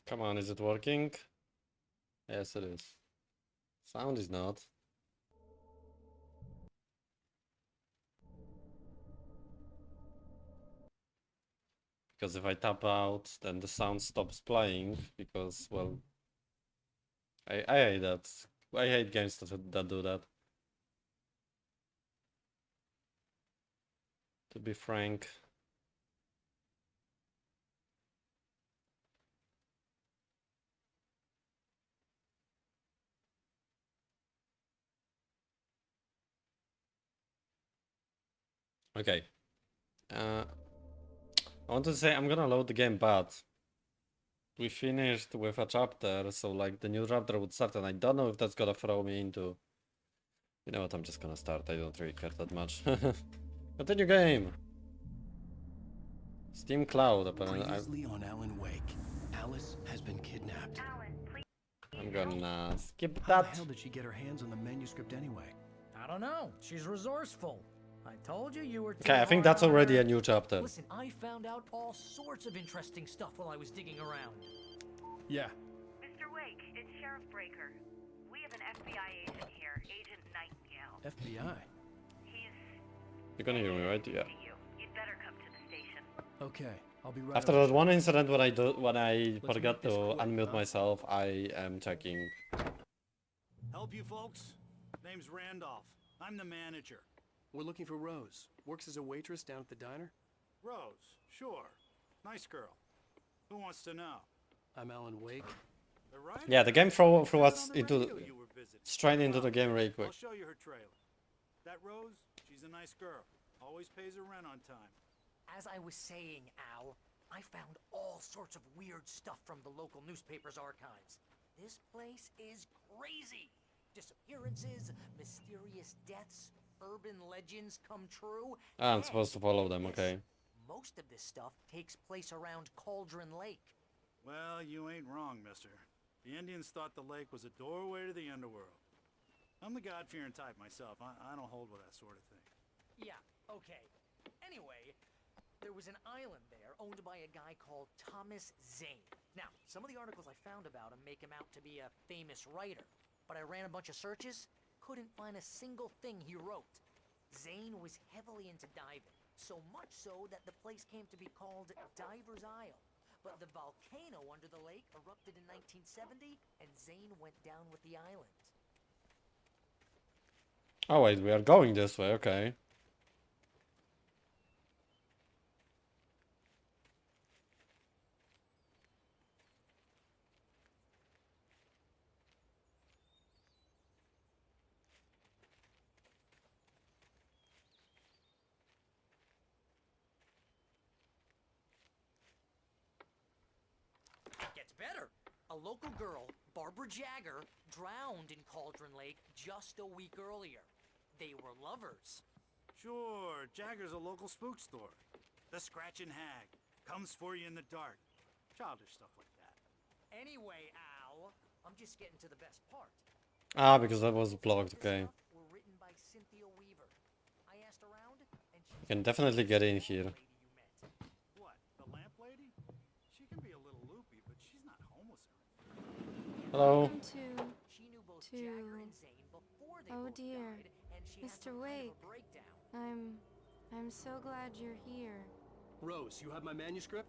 Come on, is it working? Yes, it is. Sound is not. Because if I tap out, then the sound stops playing. Because, well, I hate that. I hate games that do that. To be frank. Okay. I want to say I'm gonna load the game, but we finished with a chapter, so like the new chapter would start, and I don't know if that's gonna throw me into. You know what? I'm just gonna start. I don't really care that much. Continue game. Steam Cloud, apparently. Previously on Alan Wake, Alice has been kidnapped. I'm gonna skip How the that. hell did she get her hands on the manuscript anyway? I don't know. She's resourceful. I told you you were too Okay, I think hard that's on already her. a new chapter. Listen, I found out all sorts of interesting stuff while I was digging around. Yeah. Mr. Wake, it's Sheriff Breaker. We have an FBI agent here, Agent Nightingale. FBI. He's You're gonna hear me, right? Yeah. You'd better come to the station. Okay, I'll be right After over. that one incident when I Let's forgot make this to quick, unmute huh? myself, I am checking. Help you folks? Name's Randolph. I'm the manager. We're looking for Rose. Works as a waitress down at the diner. Rose, sure. Nice girl. Who wants to know? I'm Alan Wake. The writer? Yeah, the game threw Said us on the into radio you were visiting. straight into the Well, game really quick. I'll show you her trailer. That Rose, she's a nice girl. Always pays her rent on time. As I was saying, Al, I found all sorts of weird stuff from the local newspaper's archives. This place is crazy. Disappearances, mysterious deaths, urban legends come true. I'm and supposed to follow them, this. okay. Most of this stuff takes place around Cauldron Lake. Well, you ain't wrong, mister. The Indians thought the lake was a doorway to the underworld. I'm the God-fearing type myself. I don't hold with that sort of thing. Yeah, okay. Anyway, there was an island there owned by a guy called Thomas Zane. Now, some of the articles I found about him make him out to be a famous writer, but I ran a bunch of searches, couldn't find a single thing he wrote. Zane was heavily into diving, so much so that the place came to be called Diver's Isle. But the volcano under the lake erupted in 1970, and Zane went down with the island. Oh wait, we are going this way, okay. Gets better. A local girl, Barbara Jagger, drowned in Cauldron Lake just a week earlier. They were lovers. Sure, Jagger's a local spook store. The Scratchin' Hag. Comes for you in the dark. Childish stuff like that. Anyway, Al, I'm just getting to the best part. Ah, because that was blocked, This okay. stuff were written by Cynthia Weaver. I asked around, and she You can said definitely she's get the in lamp here. lady you met. What, the lamp lady? She can be a little loopy, but she's not homeless or anything. Hello. Welcome to... She knew both To- Jagger and Zane before they Oh both dear. died, and she had Mr. some kind Wake. of a breakdown. I'm so glad you're here. Rose, you have my manuscript?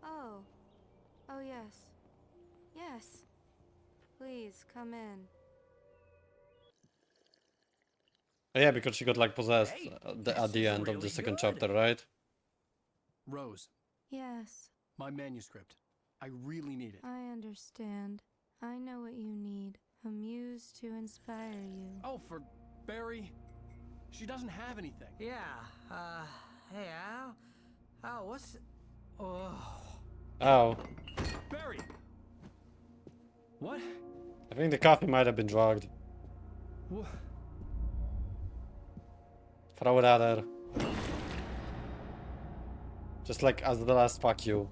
Oh. Oh, yes. Yes. Please, come in. Oh, yeah, because she got like possessed Hey, at this the is end of the really second good. chapter, right? Rose, Yes, my manuscript. I really need it. I understand. I know what you need. A muse to inspire you. Oh, for Barry. She doesn't have anything. Yeah, hey Al? Al, what's... Oh... Oh, Barry! What? I think the coffee might have been drugged. Wha- Throw it at her. Just like as the last fuck you.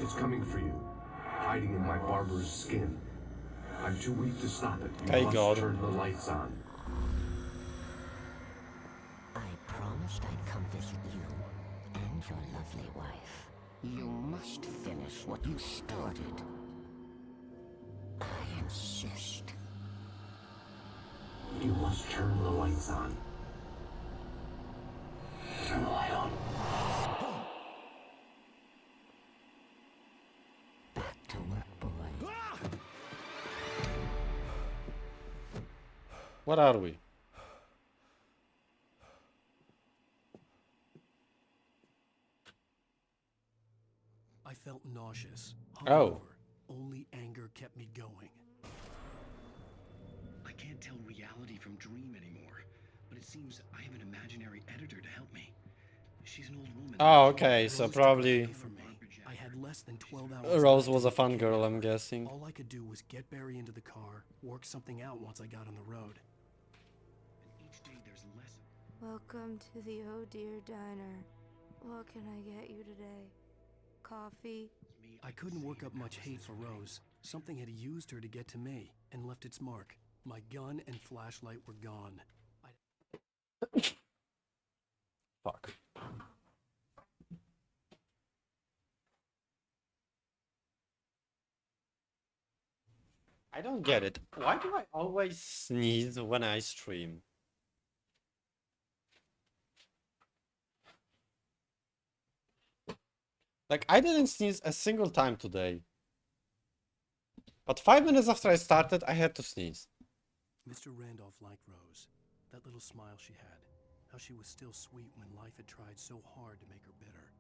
It's coming for you, hiding in my barber's skin. I'm too weak to stop it. You Thank must God. turn the lights on. promised I'd come visit you and your lovely wife. You must finish what you started. I insist. You must turn the lights on. Turn the light on. Back to work, boy. What are we? I felt nauseous. Oh. Hungover. Only anger kept me going. I can't tell reality from dream anymore, but it seems I have an imaginary editor to help me. She's an old woman. Oh, okay, so Rose took a probably day from me. I had less than 12 hours. Rose left to was a get to fun girl, I'm kidnapper. guessing. All I could do was get Barry into the car, work something out once I got on the road. And each day there's less. Welcome to the Oh Dear Diner. What can I get you today? Coffee? I couldn't work up much hate for Rose. Something had used her to get to me and left its mark. My gun and flashlight were gone. Fuck. I don't get it. Why do I always sneeze when I stream? Like, I didn't sneeze a single time today. But 5 minutes after I started, I had to sneeze. Mr. Randolph liked Rose. That little smile she had. How she was still sweet when life had tried so hard to make her bitter.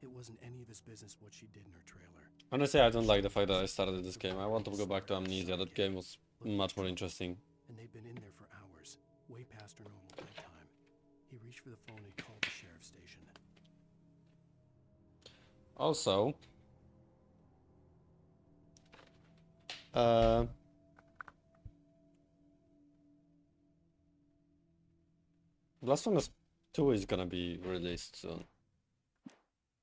It wasn't any of his business what she did in her trailer. Honestly, I don't like the fact that I started this game. I want to go back to Amnesia. That game was much more interesting. And they'd been in there for hours, way past her normal bedtime. He reached for the phone and called the sheriff's station. Also, Blasphemous 2 is gonna be released soon.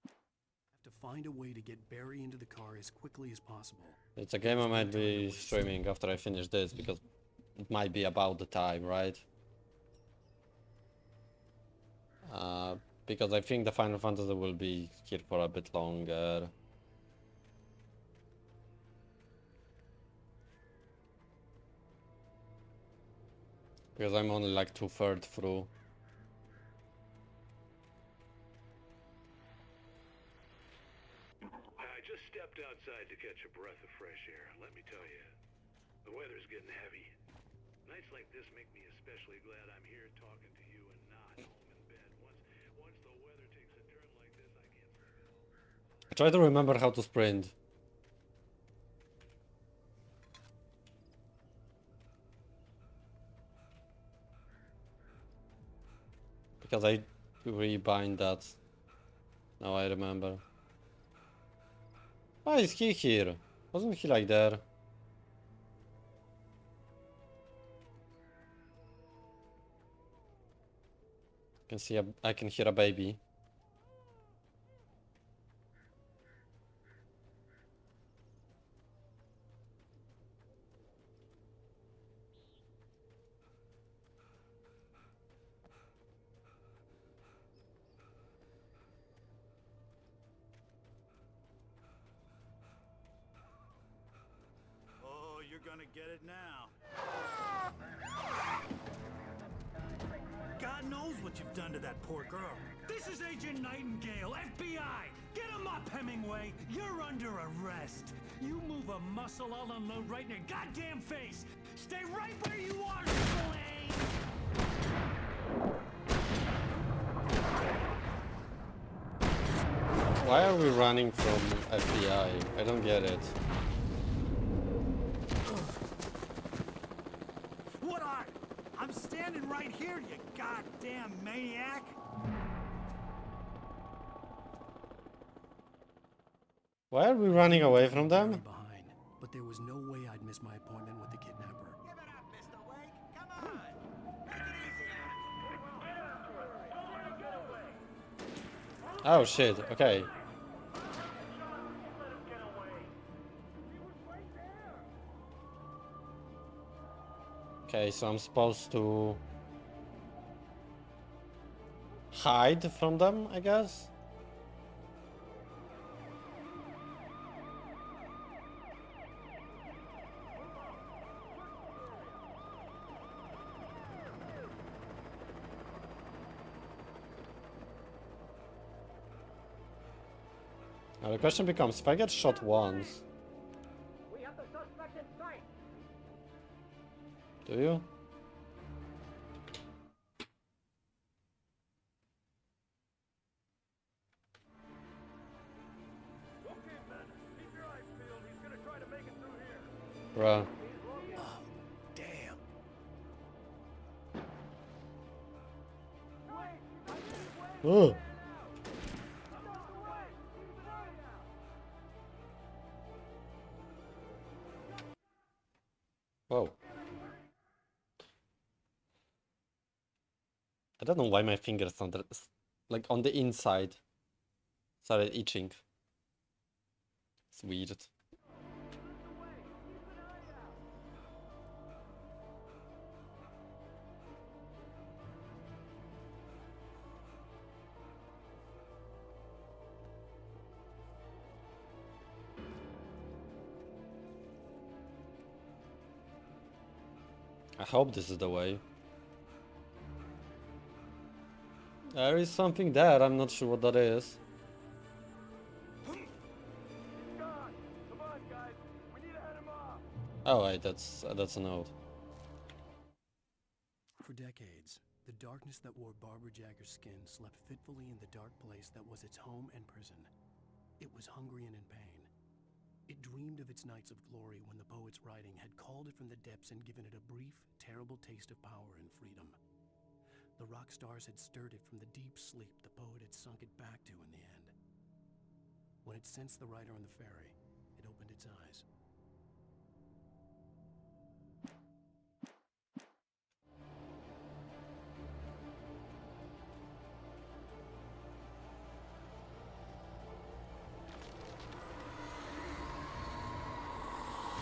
Have to find a way to get Barry into the car as quickly as possible. It's a game I might be streaming after I finish this, because it might be about the time, right? Because I think the Final Fantasy will be here for a bit longer. Because I'm only like 2/3 through. I just stepped outside to catch a breath of fresh air. Let me tell you, the weather's getting heavy. Nights like this make me especially glad I'm here talking to you and not home in bed. Once the weather takes a turn like this, I can't sleep at all. I try to remember how to sprint. Because I rebind that. Now I remember. Why is he here? Wasn't he like there? I can hear a baby. Oh, you're gonna get it now. God knows what you've done to that poor girl. This is Agent Nightingale, FBI! Get him up, Hemingway! You're under arrest! You move a muscle, I'll unload right in your goddamn face! Stay right where you are, Slane! Why are we running from FBI? I don't get it. What are? I'm standing right here, you goddamn maniac! Why are we running away from them? Behind, but there was no way I'd miss my appointment with the kidnapper. Give it up, Mr. Wake! Come on! Make it easy Oh shit, okay. Okay, so I'm supposed to hide from them, I guess. Now the question becomes, if I get shot once... We have the suspect in sight. Do you? Okay, men. Keep your eyes peeled. He's gonna try to make it through here. Bruh. Oh, damn. Oh. Whoa. I don't know why my fingers on the, like on the inside started itching. It's weird. I hope this is the way. There is something there, I'm not sure what that is. Oh wait, that's a note. For decades, the darkness that wore Barbara Jagger's skin slept fitfully in the dark place that was its home and prison. It was hungry and in pain. It dreamed of its nights of glory when the poet's writing had called it from the depths and given it a brief, terrible taste of power and freedom. The rock stars had stirred it from the deep sleep the poet had sunk it back to in the end. When it sensed the writer on the ferry, it opened its eyes.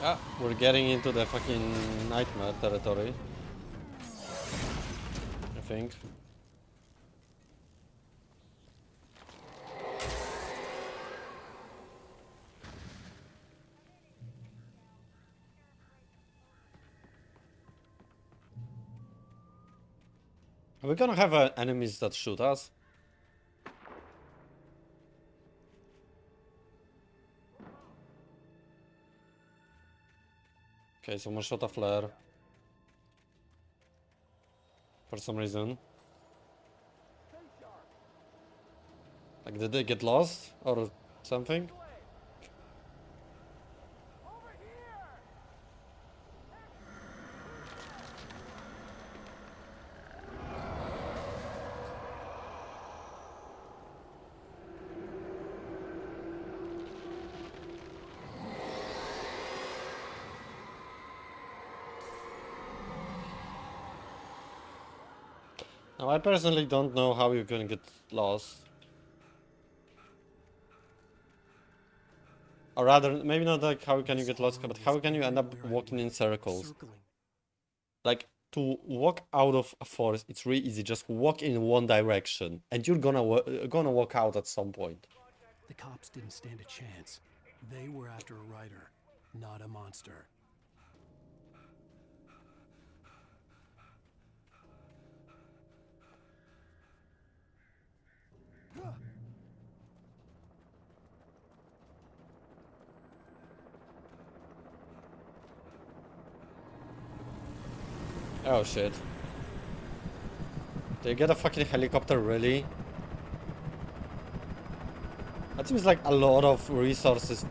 Ah, we're getting into the fucking nightmare territory. I think. Are we gonna have enemies that shoot us? Okay, someone shot a flare. For some reason. Like, did they get lost? Or something? Now, I personally don't know how you can get lost. Or rather, maybe not like how can you get lost, but how can you end up walking in circles? Like, to walk out of a forest, it's really easy. Just walk in one direction, and you're gonna walk out at some point. The cops didn't stand a chance. They were after a writer, not a monster. Oh shit. They get a fucking helicopter, really? That seems like a lot of resources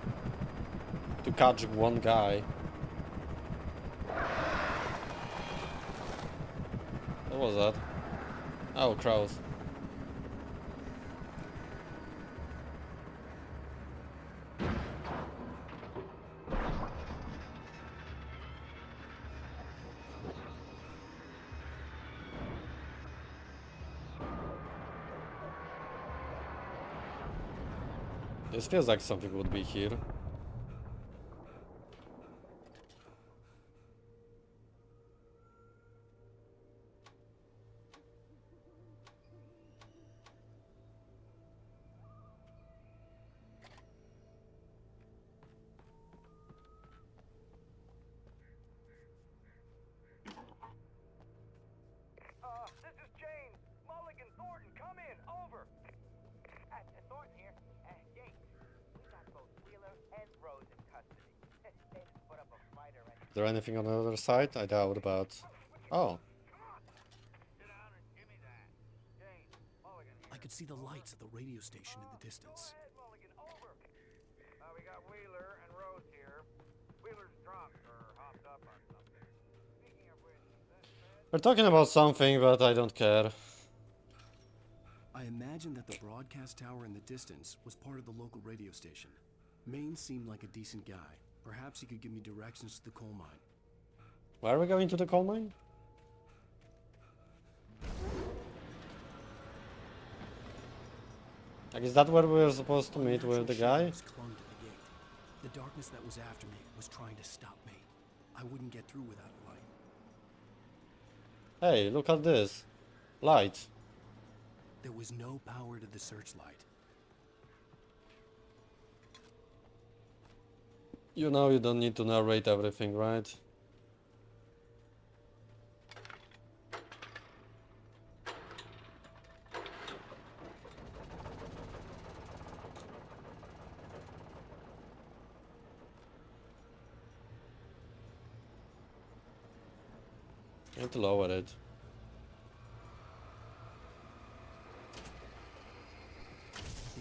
to catch one guy. What was that? Oh, crows. This feels like something would be here. there anything on the other side? I doubt, but... Oh. I could see the lights of the radio station in the distance. We got Wheeler and Rose here. Wheeler's drunk or hopped up on something. Speaking of which, We're talking about something, but I don't care. I imagined that the broadcast tower in the distance was part of the local radio station. Maine seemed like a decent guy. Perhaps he could give me directions to the coal mine. Where are we going to the coal mine? Like, is that where we were supposed to meet with the guy? Clung to the gate. The darkness that was after me was trying to stop me. I wouldn't get through without a light. Hey, look at this. Light. There was no power to the searchlight. You know you don't need to narrate everything, right? I need to lower it.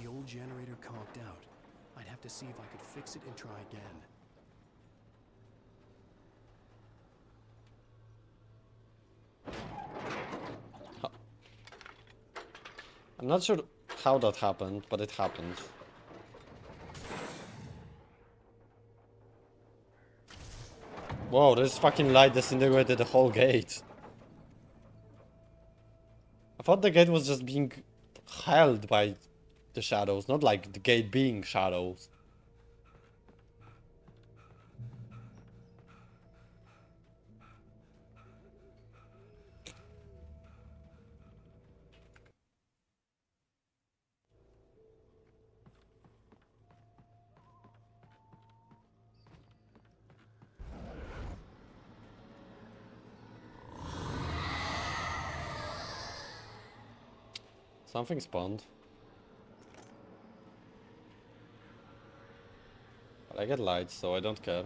The old generator conked out. I'd have to see if I could fix it and try again. I'm not sure how that happened, but it happened. Whoa, this fucking light disintegrated the whole gate. I thought the gate was just being held by the shadows, not like the gate being shadows. Something spawned. But I get lights, so I don't care.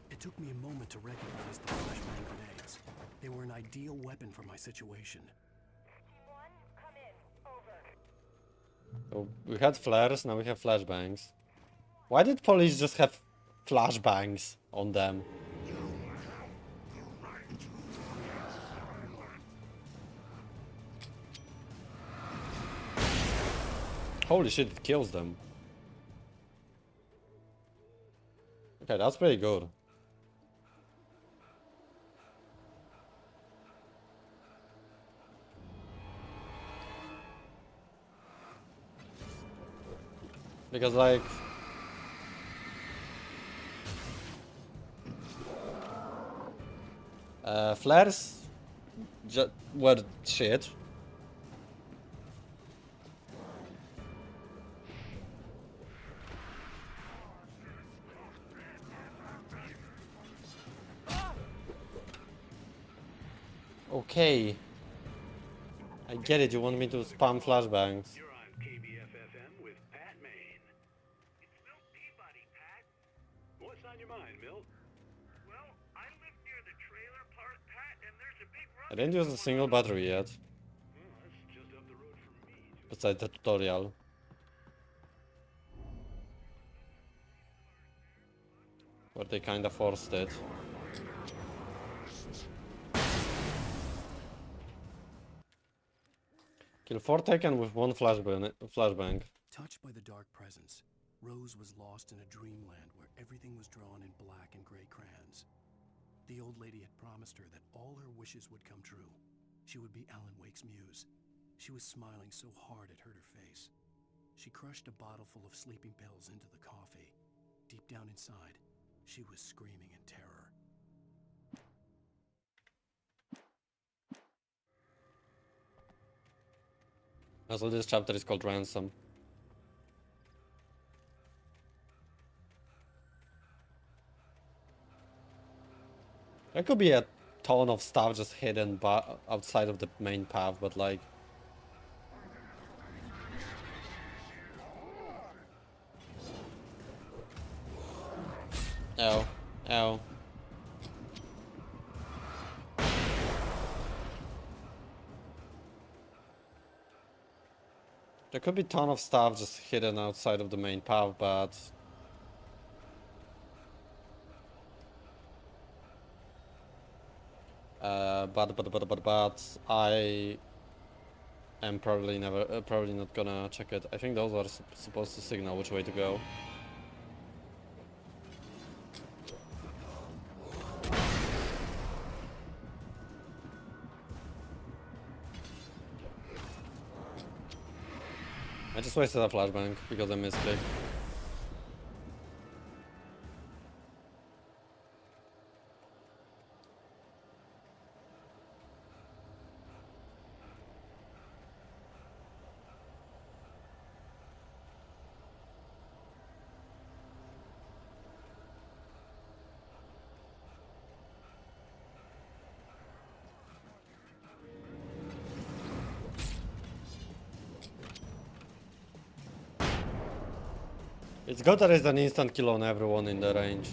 It took me a moment to recognize the flashbang grenades. They were an ideal weapon for my situation. So we had flares, now we have flashbangs. Why did police just have flashbangs on them? Holy shit, it kills them. Okay, that's pretty good. Because like... flares were shit. Okay. I get it, you want me to spam flashbangs. You're on KBFFM with Pat Maine. It's Milt Peabody, Pat. What's on your mind, Milt? Well, I live near the trailer park, Pat, and there's a big I didn't use a single battery yet. that's just up the road from me. Besides the tutorial. Where they kinda forced it. Kill 4 taken with 1 flashbang. Touched by the dark presence, Rose was lost in a dreamland where everything was drawn in black and gray crayons. The old lady had promised her that all her wishes would come true. She would be Alan Wake's muse. She was smiling so hard it hurt her face. She crushed a bottle full of sleeping pills into the coffee. Deep down inside, she was screaming in terror. Also, this chapter is called Ransom. That could be a ton of stuff just hidden outside of the main path, but like... Ow. Ow. There could be a ton of stuff just hidden outside of the main path, but... But I am probably probably not gonna check it. I think those are supposed to signal which way to go. I just wasted a flashbang because I misclicked. It's good that there's an instant kill on everyone in the range.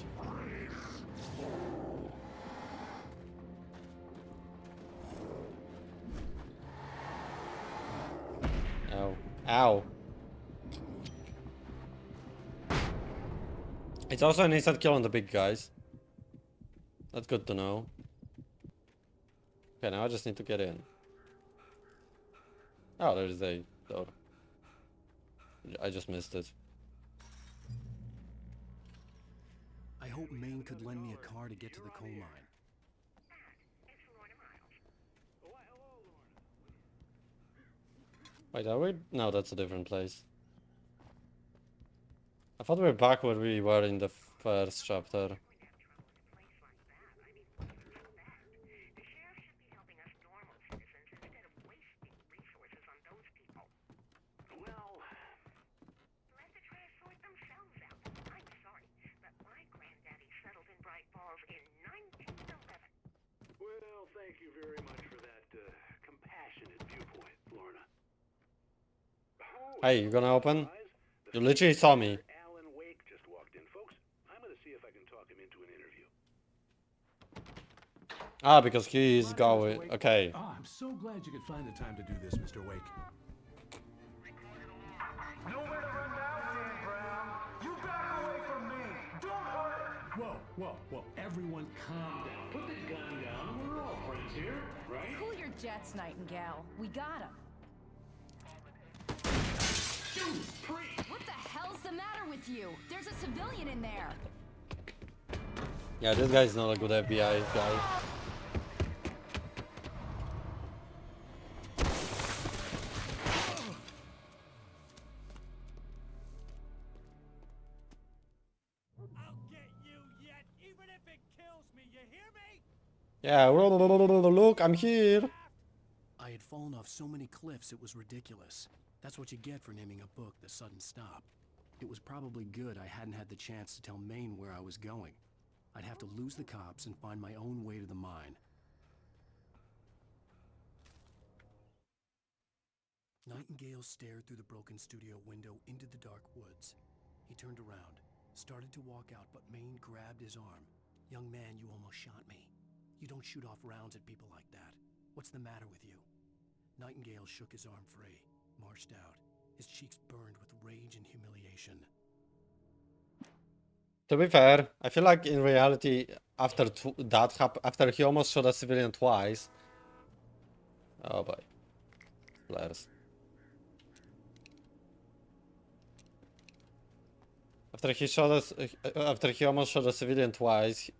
Ow. Ow. It's also an instant kill on the big guys. That's good to know. Okay, now I just need to get in. Oh, there's a door. I just missed it. I hope Maine could lend me a car to get to the coal mine. Wait, are we? No, that's a different place. I thought we were back where we were in the first chapter. Well, thank you very much for that compassionate viewpoint, Lorna. Hey, you gonna open? You literally saw me. Alan Wake just walked in, folks. I'm gonna see if I can talk him into an interview. Ah, because he's going. Okay. Oh, I'm so glad you could find the time to do this, Mr. Wake. Nowhere to run now, Dan Brown. You back away from me. Don't hurt it. Whoa. Everyone calm down. Put the gun down. We're all friends here, right? Cool your jets, Nightingale. We got him. What the hell's the matter with you? There's a civilian in there. Yeah, this guy's not a good FBI guy. Yeah, look, I'm here. I had fallen off so many cliffs it was ridiculous. That's what you get for naming a book The Sudden Stop. It was probably good I hadn't had the chance to tell Maine where I was going. I'd have to lose the cops and find my own way to the mine. Nightingale stared through the broken studio window into the dark woods. He turned around, started to walk out, but Maine grabbed his arm. "Young man, you almost shot me. You don't shoot off rounds at people like that. What's the matter with you?" Nightingale shook his arm free, marched out. His cheeks burned with rage and humiliation. To be fair, I feel like in reality, after after he almost shot a civilian twice. Oh boy, flares. After he almost shot a civilian twice,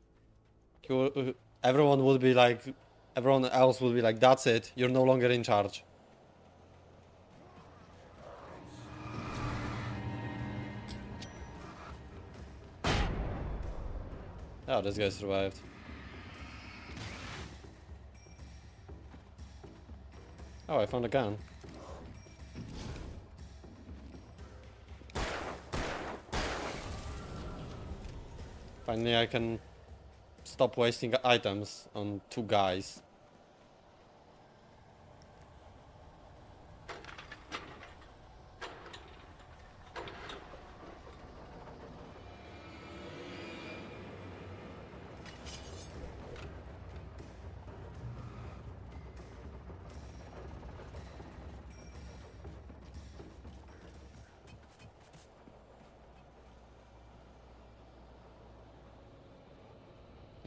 everyone would be like, everyone else would be like, "That's it. You're no longer in charge." Oh, this guy survived. Oh, I found a gun. Finally, I can stop wasting items on 2 guys.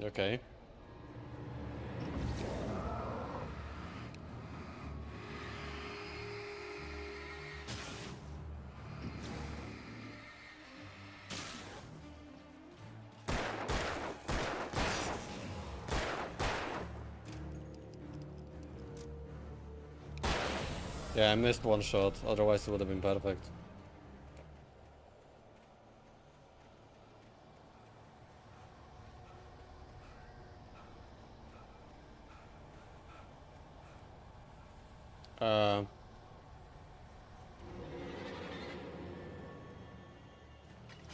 Okay. Yeah, I missed one shot, otherwise it would have been perfect.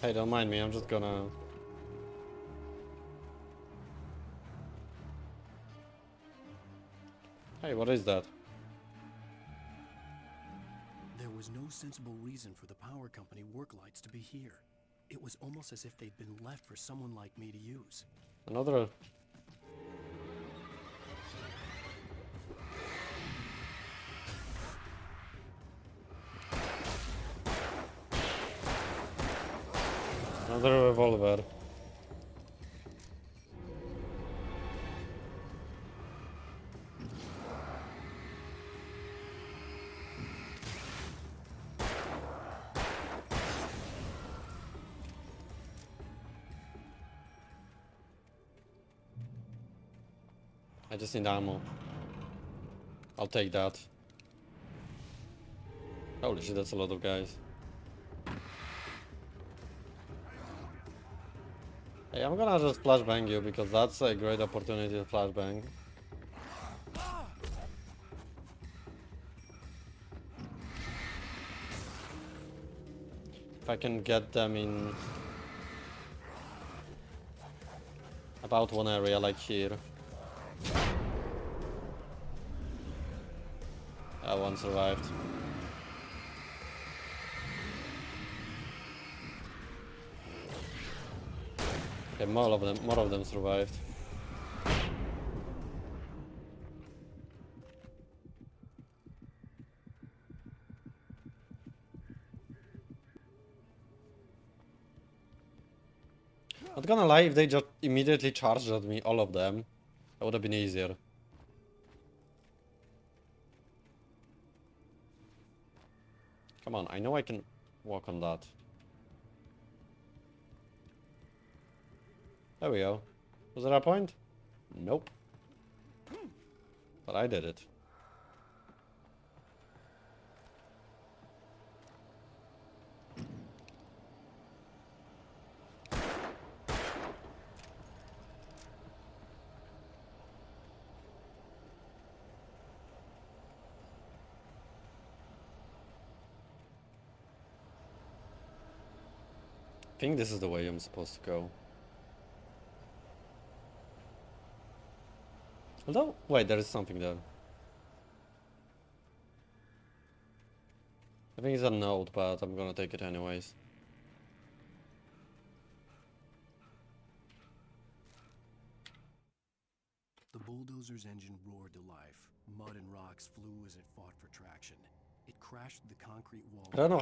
Hey, don't mind me, I'm just gonna... Hey, what is that? There was no sensible reason for the power company work lights to be here. It was almost as if they'd been left for someone like me to use. Another... Another revolver. I just need ammo. I'll take that. Holy shit, that's a lot of guys. Hey, I'm gonna just flashbang you because that's a great opportunity to flashbang. If I can get them in about one area like here. One survived. Okay, more of them survived. Not gonna lie, if they just immediately charged at me, all of them, that would have been easier. Come on, I know I can walk on that. There we go. Was there a point? Nope. But I did it. I think this is the way I'm supposed to go. Although, wait, there is something there. I think it's a note, but I'm gonna take it anyways. The bulldozer's engine roared to life. Mud and rocks flew as it fought for traction. It crashed the concrete wall. I don't know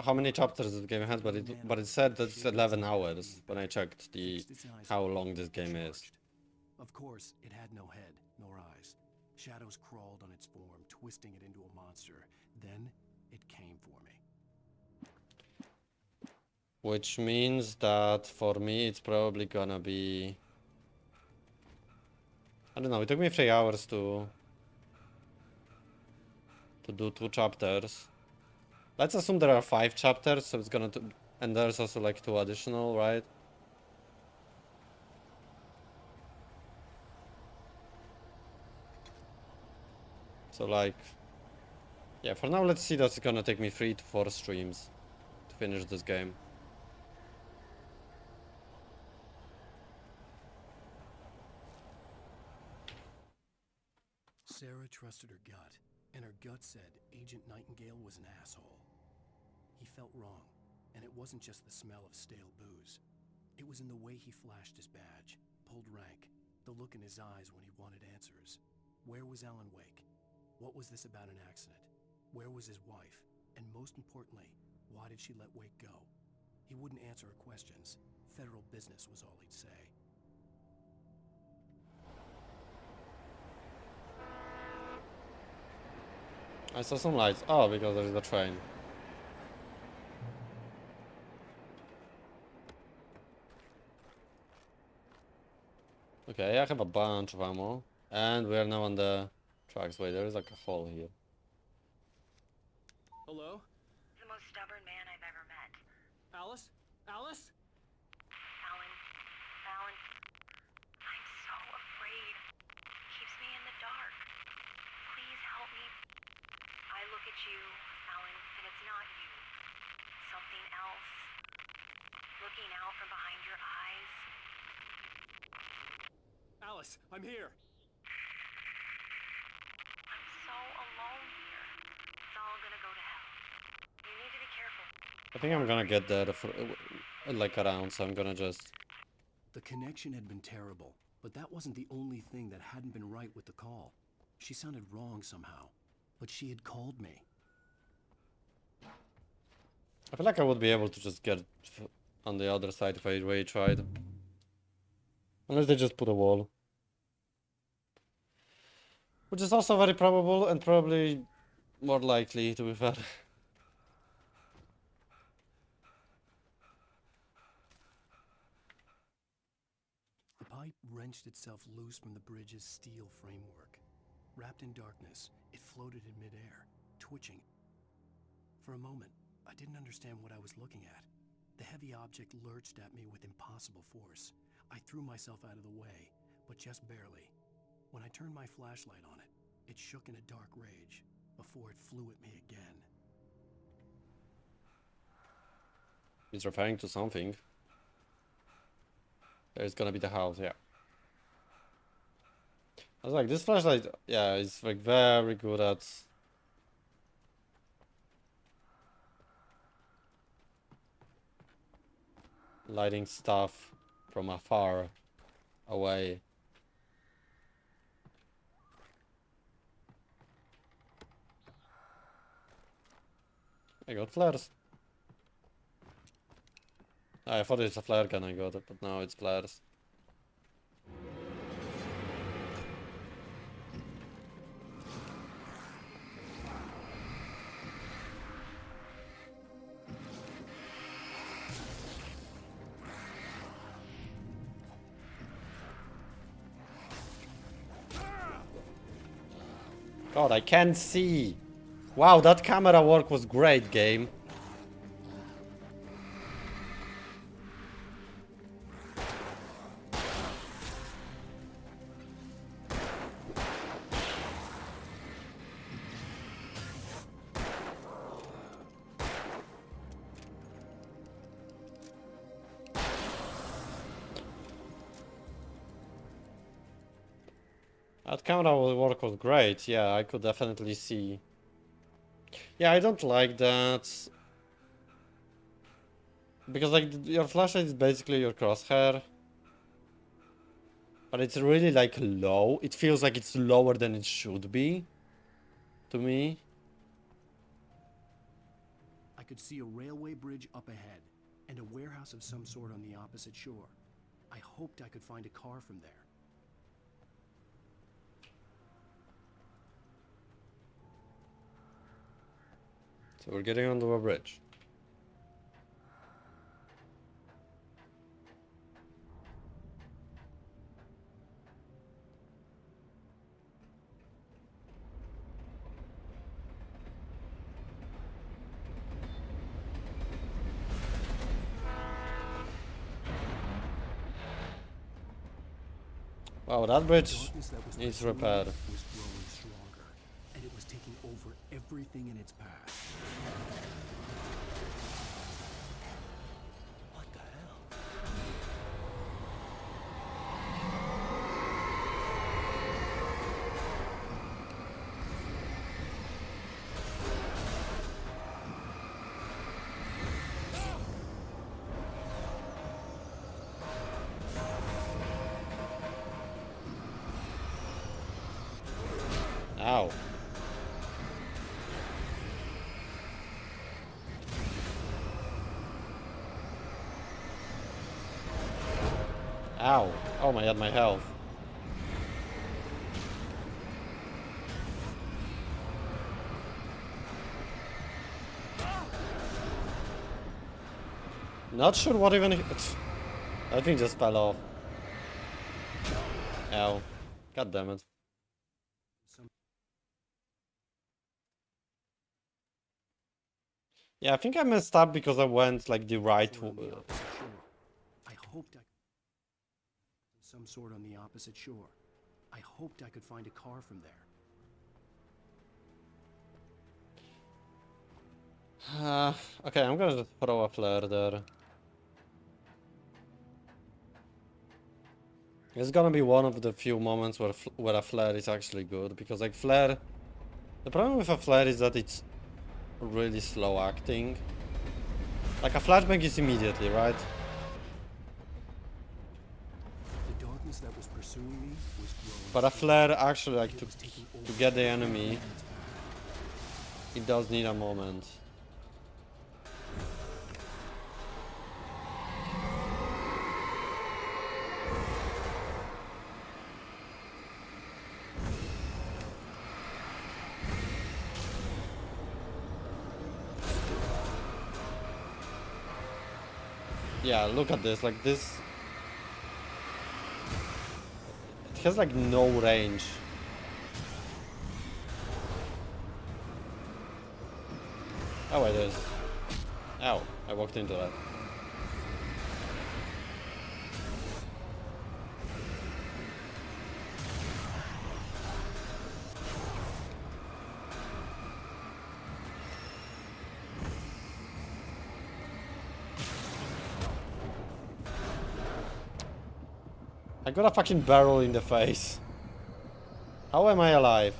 how many chapters this game has, but it said that it's 11 hours when I checked how long this game is. Of course, it had no head nor eyes. Shadows crawled on its form, twisting it into a monster. Then it came for me. Which means that for me it's probably gonna be... I don't know, it took me 3 hours to do 2 chapters. Let's assume there are 5 chapters, so it's gonna... And there's also like 2 additional, right? So like... Yeah, for now let's see that's gonna take me 3 to 4 streams to finish this game. Sarah trusted her gut, and her gut said Agent Nightingale was an asshole. He felt wrong, and it wasn't just the smell of stale booze. It was in the way he flashed his badge, pulled rank, the look in his eyes when he wanted answers. Where was Alan Wake? What was this about an accident? Where was his wife? And most importantly, why did she let Wake go? He wouldn't answer her questions. Federal business was all he'd say. I saw some lights. Oh, because there is the train. Okay, I have a bunch of ammo. And we are now on the tracks. Wait, there is like a hole here. Hello? The most stubborn man I've ever met. Alice? Alice? Alan. Alan. I'm so afraid. Keeps me in the dark. Please help me. I look at you, Alan, and it's not you. Something else. Looking out from behind your eyes. Alice, I'm here. I'm so alone here. It's all gonna go to hell. You need to be careful. I think I'm gonna get there like around, so I'm gonna just... The connection had been terrible, but that wasn't the only thing that hadn't been right with the call. She sounded wrong somehow, but she had called me. I feel like I would be able to just get on the other side if I really tried. Unless they just put a wall. Which is also very probable and probably more likely, to be fair. The pipe wrenched itself loose from the bridge's steel framework. Wrapped in darkness, it floated in midair, twitching. For a moment, I didn't understand what I was looking at. The heavy object lurched at me with impossible force. I threw myself out of the way, but just barely. When I turned my flashlight on it, it shook in a dark rage before it flew at me again. He's referring to something. There's gonna be the house, yeah. I was like, this flashlight, yeah, it's like very good at lighting stuff from afar away. I got flares. I thought it's a flare gun I got it, but now it's flares. God, I can't see. Wow, that camera work was great, game. That camera work was great. Yeah, I could definitely see. Yeah, I don't like that. Because like your flashlight is basically your crosshair. But it's really like low. It feels like it's lower than it should be. To me. I could see a railway bridge up ahead, and a warehouse of some sort on the opposite shore. I hoped I could find a car from there. So we're getting onto a bridge. Wow, that bridge needs repair. Was growing stronger, and it was taking over everything in its path. What the hell? Ow. Ow. Oh my god, my health. Not sure what even... That thing just fell off. Ow. God damn it. Yeah, I think I messed up because I went like the right I hoped some sort on the opposite shore. I hoped I could find a car from there. Okay, I'm gonna just throw a flare there. It's gonna be one of the few moments where a flare is actually good, because like flare... The problem with a flare is that it's really slow acting. Like a flashbang is immediately, right? The darkness that was pursuing me was growing. But a flare actually, like, to get the enemy, it does need a moment. Yeah, look at this, like this... It has like no range. Oh, it is. Ow, I walked into that. I got a fucking barrel in the face. How am I alive?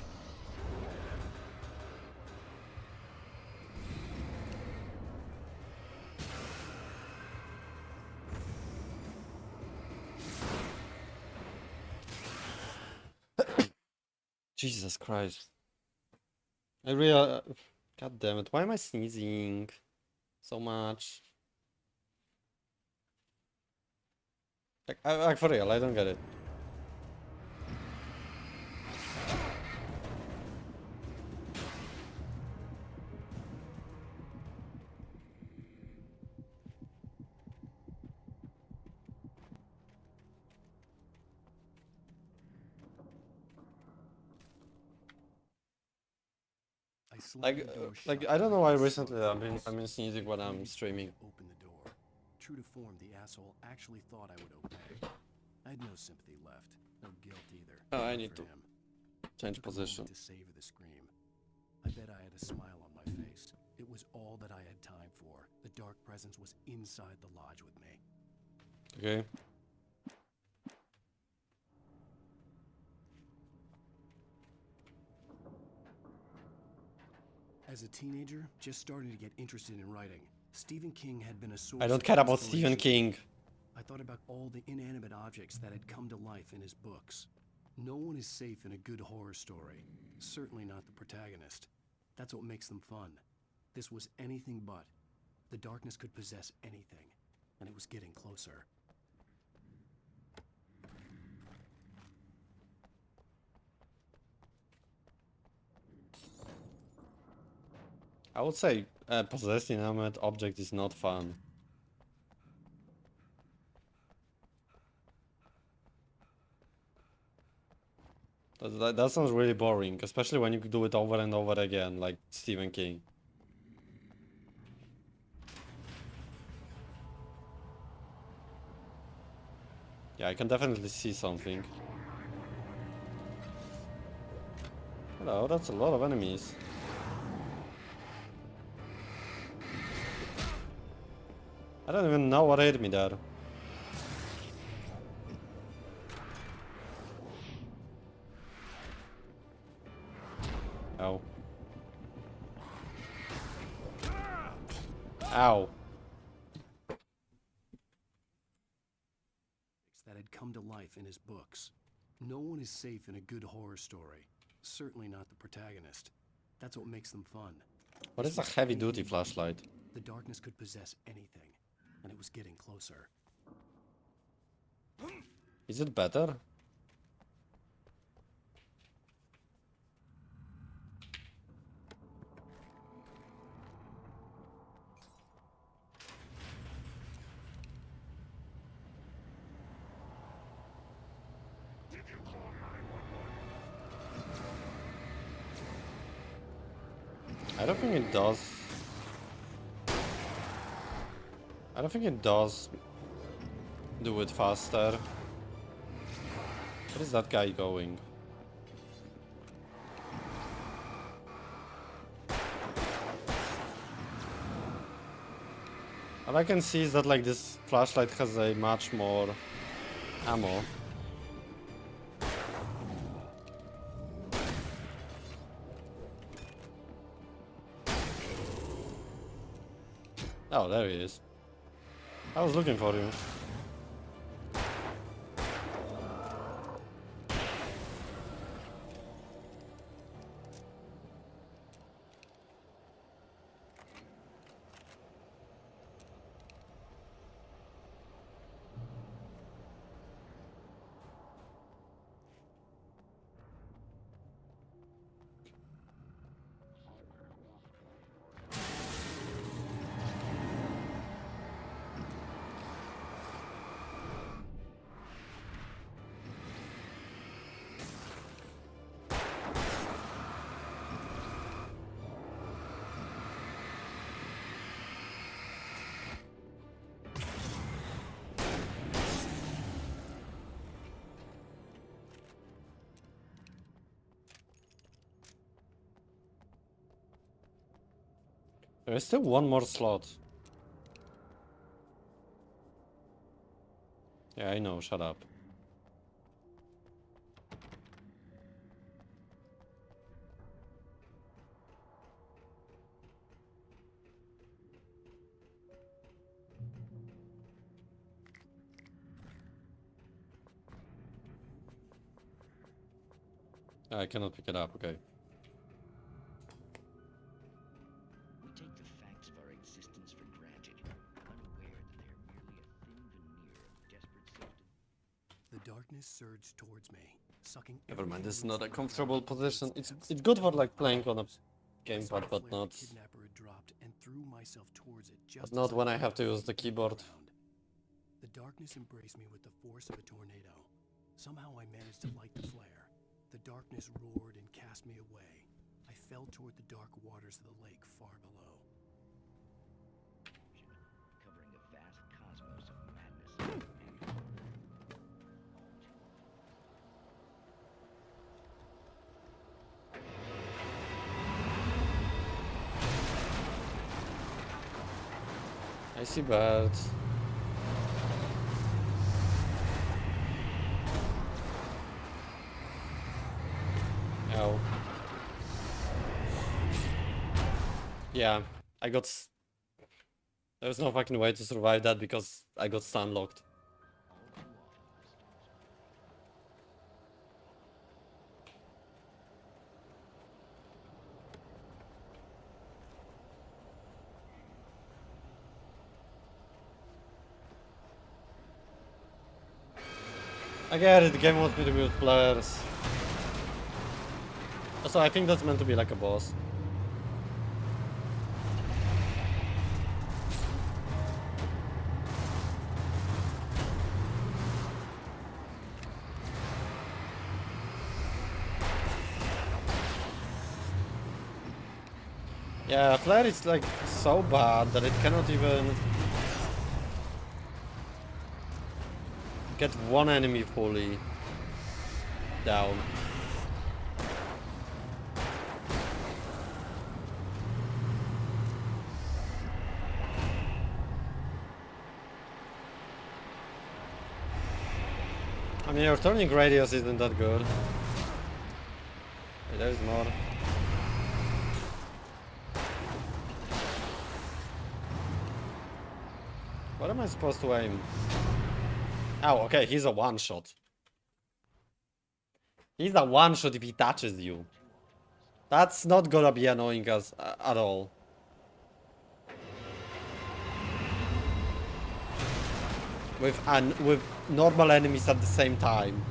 Jesus Christ. I really... God damn it, why am I sneezing so much? Like for real, I don't get it. Like I don't know why recently I've been sneezing when I'm streaming. Open the door. True to form, the asshole actually thought I would obey. I had no sympathy left, no guilt either. Oh, I need to him. change position. To savor the scream. I bet I had a smile on my face. It was all that I had time for. The dark presence was inside the lodge with me. Okay. As a teenager, just starting to get interested in writing, Stephen King had been a source I don't of care about Stephen inspiration. King. I thought about all the inanimate objects that had come to life in his books. No one is safe in a good horror story. Certainly not the protagonist. That's what makes them fun. This was anything but. The darkness could possess anything, and it was getting closer. I would say possessing an inanimate object is not fun. That sounds really boring, especially when you do it over and over again, like Stephen King. Yeah, I can definitely see something. Hello, that's a lot of enemies. I don't even know what hit me there. Ow. Ow. That had come to life in his books. No one is safe in a good horror story. certainly not the protagonist. That's what makes them fun. What This is a was heavy-duty anything flashlight? The darkness could possess anything, and it was getting closer. Is it better? I don't think it does. I don't think it does do it faster. Where is that guy going? All I can see is that like this flashlight has a much more ammo. Oh, there he is. I was looking for you. There is still one more slot. Yeah, I know, shut up. I cannot pick it up, okay. We take the facts of our existence for granted, unaware that they are merely a thin veneer of desperate self. The darkness surged towards me, sucking. Never mind, this is not a comfortable position. It's good for like playing on a gamepad, but not. But not when I have to use the keyboard. The darkness embraced me with the force of a tornado. Somehow I managed to light the flare. The darkness roared and cast me away. I fell toward the dark waters of the lake far below. Covering a vast cosmos of madness. I see birds. Ow. Yeah, I got. There's no fucking way to survive that because I got stun locked. I get it, the game wants me to mute players. Also, I think that's meant to be like a boss. Yeah, flare is like so bad that it cannot even get one enemy fully down. I mean, your turning radius isn't that good. Wait, there's more. What am I supposed to aim? Oh, okay, he's a one-shot. He's a one-shot if he touches you. That's not gonna be annoying us at all. With normal enemies at the same time.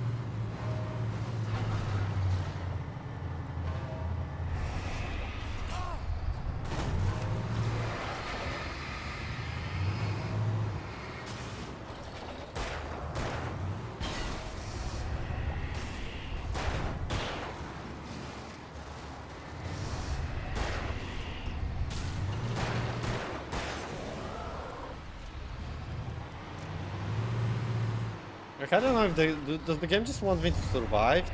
Like, I don't know if does the game just want me to survive?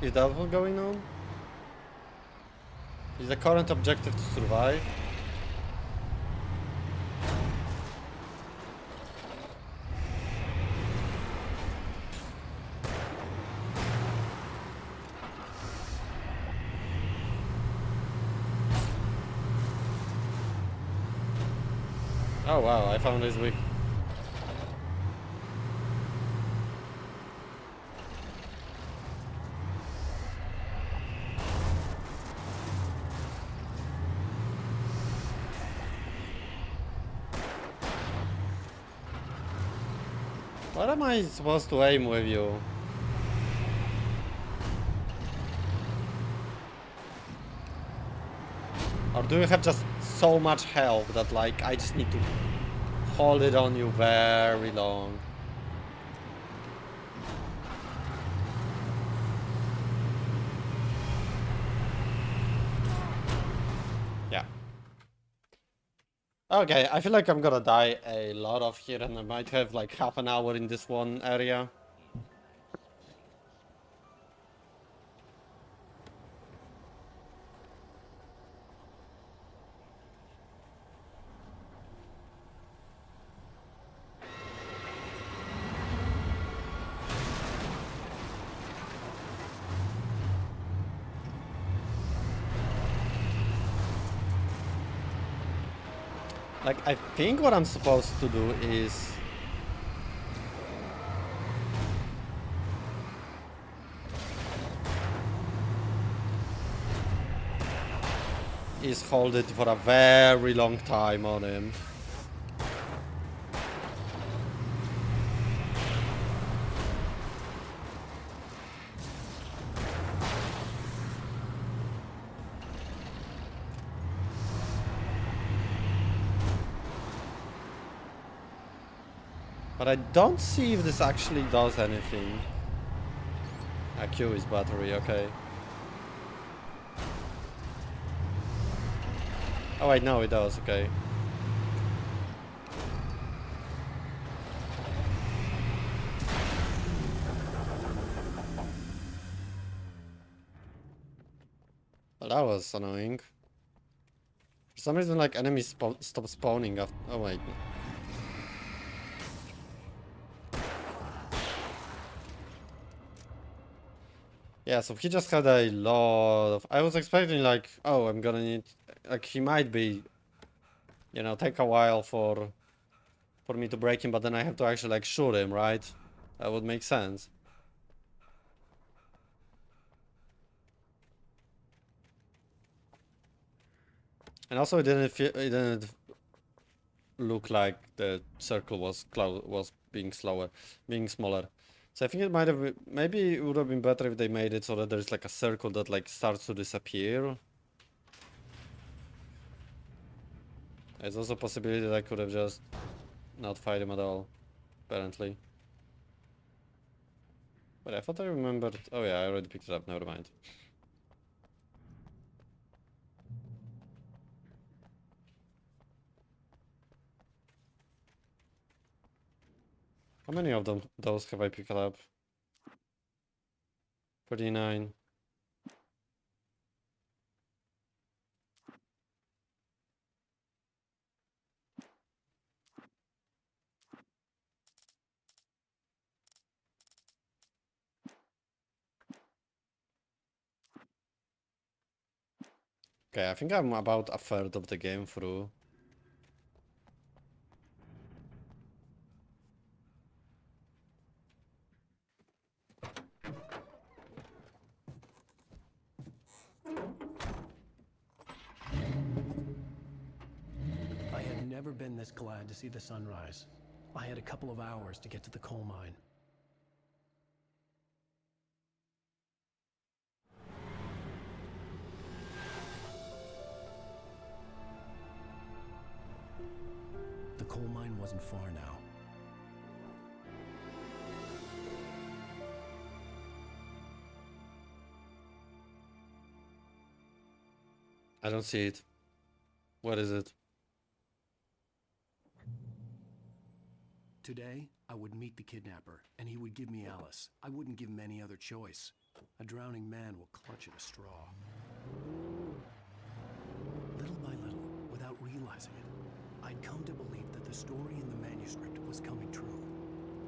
Is that what's going on? Is the current objective to survive? Oh wow, I found this weak. What am I supposed to aim with you? Or do you have just so much health that like I just need to hold it on you very long? Yeah. Okay, I feel like I'm gonna die a lot of here and I might have like half an hour in this one area. Like, I think what I'm supposed to do is hold it for a very long time on him. But I don't see if this actually does anything. Q is battery, okay. Oh wait, no, it does, okay. Well, that was annoying. For some reason, like, enemies stop spawning after... Oh wait. Yeah, so he just had a lot of... I was expecting, like, oh, I'm gonna need... Like, he might be... You know, take a while for me to break him, but then I have to actually, like, shoot him, right? That would make sense. And also, it didn't look like the circle was being smaller. So I think it might have maybe it would have been better if they made it so that there's like a circle that like starts to disappear. There's also a possibility that I could have just not fight him at all, apparently. But I thought I remembered. Oh yeah, I already picked it up. Never mind. How many of those have I picked up? 39. Okay, I think I'm about a third of the game through. never been this glad to see the sunrise. I had a couple of hours to get to the coal mine. The coal mine wasn't far now. I don't see it. What is it? Today, I would meet the kidnapper, and he would give me Alice. I wouldn't give him any other choice. A drowning man will clutch at a straw. Little by little, without realizing it, I'd come to believe that the story in the manuscript was coming true.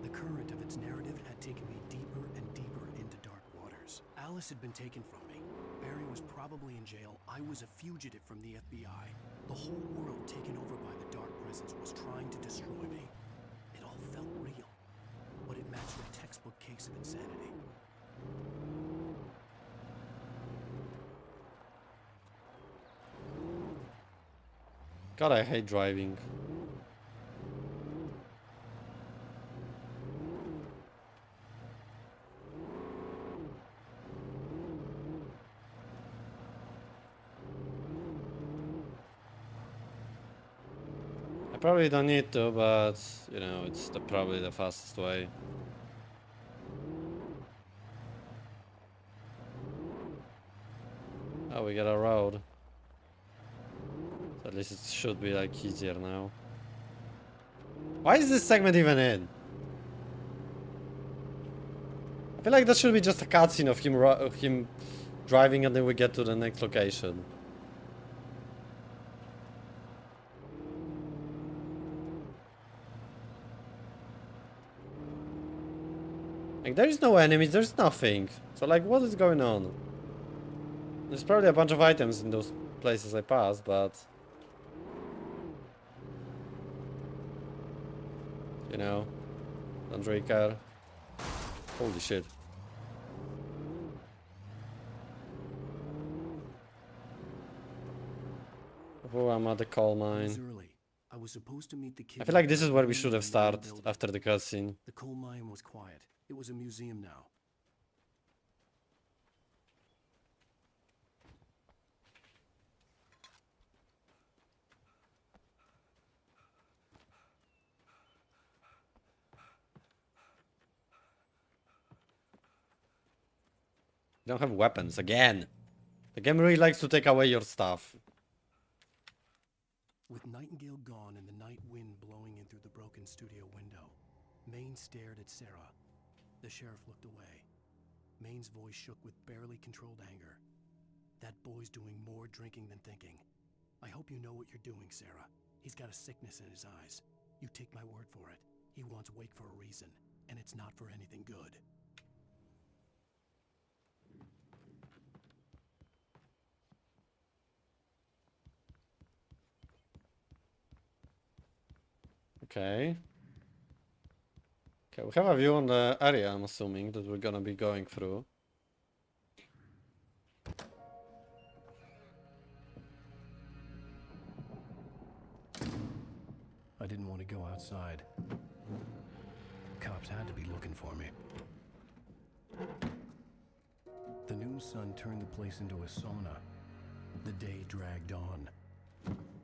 The current of its narrative had taken me deeper and deeper into dark waters. Alice had been taken from me. Barry was probably in jail. I was a fugitive from the FBI. The whole world taken over by the Dark Presence was trying to destroy me. It all felt real, but it matched a textbook case of insanity. God, I hate driving. I probably don't need to, but you know, it's probably the fastest way. Oh, we got a road. So at least it should be like easier now. Why is this segment even in? I feel like that should be just a cutscene of him driving, and then we get to the next location. Like, there is no enemies, there's nothing. So like, what is going on? There's probably a bunch of items in those places I passed, but... You know, don't really care. Holy shit. Oh, I'm at the coal mine. I was supposed to meet the kid. I feel like this is where we should have started after the cutscene. The coal mine was quiet. It was a museum now. You don't have weapons again. The game really likes to take away your stuff. With Nightingale gone and the night wind blowing in through the broken studio window, Maine stared at Sarah. The sheriff looked away. Maine's voice shook with barely controlled anger. That boy's doing more drinking than thinking. I hope you know what you're doing, Sarah. He's got a sickness in his eyes. You take my word for it. He wants Wake for a reason, and it's not for anything good. Okay. Okay, we have a view on the area, I'm assuming, that we're gonna be going through. I didn't want to go outside. Cops had to be looking for me. The noon sun turned the place into a sauna. The day dragged on.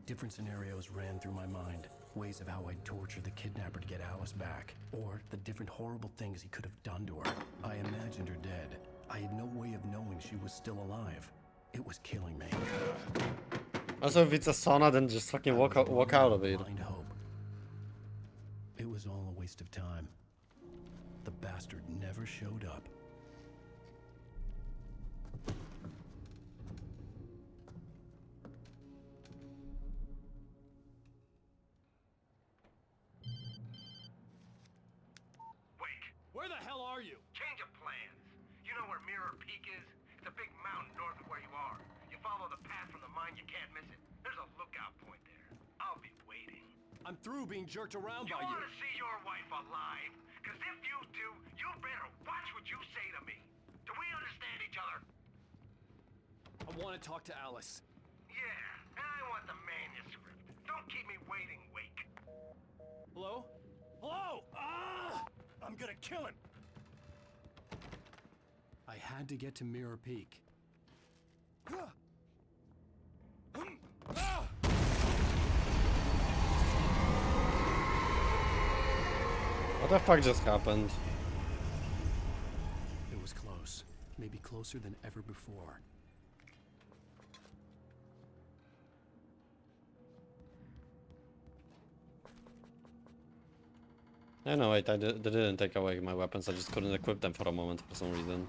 Different scenarios ran through my mind. Ways of how I'd torture the kidnapper to get Alice back. Or the different horrible things he could have done to her. I imagined her dead. I had no way of knowing she was still alive. It was killing me. Also, if it's a sauna, then just fucking walk out of it. Blind hope. It was all a waste of time. The bastard never showed up. Where the hell are you? Change of plans. You know where Mirror Peak is? It's a big mountain north of where you are. You follow the path from the mine, you can't miss it. There's a lookout point there. I'll be waiting. I'm through being jerked around You by you. want to see your wife alive? Because if you do, you better watch what you say to me. Do we understand each other? I want to talk to Alice. Yeah, and I want the manuscript. Don't keep me waiting, Wake. Hello? Hello! Ah! I'm gonna kill him! I had to get to Mirror Peak. What the fuck just happened? It was close. Maybe closer than ever before. No, wait, they didn't take away my weapons, I just couldn't equip them for a moment for some reason.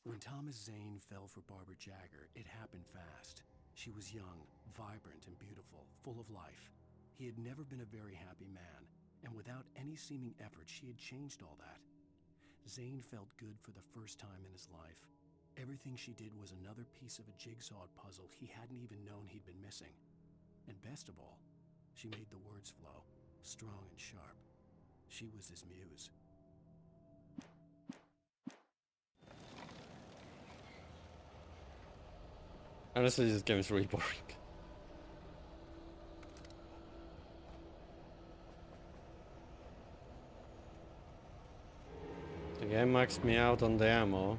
When Thomas Zane fell for Barbara Jagger, it happened fast. She was young, vibrant, and beautiful, full of life. He had never been a very happy man, and without any seeming effort, she had changed all that. Zane felt good for the first time in his life. Everything she did was another piece of a jigsaw puzzle he hadn't even known he'd been missing. And best of all, she made the words flow, strong and sharp. She was his muse. Honestly, this game is really boring. The game maxed me out on the ammo.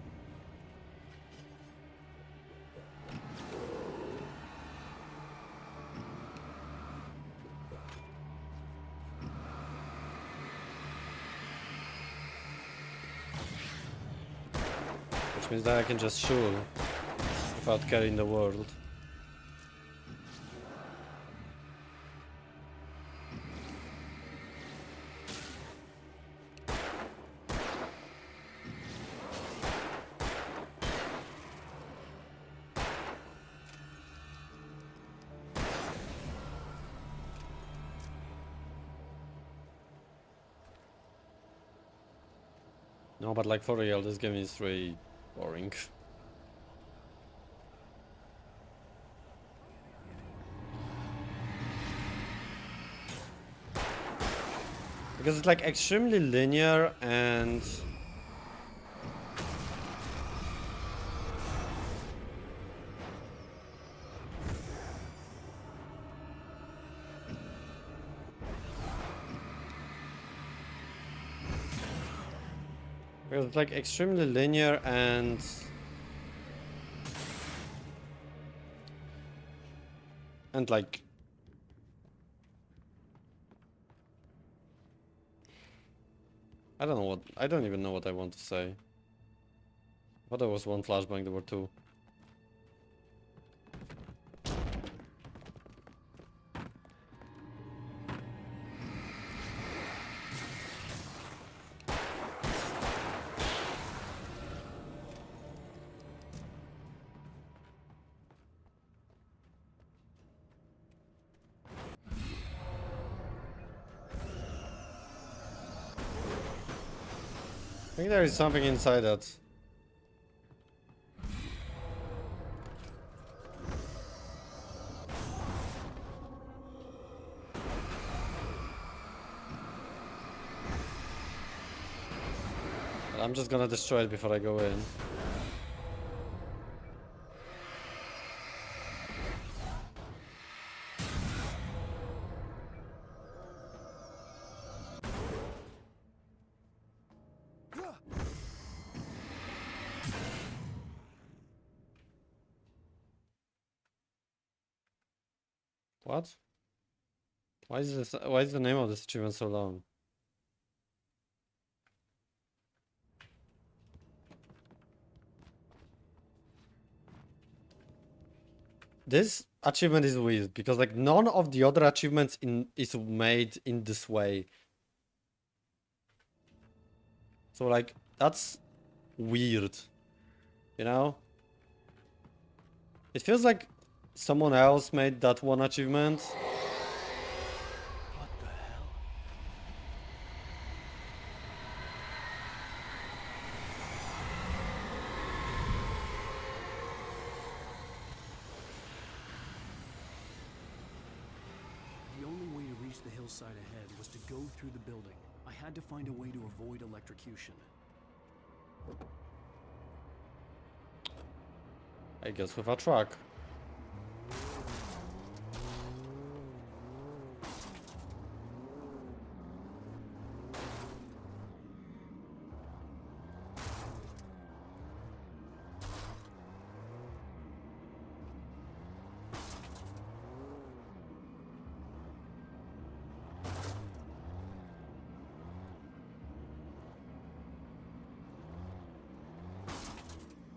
Which means that I can just shoot without carrying the world. No, but like for real, this game is really boring. Because it's like extremely linear and because it's like extremely linear and like I don't even know what I want to say. But there was one flashbang, there were two. I think there is something inside that. But I'm just gonna destroy it before I go in. What? Why is the name of this achievement so long? This achievement is weird because like none of the other achievements is made in this way. So like that's weird. You know? It feels like someone else made that one achievement. What the hell? The only way to reach the hillside ahead was to go through the building. I I had to find a way to avoid electrocution. I guess with a truck.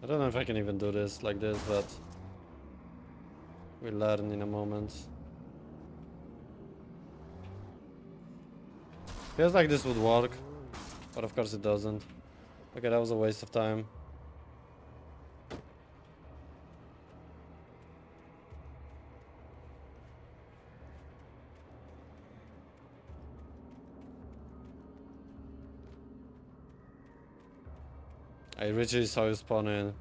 I don't know if I can even do this like this, but we'll learn in a moment. Feels like this would work, but of course it doesn't. Okay, that was a waste of time. I literally saw you spawn in.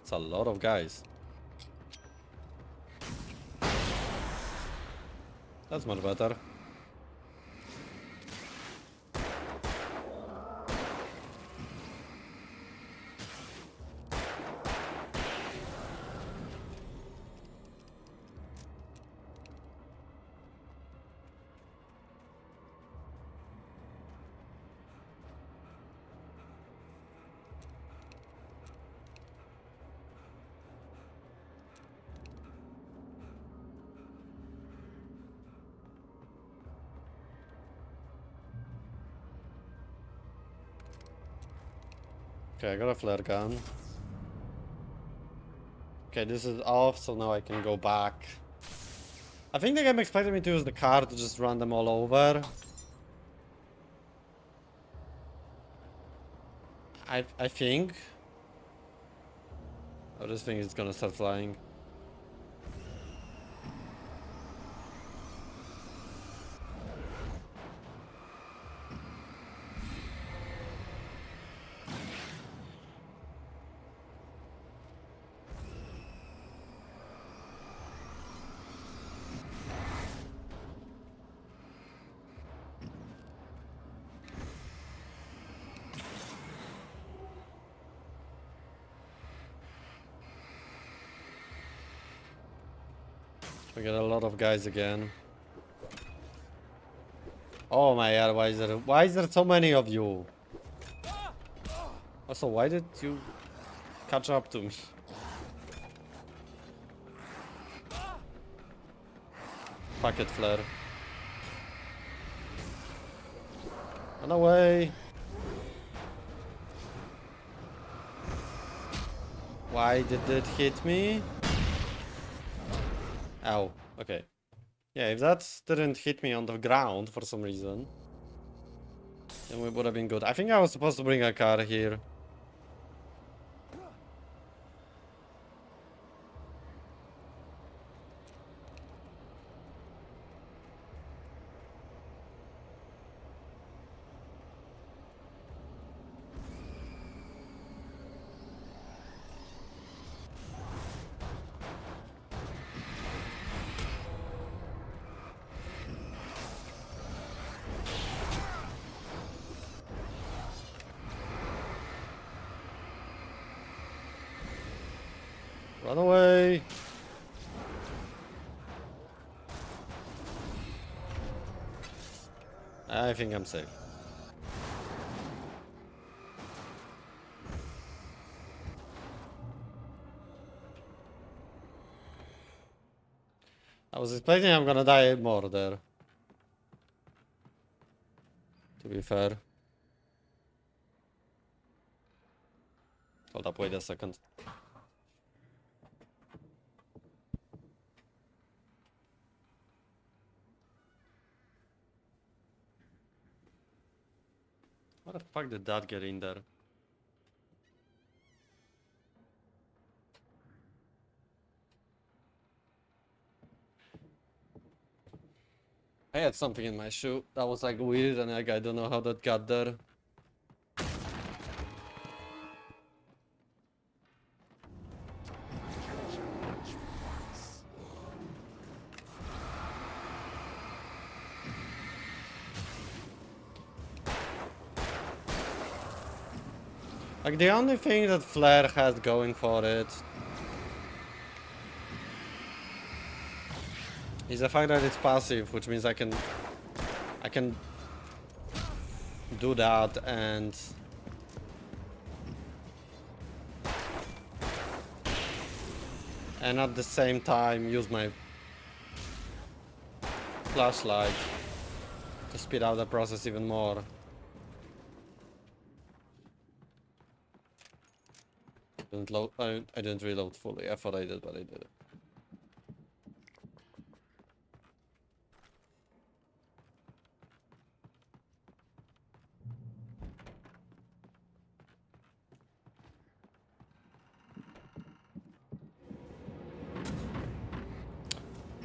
It's a lot of guys. That's much better. Okay, I got a flare gun. Okay, this is off, so now I can go back. I think the game expected me to use the car to just run them all over. I think. Oh, this thing is gonna start flying. We got a lot of guys again. Oh my god, why is there so many of you? Also, why did you catch up to me? Pocket flare. Run away. Why did it hit me? Ow, okay. Yeah, if that didn't hit me on the ground for some reason, then we would have been good. I think I was supposed to bring a car here. Run away! I think I'm safe. I was expecting I'm gonna die more there. To be fair. Hold up, wait a second. How the fuck did that get in there? I had something in my shoe that was like weird and like I don't know how that got there. Like, the only thing that Flare has going for it is the fact that it's passive, which means I can do that and at the same time use my flashlight to speed up the process even more. I didn't reload fully. I thought I did, but I didn't.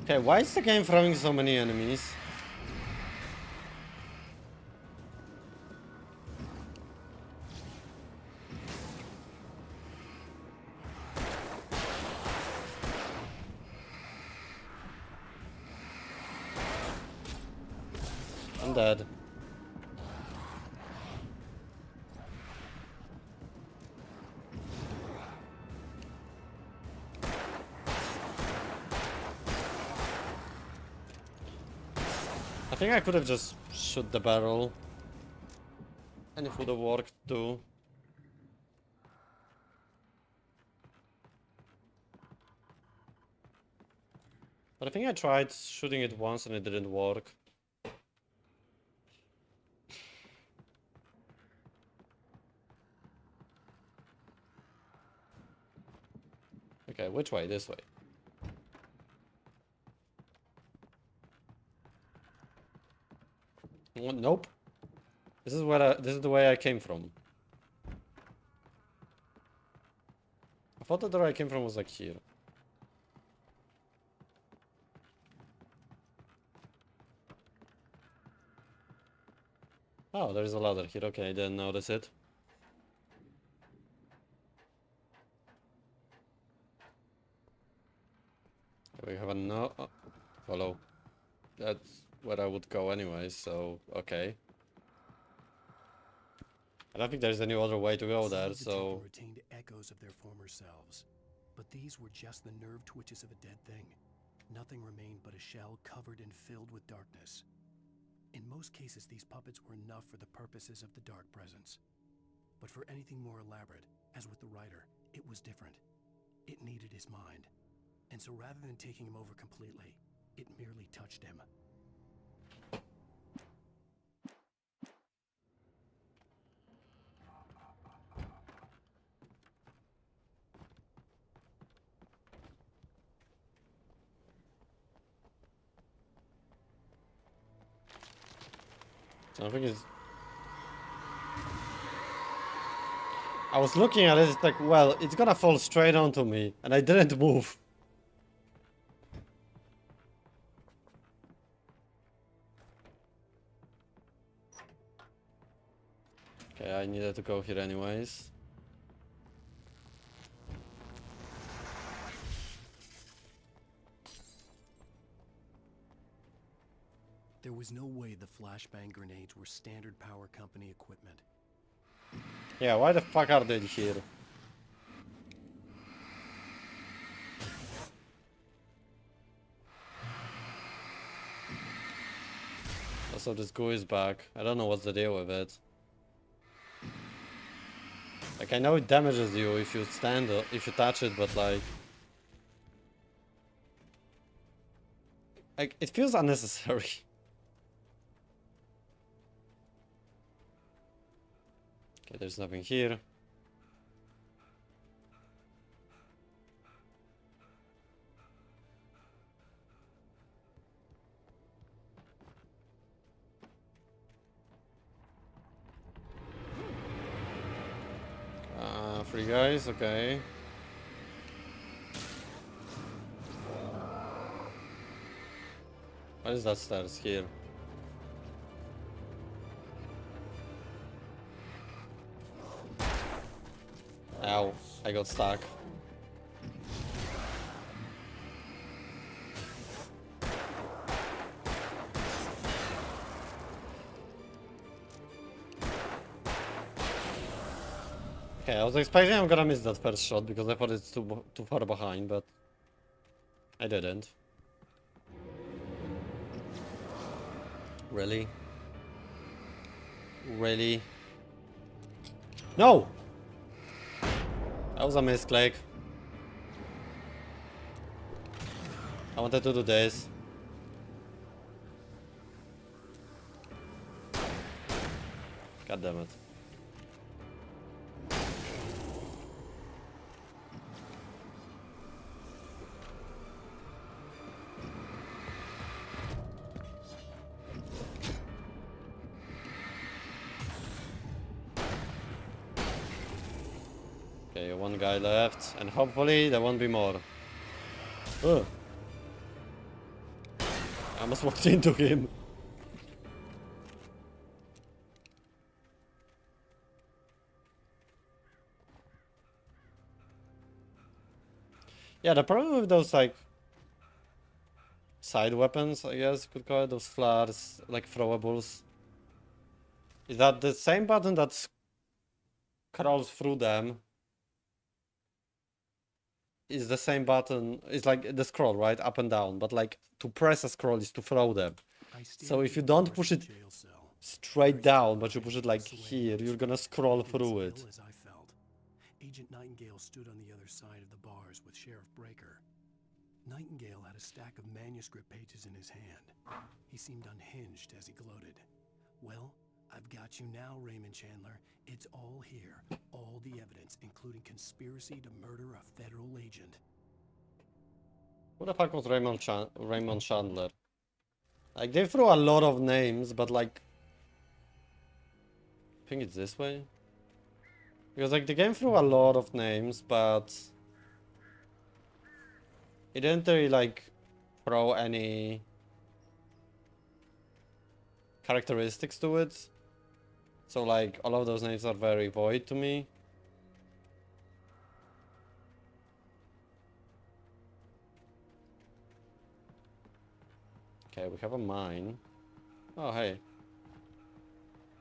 Okay, why is the game throwing so many enemies? I'm dead. I think I could have just shot the barrel. And it would have worked too. But I think I tried shooting it once and it didn't work. Okay, which way? This way. Nope. This is the way I came from. I thought that the way I came from was like here. Oh, there's a ladder here. Okay, I didn't notice it. We have a no. Oh, follow. That's where I would go anyway, so okay. I don't think there's any other way to go there, so. Retained echoes of their former selves, but these were just the nerve twitches of a dead thing. Nothing remained but a shell covered and filled with darkness. In most cases, these puppets were enough for the purposes of the Dark Presence. But for anything more elaborate, as with the writer, it was different. It needed his mind. And so rather than taking him over completely, it merely touched him. Something is. I was looking at it, it's like, well, it's gonna fall straight onto me, and I didn't move. Okay, I needed to go here anyways. There was no way the flashbang grenades were standard power company equipment. Yeah, why the fuck are they here? Also, this goo is back. I don't know what's the deal with it. Like, I know it damages you if you stand or if you touch it, but like it feels unnecessary. Okay, there's nothing here. Three guys, okay. What is that stairs here? Ow, I got stuck. Okay, Okay, I was expecting I'm gonna miss that first shot because I thought it's too far behind, but I didn't. Really? Really? No! That was a misclick. I wanted to do this. God damn it. Okay, one guy left, and hopefully there won't be more. Ugh. I almost walked into him. Yeah, the problem with those, like, side weapons, I guess you could call it, those flares, like throwables, is that the same button that crawls through them is the same button, it's like the scroll, right? Up and down, but like to press a scroll is to throw them. So if you don't push it straight down, but you push it like here, you're gonna scroll through it. As I felt. Agent Nightingale stood on the other side of the bars with Sheriff Breaker. Nightingale had a stack of manuscript pages in his hand. He seemed unhinged as he gloated. Well, I've got you now, Raymond Chandler. It's all here. All the evidence, including conspiracy to murder a federal agent. Who the fuck was Raymond Chandler? Like, they threw a lot of names, but like... I think it's this way? Because like, the game threw a lot of names, but... it didn't really like throw any... characteristics to it. So like, all of those names are very void to me. Okay, we have a mine. Oh, hey.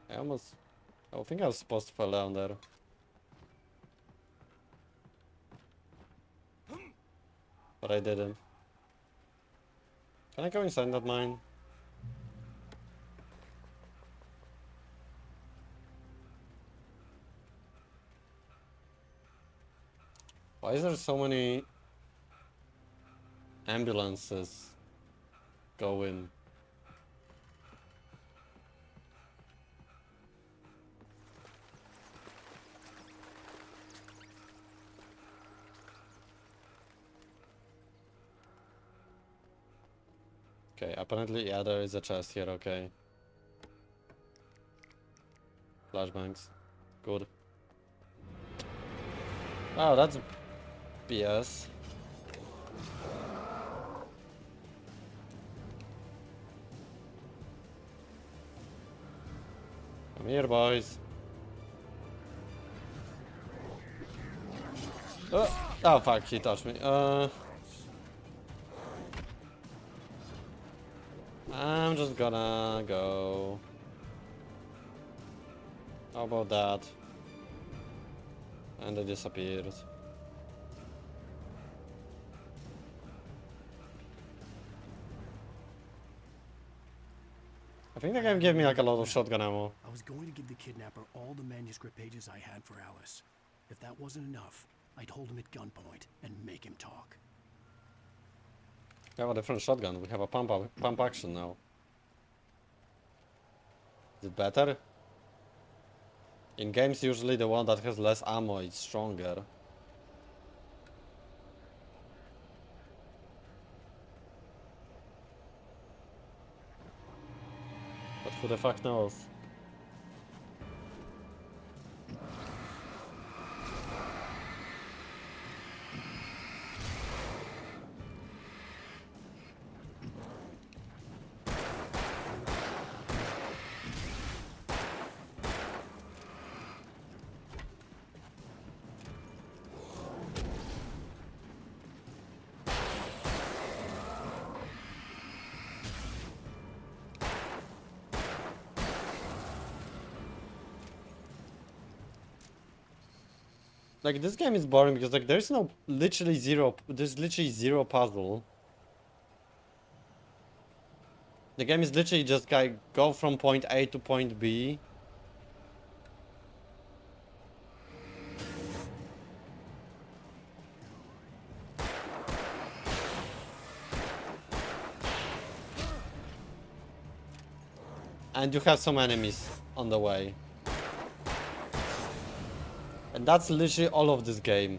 I think I was supposed to fall down there. But I didn't. Can I go inside that mine? Why is there so many ambulances going? Okay, apparently, yeah, there is a chest here, okay. Flashbangs. Good. Oh, that's BS. Come here, boys. Oh fuck, he touched me. I'm just gonna go. How about that? And it disappeared. I think the game gave me like a lot of shotgun ammo. I was going to give the kidnapper all the manuscript pages I had for Alice. If that wasn't enough, I'd hold him at gunpoint and make him talk. We have a different shotgun. We have a pump action now. Is it better? In games, usually the one that has less ammo is stronger. But who the fuck knows? Like, this game is boring because, like, there's literally zero puzzle. The game is literally just, like, go from point A to point B. And you have some enemies on the way. And that's literally all of this game.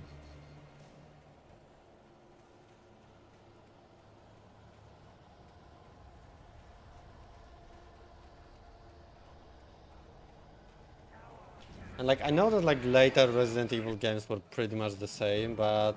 And like, I know that like later Resident Evil games were pretty much the same, but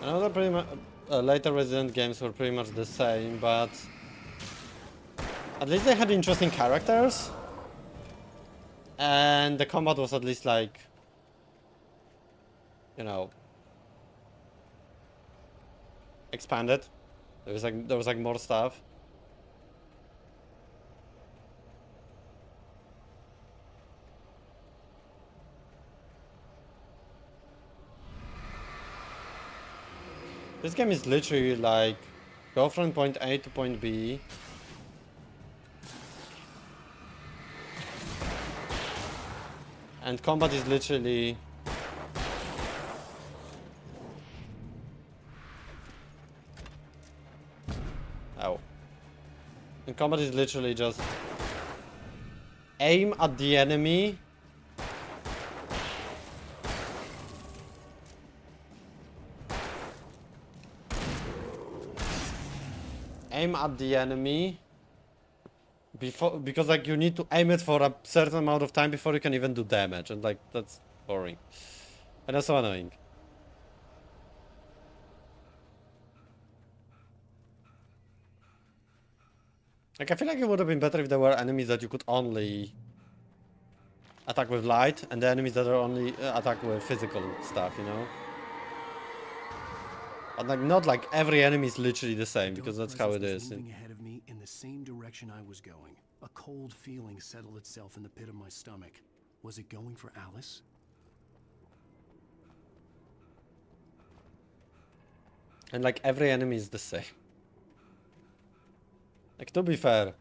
I know that pretty much later Resident games were pretty much the same, but at least they had interesting characters, and the combat was at least like, you know, expanded. There was like more stuff. This game is literally like go from point A to point B. And combat is literally and combat is literally just aim at the enemy. Aim at the enemy because like you need to aim it for a certain amount of time before you can even do damage, and like that's boring and that's so annoying. Like, I feel like it would have been better if there were enemies that you could only attack with light and the enemies that are only attack with physical stuff, you know? But like, not like every enemy is literally the same, because that's how it is. Moving ahead of me in the same direction I was going. A cold feeling settled itself in the pit of my stomach. Was it going for Alice? And like, every enemy is the same. Like, to be fair,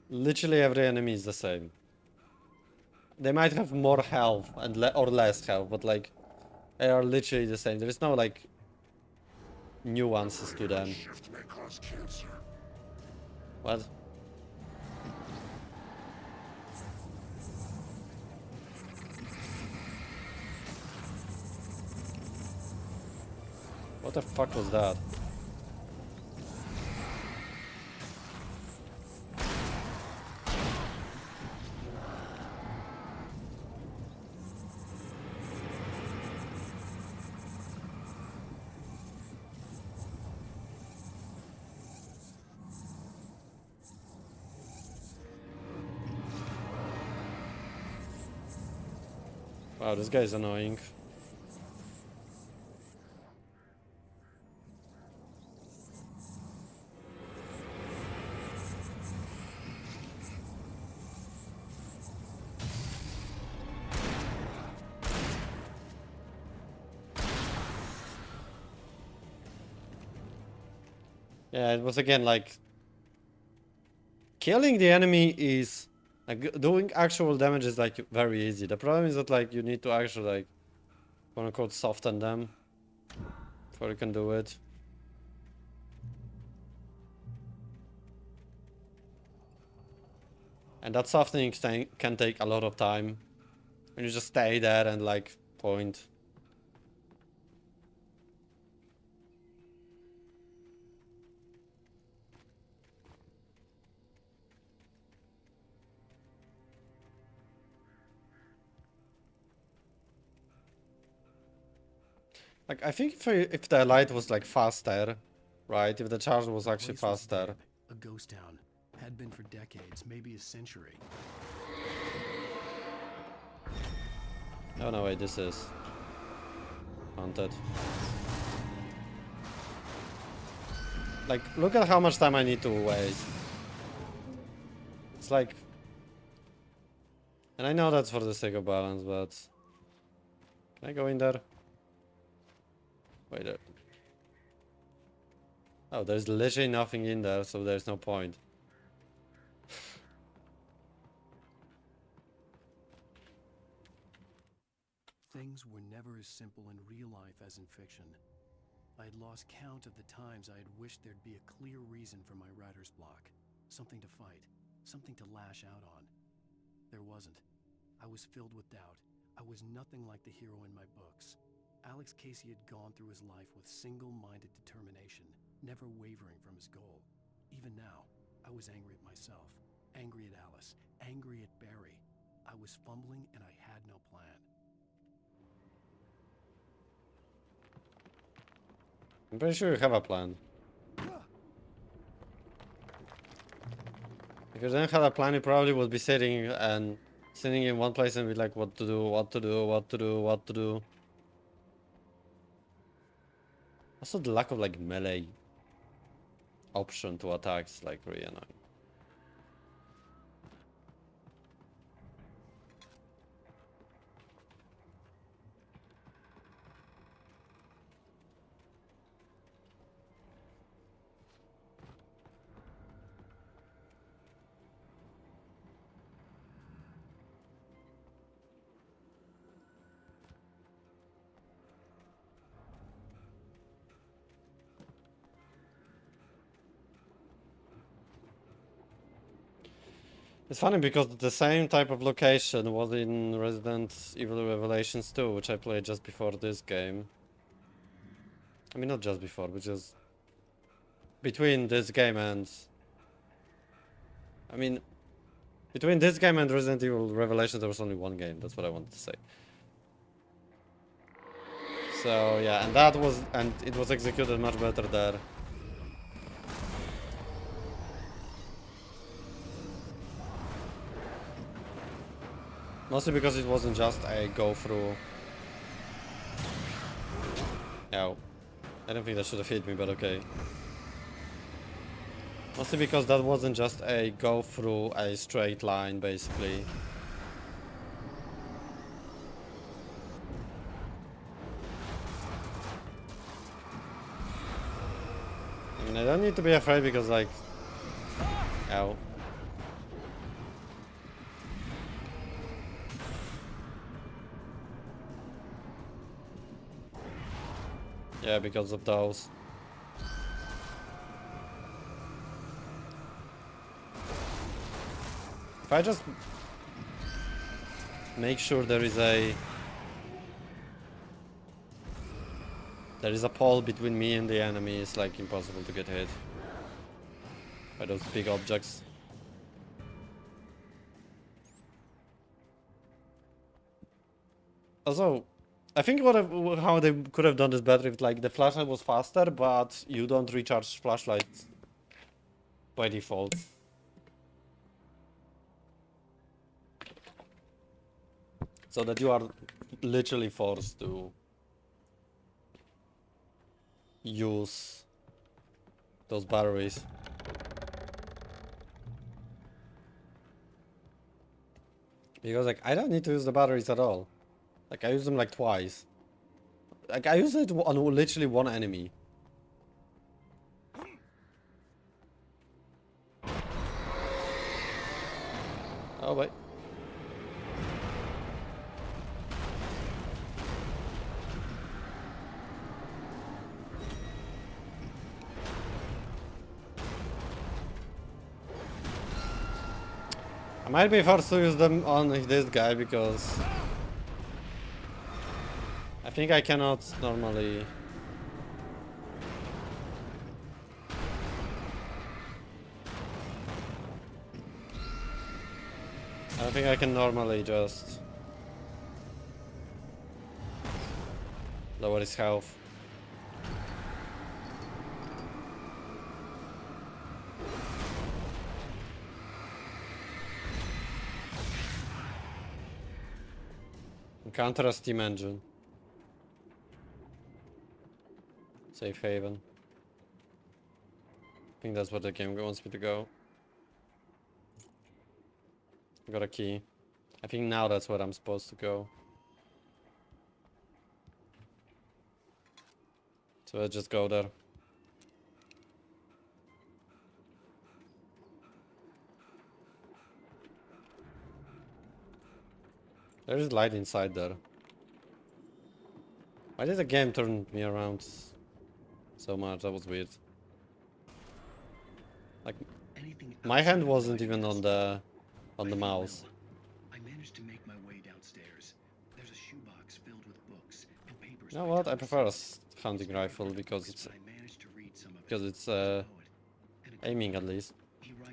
literally every enemy is the same. They might have more health and or less health, but like, they are literally the same. There is no like nuances to them. What? What the fuck was that? Wow, this guy is annoying. Yeah, it was again like killing the enemy is like doing actual damage is like very easy. The problem is that like you need to actually like quote unquote soften them before you can do it. And that softening can take a lot of time. And you just stay there and like point. Like, I think if the light was like faster, right? If the charge was actually faster. A ghost town. Had been for decades, maybe a century. Oh no, wait, this is haunted. Like, look at how much time I need to waste. It's like... And I know that's for the sake of balance, but... Can I go in there? Wait there. Oh, there's literally nothing in there, so there's no point. Things were never as simple in real life as in fiction. I had lost count of the times I had wished there'd be a clear reason for my writer's block. Something to fight, something to lash out on. There wasn't. I was filled with doubt. I was nothing like the hero in my books. Alex Casey had gone through his life with single-minded determination, never wavering from his goal. Even now, I was angry at myself, angry at Alice, angry at Barry. I was fumbling and I had no plan. I'm pretty sure you have a plan. If you didn't have a plan, you probably would be sitting in one place and be like, what to do, what to do, what to do, what to do. Also, the lack of like melee option to attacks, like, really annoying. It's funny because the same type of location was in Resident Evil Revelations 2, which I played just before this game. I mean, not just before, but just between this game and... I mean, between this game and Resident Evil Revelations, there was only one game. That's what I wanted to say. So yeah, and it was executed much better there. Mostly because it wasn't just a go through. Ow. I don't think that should have hit me, but okay. Mostly because that wasn't just a go through a straight line, basically. I mean, I don't need to be afraid because, like... Ow. Yeah, because of those. If I just make sure there is a pole between me and the enemy, it's like impossible to get hit by those big objects. Also, I think how they could have done this better if like the flashlight was faster, but you don't recharge flashlights by default. So that you are literally forced to use those batteries. Because like I don't need to use the batteries at all. Like I use them like twice. Like I use it on literally one enemy. Oh wait. I might be forced to use them on this guy because I think I cannot normally. I don't think I can normally just lower his health. Counter a steam engine. Safe haven. think that's where the game wants me to go. Got a key. I think now that's where I'm supposed to go. So let's just go there. There is light inside there. Why did the game turn me around so much? That was weird. Like, my hand wasn't even on the mouse. I managed to make my way downstairs. There's a shoebox filled with books and papers. You know what? I prefer a hunting rifle because it's aiming at least.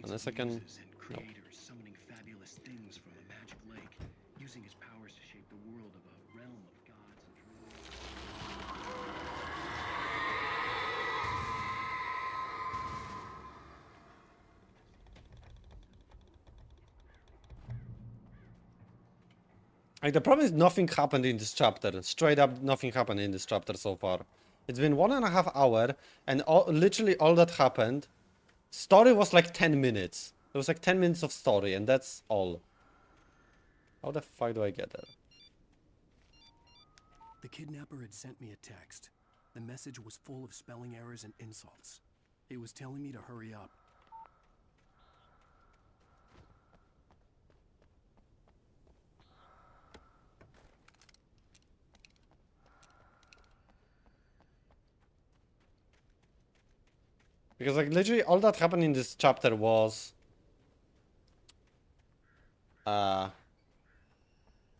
Unless I can. No. Summoning fabulous things from a magic lake, using his powers to shape the world of a realm of gods and Like, the problem is nothing happened in this chapter. Straight up, nothing happened in this chapter so far. It's been 1.5 hours, and literally all that happened. Story was like 10 minutes. It was like 10 minutes of story, and that's all. How the fuck do I get there? The kidnapper had sent me a text. The message was full of spelling errors and insults. He was telling me to hurry up. Because like literally all that happened in this chapter was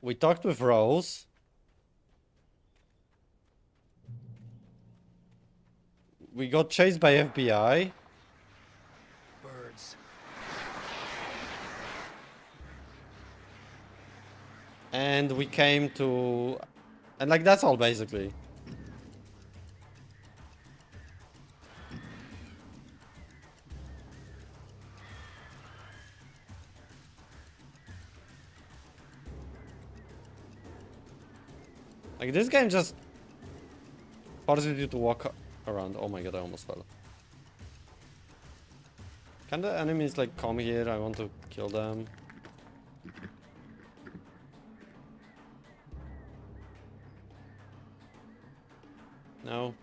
we talked with Rose. We got chased by FBI. Birds. And we came to... And like that's all basically. Like this game just forces you to walk around. Oh my god, I almost fell. Can the enemies like come here? I want to kill them. No.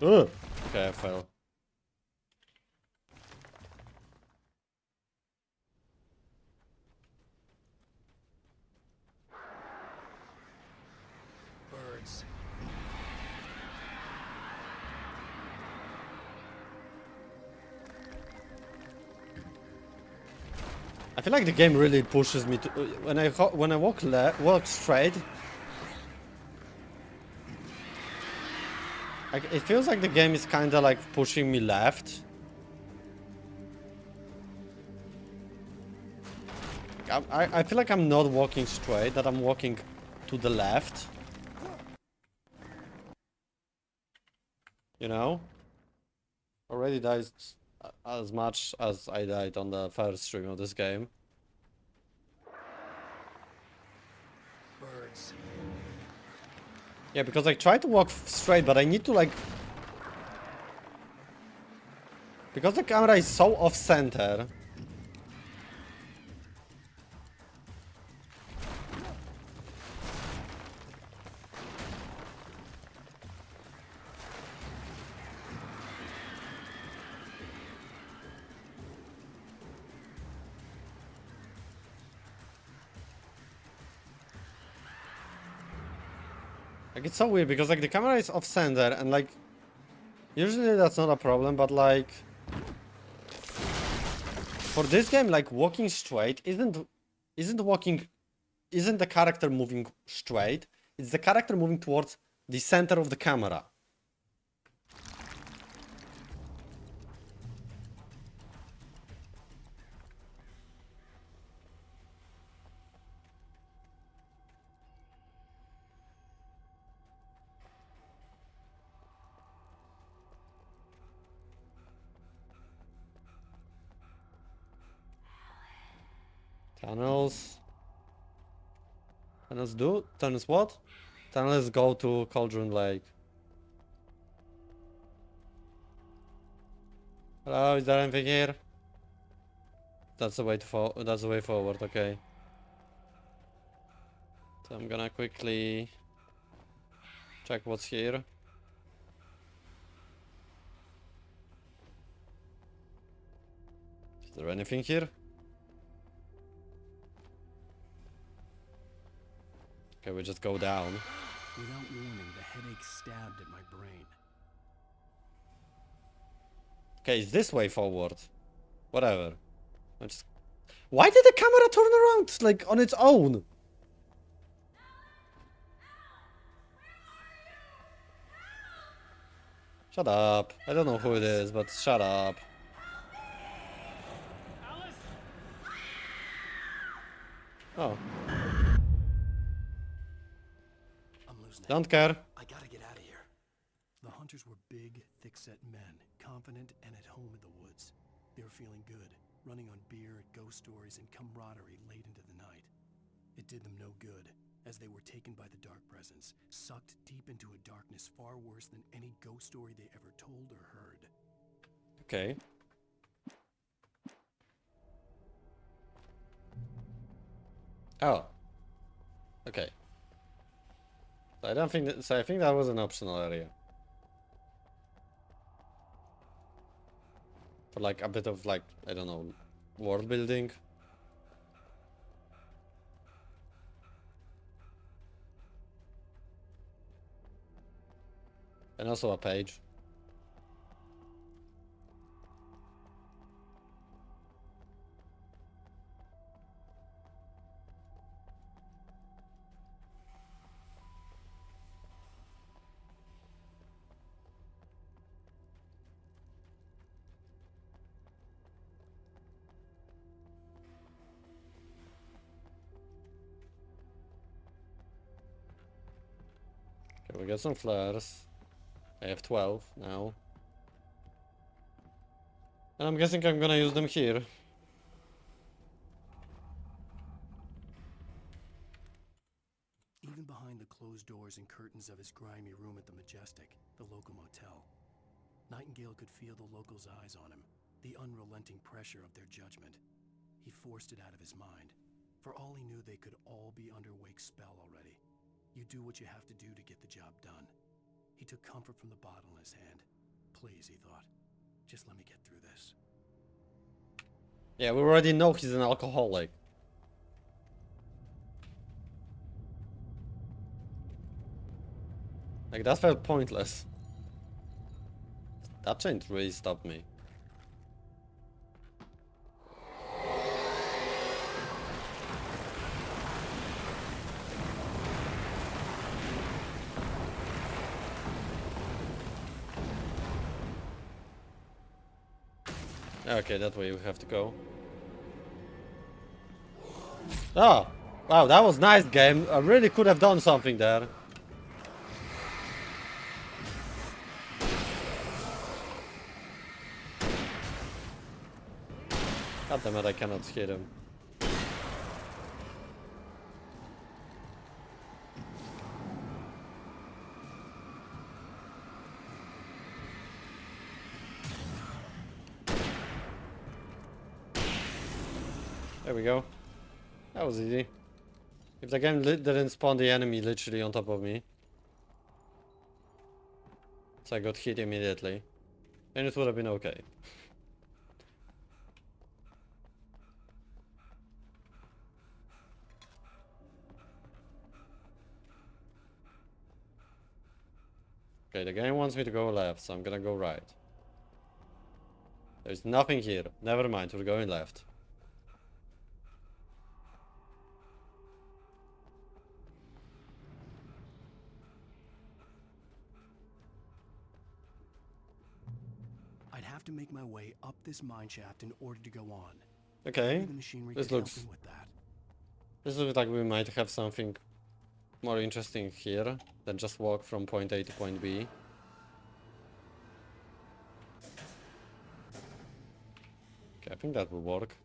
Ugh. Okay, I fell. Birds. I feel like the game really pushes me to when I walk straight. Like it feels like the game is kind of like pushing me left. I feel like I'm not walking straight, that I'm walking to the left. You know? Already died as much as I died on the first stream of this game. Birds. Yeah, because I try to walk straight, but I need to like... Because the camera is so off-center... Like, it's so weird because, like, the camera is off-center and, like, usually that's not a problem, but, like, for this game, like, walking straight isn't the character moving straight, it's the character moving towards the center of the camera. Tunnels. Tunnels do? Tunnels what? Tunnels go to Cauldron Lake. Hello, is there anything here? That's the way that's the way forward, okay. So I'm gonna quickly check what's here. Is there anything here? Okay, we just go down. Without warning, the headache stabbed at my brain. Okay, it's this way forward. Whatever. Why did the camera turn around, like, on its own? Shut up. I don't know who it is, but shut up. Oh. I'm losing it. Don't care. I gotta get out of here. The hunters were big, thick-set men, confident and at home in the woods. They were feeling good, running on beer, ghost stories, and camaraderie late into the night. It did them no good, as they were taken by the dark presence, sucked deep into a darkness far worse than any ghost story they ever told or heard. Okay. Oh. Okay. So I don't think that, so I think that was an optional area. For like a bit of like, I don't know, world building. And also a page. Okay, we got some flares. I have 12 now. And I'm guessing I'm gonna use them here. Even behind the closed doors and curtains of his grimy room at the Majestic, the local motel, Nightingale could feel the locals' eyes on him, the unrelenting pressure of their judgment. He forced it out of his mind. For all he knew, they could all be under Wake's spell already. You do what you have to do to get the job done. He took comfort from the bottle in his hand. Please, he thought, just let me get through this. Yeah, we already know he's an alcoholic. Like, that felt pointless. That chain really stopped me. Okay, that way we have to go. Oh! Wow, that was nice game. I really could have done something there. God damn it, I cannot hit him. There we go. That was easy. If the game didn't spawn the enemy literally on top of me. So I got hit immediately. And it would have been okay. Okay, the game wants me to go left, so I'm gonna go right. There's nothing here. Never mind, we're going left. I'd have to make my way up this mineshaft in order to go on. Okay, Maybe the machinery this could help looks... me with that. This looks like we might have something more interesting here than just walk from point A to point B. Okay, I think that will work.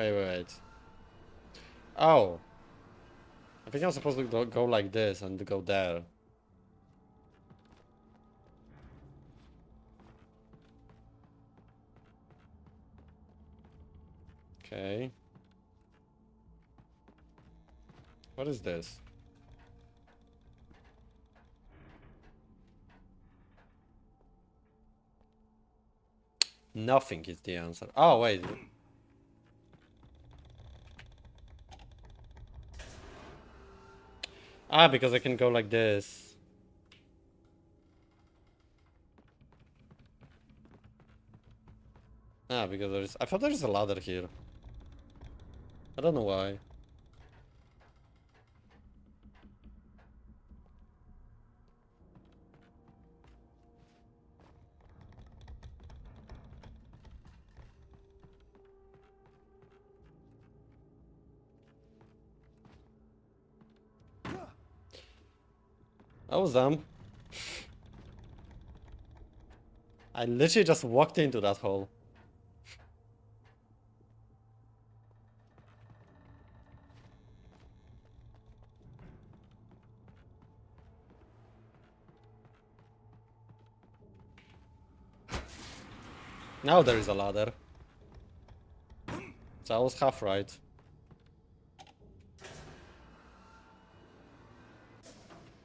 Wait. Oh. I think I'm supposed to go like this and go there. Okay. What is this? Nothing is the answer. Oh, wait. Ah, because I can go like this. Ah, because there's... I thought there's a ladder here. I don't know why. I was dumb. I literally just walked into that hole. Now there is a ladder. So I was half right.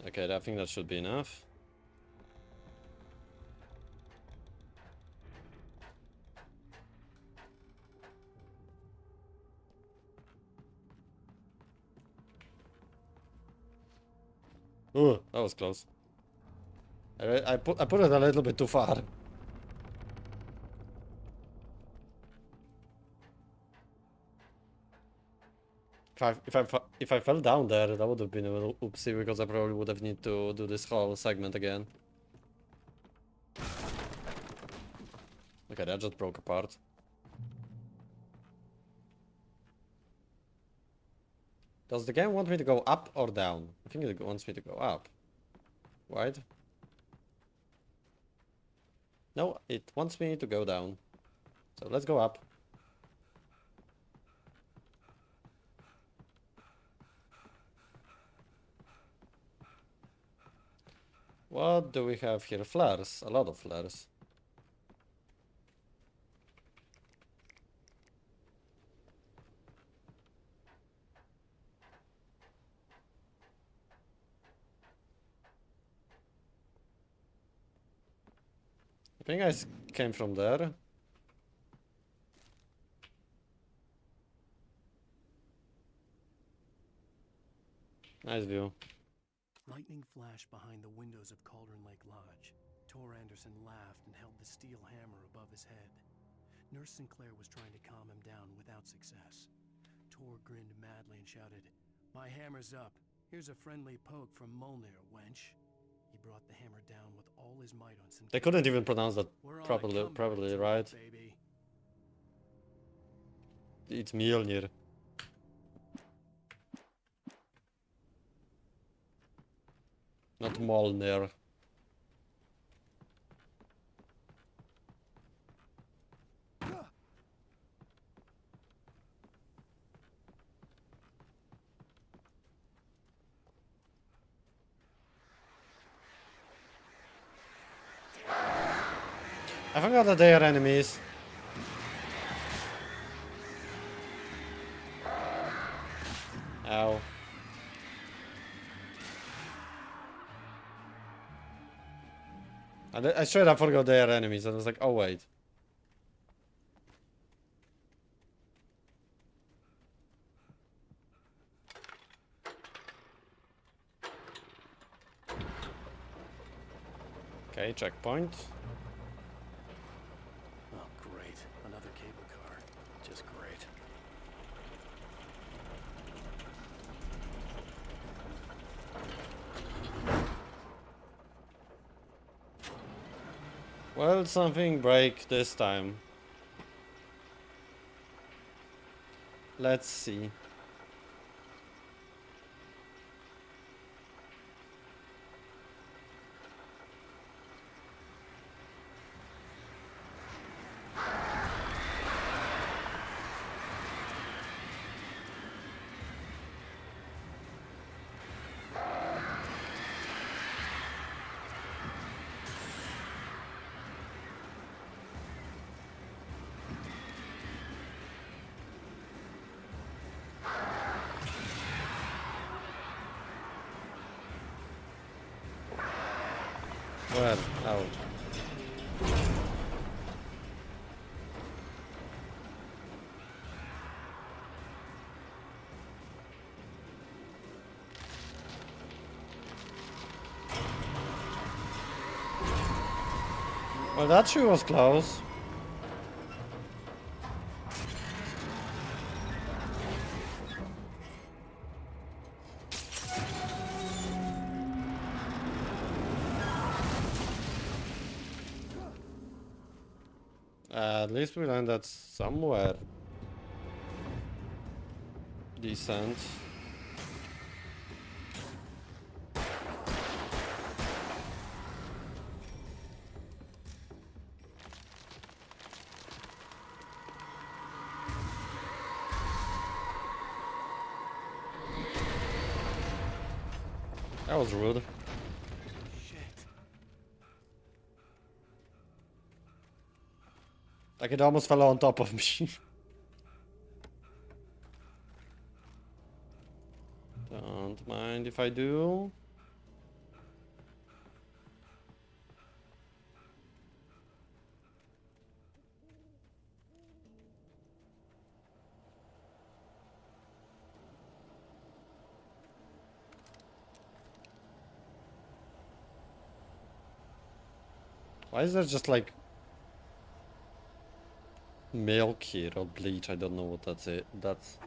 Okay, I think that should be enough. Ooh, that was close. I put it a little bit too far. If I fell down there, that would have been a little oopsie because I probably would have need to do this whole segment again. Okay, that just broke apart. Does the game want me to go up or down? I think it wants me to go up. Right? No, it wants me to go down. So let's go up. What do we have here? Flares. A lot of flares. I think I came from there. Nice view. Lightning flashed behind the windows of Cauldron Lake Lodge. Tor Anderson laughed and held the steel hammer above his head. Nurse Sinclair was trying to calm him down without success. Tor grinned madly and shouted, "My hammer's up. Here's a friendly poke from Molnir, wench." He brought the hammer down with all his might on Sinclair. They couldn't even pronounce that "We're on a properly, comeback, right? baby." It's Mjolnir. Not Molnir. I forgot that they are enemies. Ow. I straight up forgot they are enemies. I was like, oh wait. Okay, checkpoint. Oh, great. Another cable car. Just great. Well, something break this time. Let's see. Where? Oh. Well, that sure was close. At least we landed somewhere decent. That was rude. Shit. Like it almost fell on top of me. Don't mind if I do. Why is there just like milk here or bleach? I don't know what that's it. That's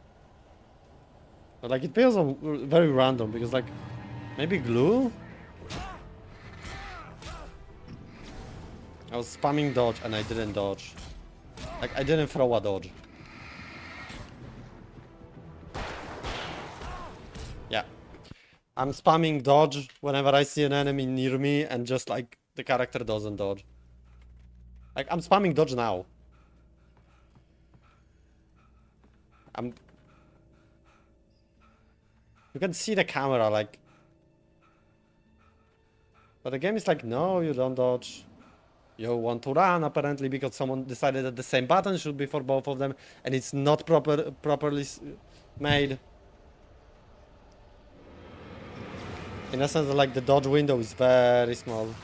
but like it feels very random because like maybe glue? I was spamming dodge and I didn't dodge. Like I didn't throw a dodge. Yeah. I'm spamming dodge whenever I see an enemy near me and just like the character doesn't dodge. Like I'm spamming dodge now. You can see the camera like. But the game is like, no, you don't dodge. You want to run apparently because someone decided that the same button should be for both of them and it's not properly made. In essence, like the dodge window is very small.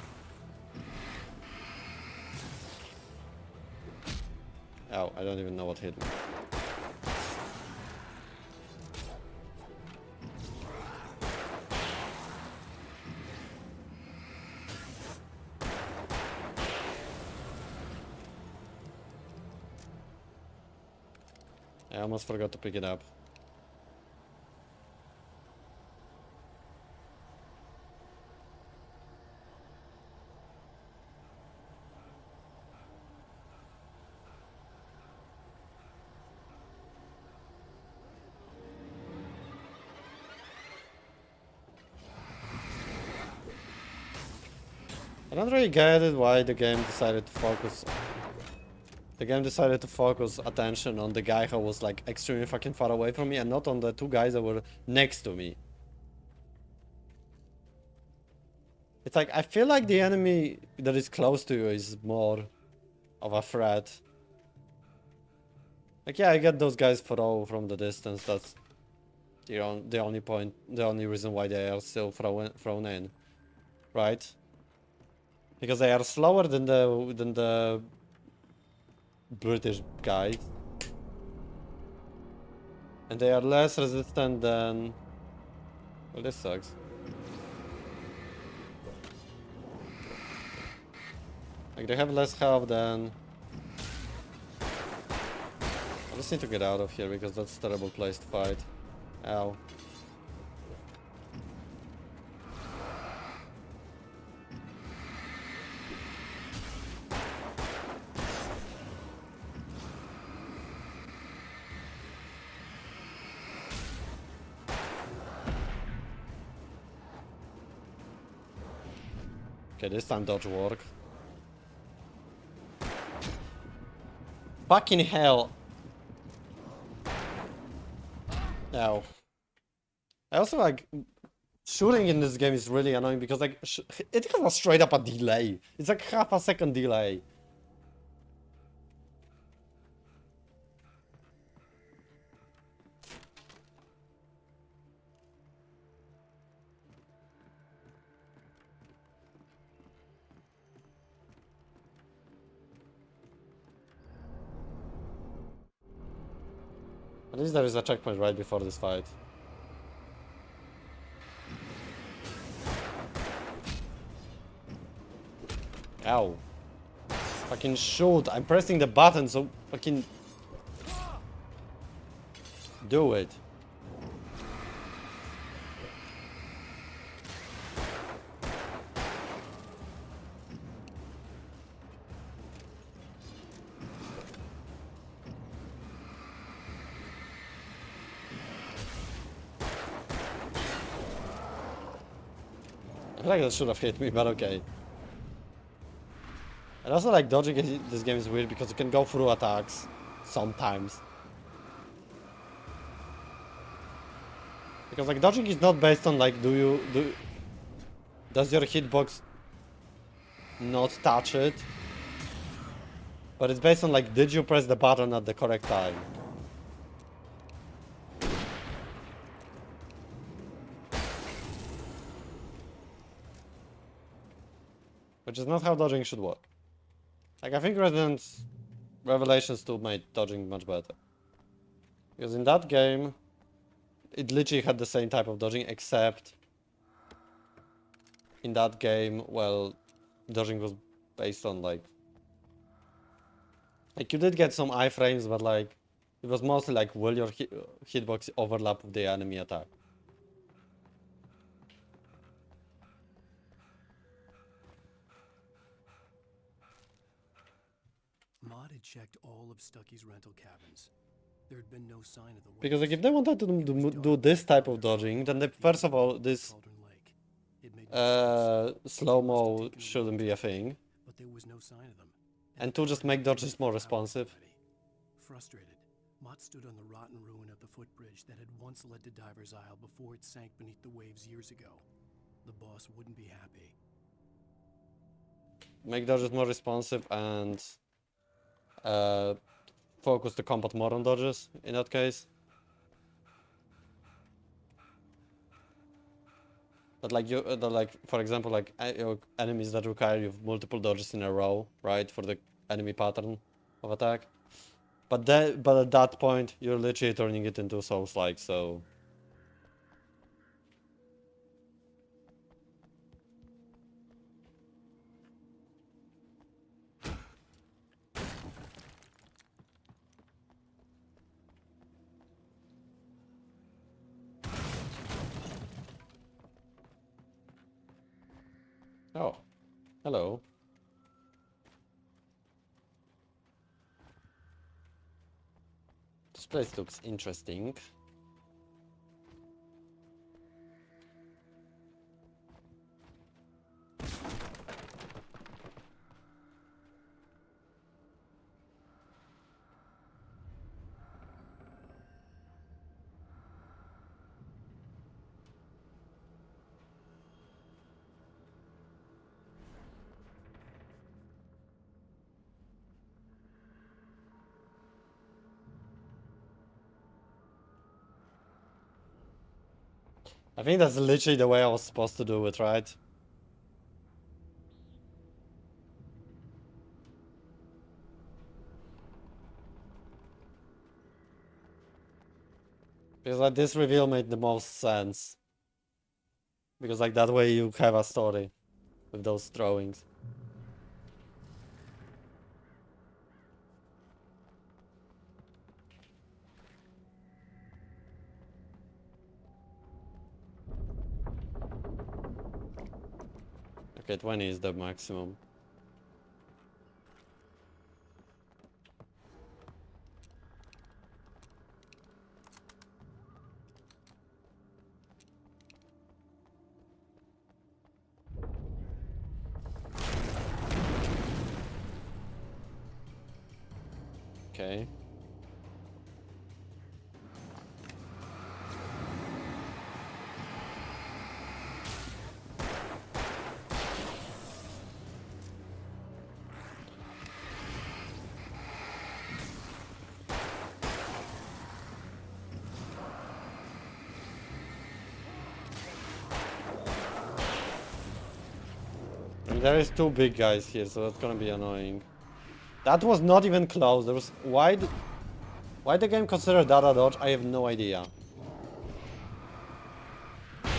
Oh, I don't even know what hit me. I almost forgot to pick it up. I don't really get it why the game decided to focus. The game decided to focus attention on the guy who was like extremely fucking far away from me and not on the two guys that were next to me. It's like, I feel like the enemy that is close to you is more of a threat. Like, yeah, I get those guys throw from the distance, that's the only point, the only reason why they are still thrown in. Right? Because they are slower than the British guys. And they are less resistant than... Well, this sucks. Like, they have less health than... I just need to get out of here because that's a terrible place to fight. Ow. Okay, this time dodge work. Fucking hell. Ow. I also like... Shooting in this game is really annoying because like it has a straight up a delay. It's like half a second delay. At least there is a checkpoint right before this fight. Ow. Fucking shoot. I'm pressing the button, so fucking do it. I feel like that should have hit me, but okay. And also, like, dodging in this game is weird because you can go through attacks sometimes. Because, like, dodging is not based on, like, does your hitbox not touch it? But it's based on, like, did you press the button at the correct time? Which is not how dodging should work. Like, I think Revelations 2 made dodging much better. Because in that game, it literally had the same type of dodging, except in that game, well, dodging was based on, like you did get some iframes, but, like, it was mostly, like, will your hitbox overlap with the enemy attack? Maud had checked all of Stucky's rental cabins. There had been no sign of the Because, like, waves. if they wanted to do this type of dodging, then they, first of all, this slow-mo shouldn't be a thing. But there was no sign of them. And two, just make dodges more responsive. Frustrated, Mott stood on the rotten ruin of the footbridge that had once led to Diver's Isle before it sank beneath the waves years ago. The boss wouldn't be happy. Make dodges more responsive and focus the combat more on dodges in that case. But, like, for example, like, enemies that require you multiple dodges in a row, right, for the enemy pattern of attack. But at that point, you're literally turning it into Souls-like, so. Oh, hello. This place looks interesting. I think that's literally the way I was supposed to do it, right? Because, like, this reveal made the most sense. Because, like, that way you have a story with those drawings. Okay, 20 is the maximum. Okay. And there is two big guys here, so that's gonna be annoying. That was not even close. There was wide. Why the game considered that a dodge, I have no idea. I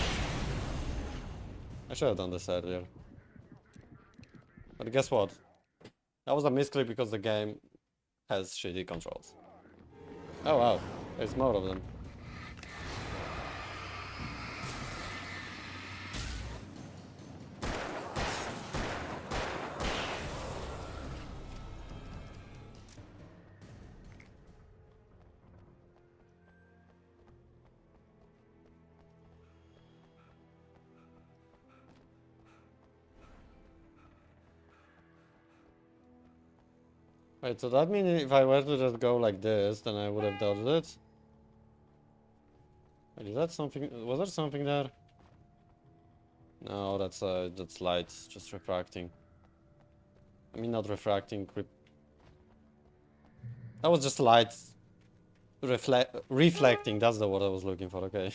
should have done this earlier. But guess what? That was a misclick because the game has shitty controls. Oh wow, there's more of them. Wait, so that means if I were to just go like this, then I would have dodged it? Wait, is that something? Was there something there? No, that's lights just refracting. I mean, not refracting. That was just lights reflecting. That's the word I was looking for. Okay.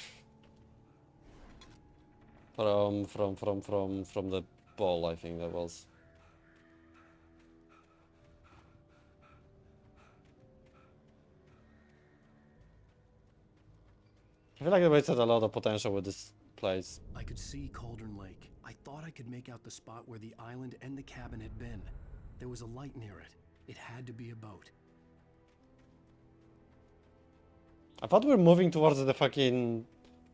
From the ball, I think that was. I feel like they wasted a lot of potential with this place. I could see Cauldron Lake. I thought I could make out the spot where the island and the cabin had been. There was a light near it. It had to be a boat. I thought we were moving towards the fucking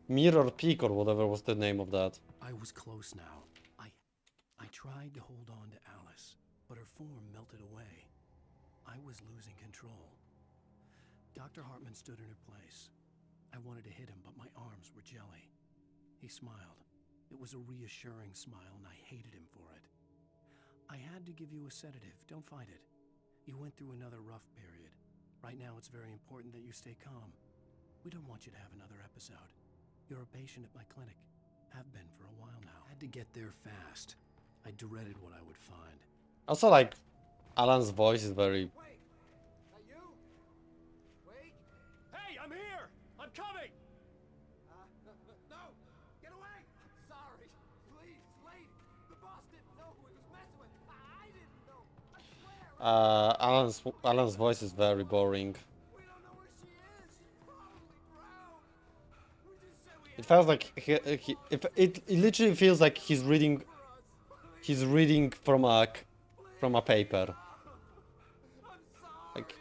Mirror Peak or whatever was the name of that. I was close now. I tried to hold on to Alice, but her form melted away. I was losing control. Dr. Hartman stood in her place. I wanted to hit him, but my arms were jelly. He smiled. It was a reassuring smile, and I hated him for it. I had to give you a sedative. Don't fight it. You went through another rough period. Right now, it's very important that you stay calm. We don't want you to have another episode. You're a patient at my clinic. Have been for a while now. I had to get there fast. I dreaded what I would find. Also, like, Alan's voice is very... Wait! That you? Wait! Hey, I'm here! I'm coming! No! Get away! Sorry. Please, lady. The boss didn't know who he was messing with. I didn't know. I swear. Alan's voice is very boring. We don't know where she is. She's probably drowned. We just said we It feels like it literally feels like he's reading from a paper. Like,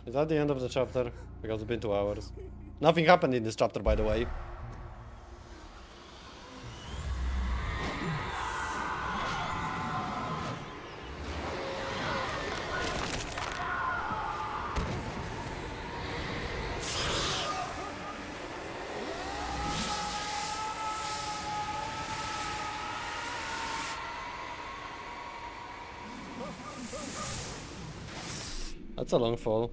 is that the end of the chapter? Because it's been 2 hours. Nothing happened in this chapter, by the way. That's a long fall.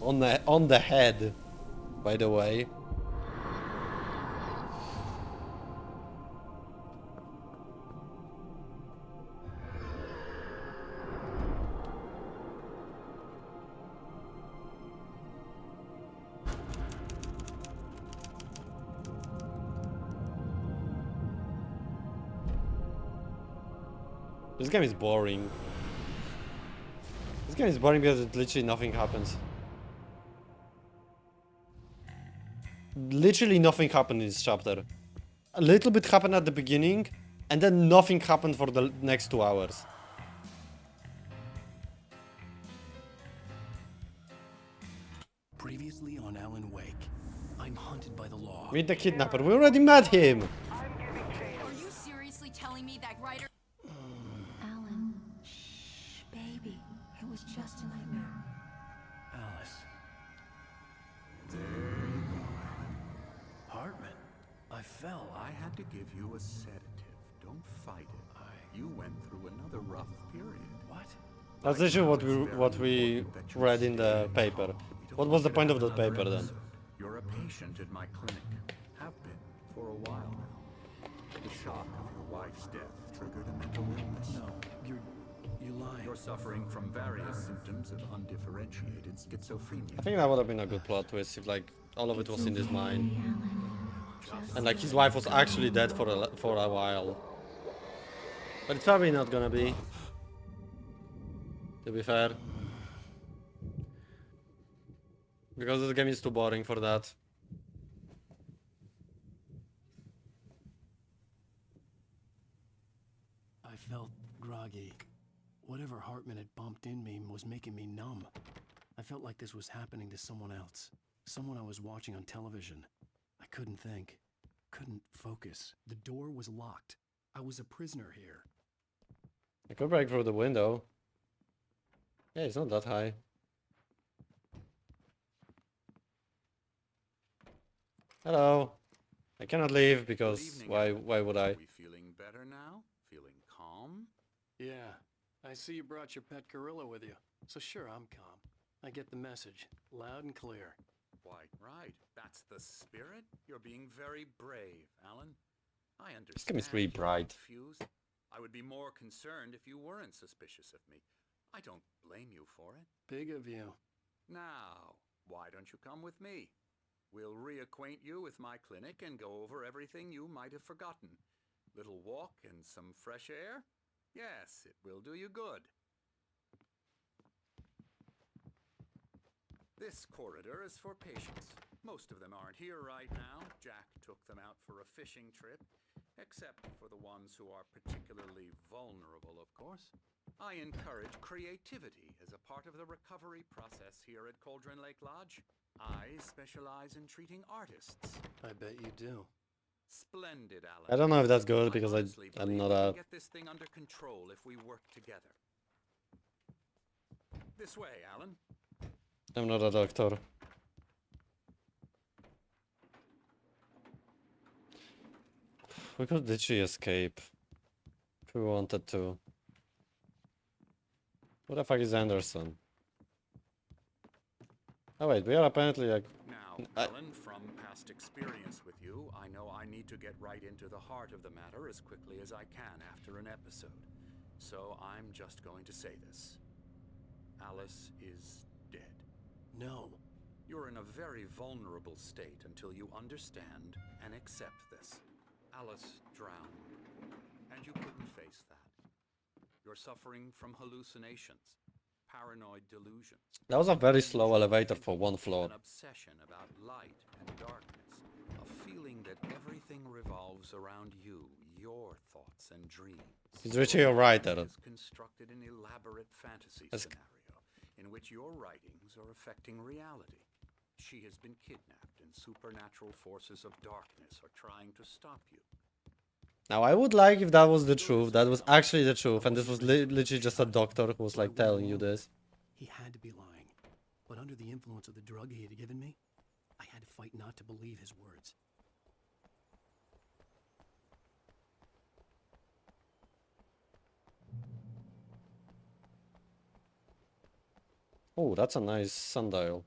On the head, by the way. This game is boring. This game is boring because literally nothing happens. Literally nothing happened in this chapter. A little bit happened at the beginning, and then nothing happened for the next 2 hours. Previously on Alan Wake, I'm hunted by the law. Meet the kidnapper. We already met him. Are you seriously telling me that writer? Alan, shh, baby. It was just a nightmare. Alice. There you go, Alan. Hartman, I fell. I had to give you a sedative. Don't fight it. You went through another rough period. What? That's literally what we read in the paper. What was the point of that paper then? You're a patient at my clinic. Have been for a while now. The shock of your wife's death triggered a mental illness. No, you're lying. You're suffering from various symptoms of undifferentiated schizophrenia. I think that would have been a good plot twist if, like, all of it was in his mind. And like his wife was actually dead for a while. But it's probably not gonna be. To be fair. Because this game is too boring for that. I felt groggy. Whatever Hartman had bumped in me was making me numb. I felt like this was happening to someone else. Someone I was watching on television. I couldn't think. Couldn't focus. The door was locked. I was a prisoner here. I could break through the window. Yeah, it's not that high. Hello. I cannot leave because why would I? Are we feeling better now? Feeling calm? Yeah. I see you brought your pet gorilla with you. So sure, I'm calm. I get the message. Loud and clear. Quite right. That's the spirit. You're being very brave, Alan. I understand. This game is really bright. Confused. I would be more concerned if you weren't suspicious of me. I don't blame you for it. Big of you. Now, why don't you come with me? We'll reacquaint you with my clinic and go over everything you might have forgotten. Little walk and some fresh air? Yes, it will do you good. This corridor is for patients. Most of them aren't here right now. Jack took them out for a fishing trip, except for the ones who are particularly vulnerable, of course. I encourage creativity as a part of the recovery process here at Cauldron Lake Lodge. I specialize in treating artists. I bet you do. Splendid, Alan. I don't know if that's good because I'm not a. Get this thing under control if we work together. This way, Alan. I'm not a doctor. We could literally escape if we wanted to. Who the fuck is Anderson? Oh wait, we are apparently like... Now, Alan, from past experience with you, I know I need to get right into the heart of the matter as quickly as I can after an episode. So I'm just going to say this. Alice is dead. No. You're in a very vulnerable state until you understand and accept this. Alice drowned, and you couldn't face that. You're suffering from hallucinations, paranoid delusions. That was a very slow elevator for one floor. An obsession about light and darkness, a feeling that everything revolves around you, your thoughts and dreams. He's literally a writer. Has constructed an elaborate fantasy scenario in which your writings are affecting reality. She has been kidnapped, and supernatural forces of darkness are trying to stop you. Now, I would like if that was the truth, that was actually the truth, and this was literally just a doctor who was like telling you this. He had to be lying. But under the influence of the drug he had given me, I had to fight not to believe his words. Oh, that's a nice sundial.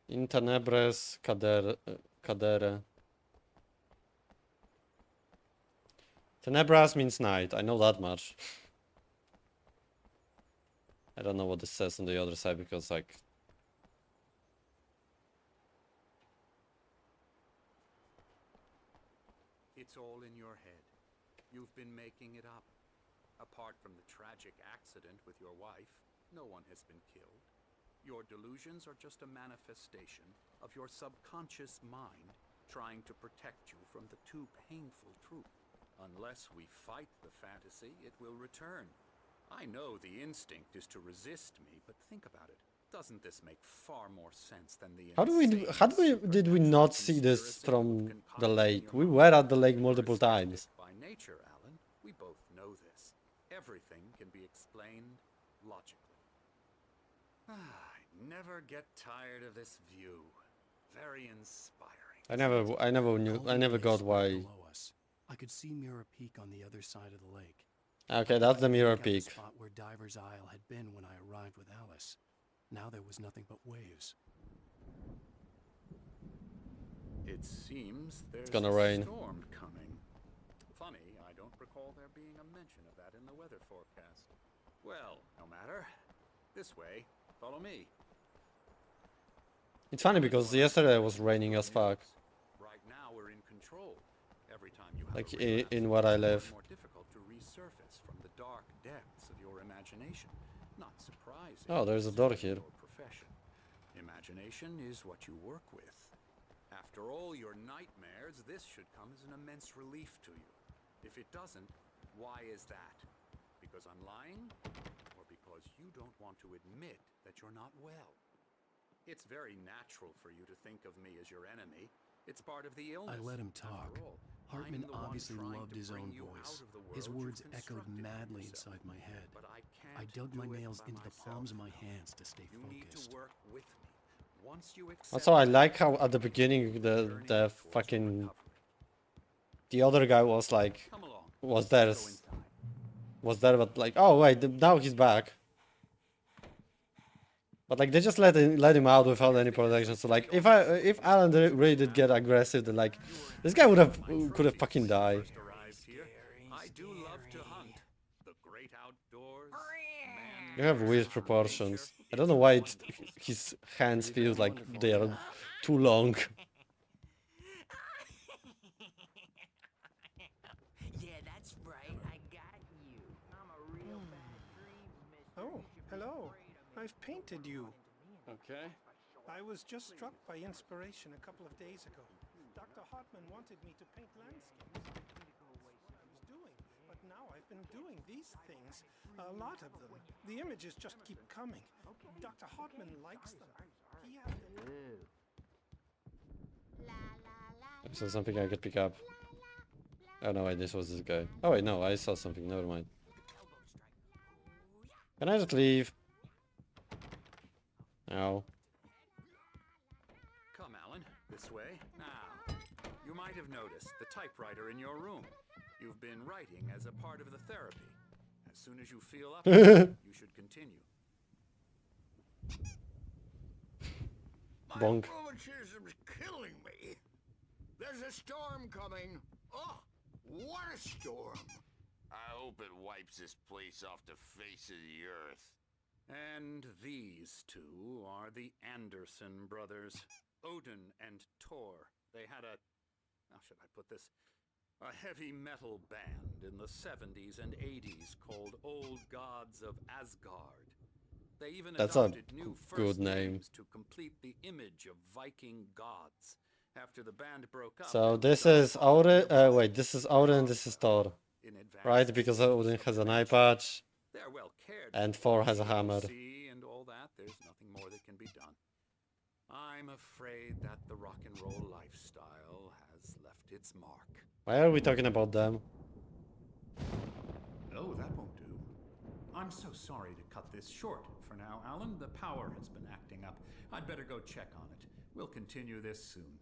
In tenebres cadere. Tenebras means night, I know that much. I don't know what this says on the other side because like... It's all in your head. You've been making it up. Apart from the tragic accident with your wife, no one has been killed. Your delusions are just a manifestation of your subconscious mind trying to protect you from the too painful truth. Unless we fight the fantasy, it will return. I know the instinct is to resist me, but think about it. Doesn't this make far more sense than the did we not see this from the lake? We were at the lake multiple times. By nature, Alan, we both know this. Everything can be explained logically. I never get tired of this view. Very inspiring. I never got why. I could see Mirror Peak on the other side of the lake. Okay, that's the Mirror Peak. The spot where Diver's Isle had been when I arrived with Alice. Now there was nothing but waves. It seems there's gonna a rain. storm coming. Funny, I don't recall there being a mention of that in the weather forecast. Well, no matter. This way. Follow me. It's funny because yesterday it was raining as fuck. Right now we're in control. Every time you have Like a relapse, in what I it's more live. and more difficult to resurface from the dark depths of your imagination. Not surprising. Oh, there's a door here. Your profession. Imagination is what you work with. After all your nightmares, this should come as an immense relief to you. If it doesn't, why is that? Because I'm lying? Or because you don't want to admit that you're not well? It's very natural for you to think of me as your enemy. It's part of the illness. I let him talk. After all, Hartman I'm the one obviously trying loved to his bring own you voice. out of the His world words you've echoed constructed for madly yourself. inside my head. But I I can't dug my do it nails by into the myself palms of my now. hands to stay You need to focused. work with me. Once you accept Also, I that, like how at the beginning the fucking the other guy was like was there, but like, oh wait, now he's back. But like they just let him out without any protection. So like if Alan really did get aggressive, then like this guy could have fucking died. I do love to hunt. The great outdoors. You have weird proportions. I don't know why his hands feel like they are too long. Yeah, that's right. I got you. I'm a real bad dream, mister. Oh, hello. I've painted you. Okay. I was just struck by inspiration a couple of days ago. Dr. Hartman wanted me to paint landscapes. That's what I was doing. But now I've been doing these things. A lot of them. The images just keep coming. Dr. Hartman likes them. He has them. So something I could pick up. Oh no, wait, this was this guy. Oh wait, no, I saw something. Never mind. Can I just leave? No. Come, Alan, this way. Now, you might have noticed the typewriter in your room. You've been writing as a part of the therapy. As soon as you feel up, you should continue. My Bonk. rheumatism's killing me. There's a storm coming. Oh, what a storm. I hope it wipes this place off the face of the earth. And these two are the Anderson brothers, Odin and Tor. They had how should I put this? A heavy metal band in the 70s and 80s called Old Gods of Asgard. They even That's a adopted new good first name. names to complete the image of Viking gods. After the band broke up, So this is Odin. Wait, this is Odin. This is Thor, right? Because Odin has an eye patch, they're well cared and for. Thor has a hammer. See and all that. There's nothing more that can be done. I'm afraid that the rock and roll lifestyle has left its mark. Why are we talking about them? Oh, that won't do. I'm so sorry to cut this short for now, Alan. The power has been acting up. I'd better go check on it. We'll continue this soon.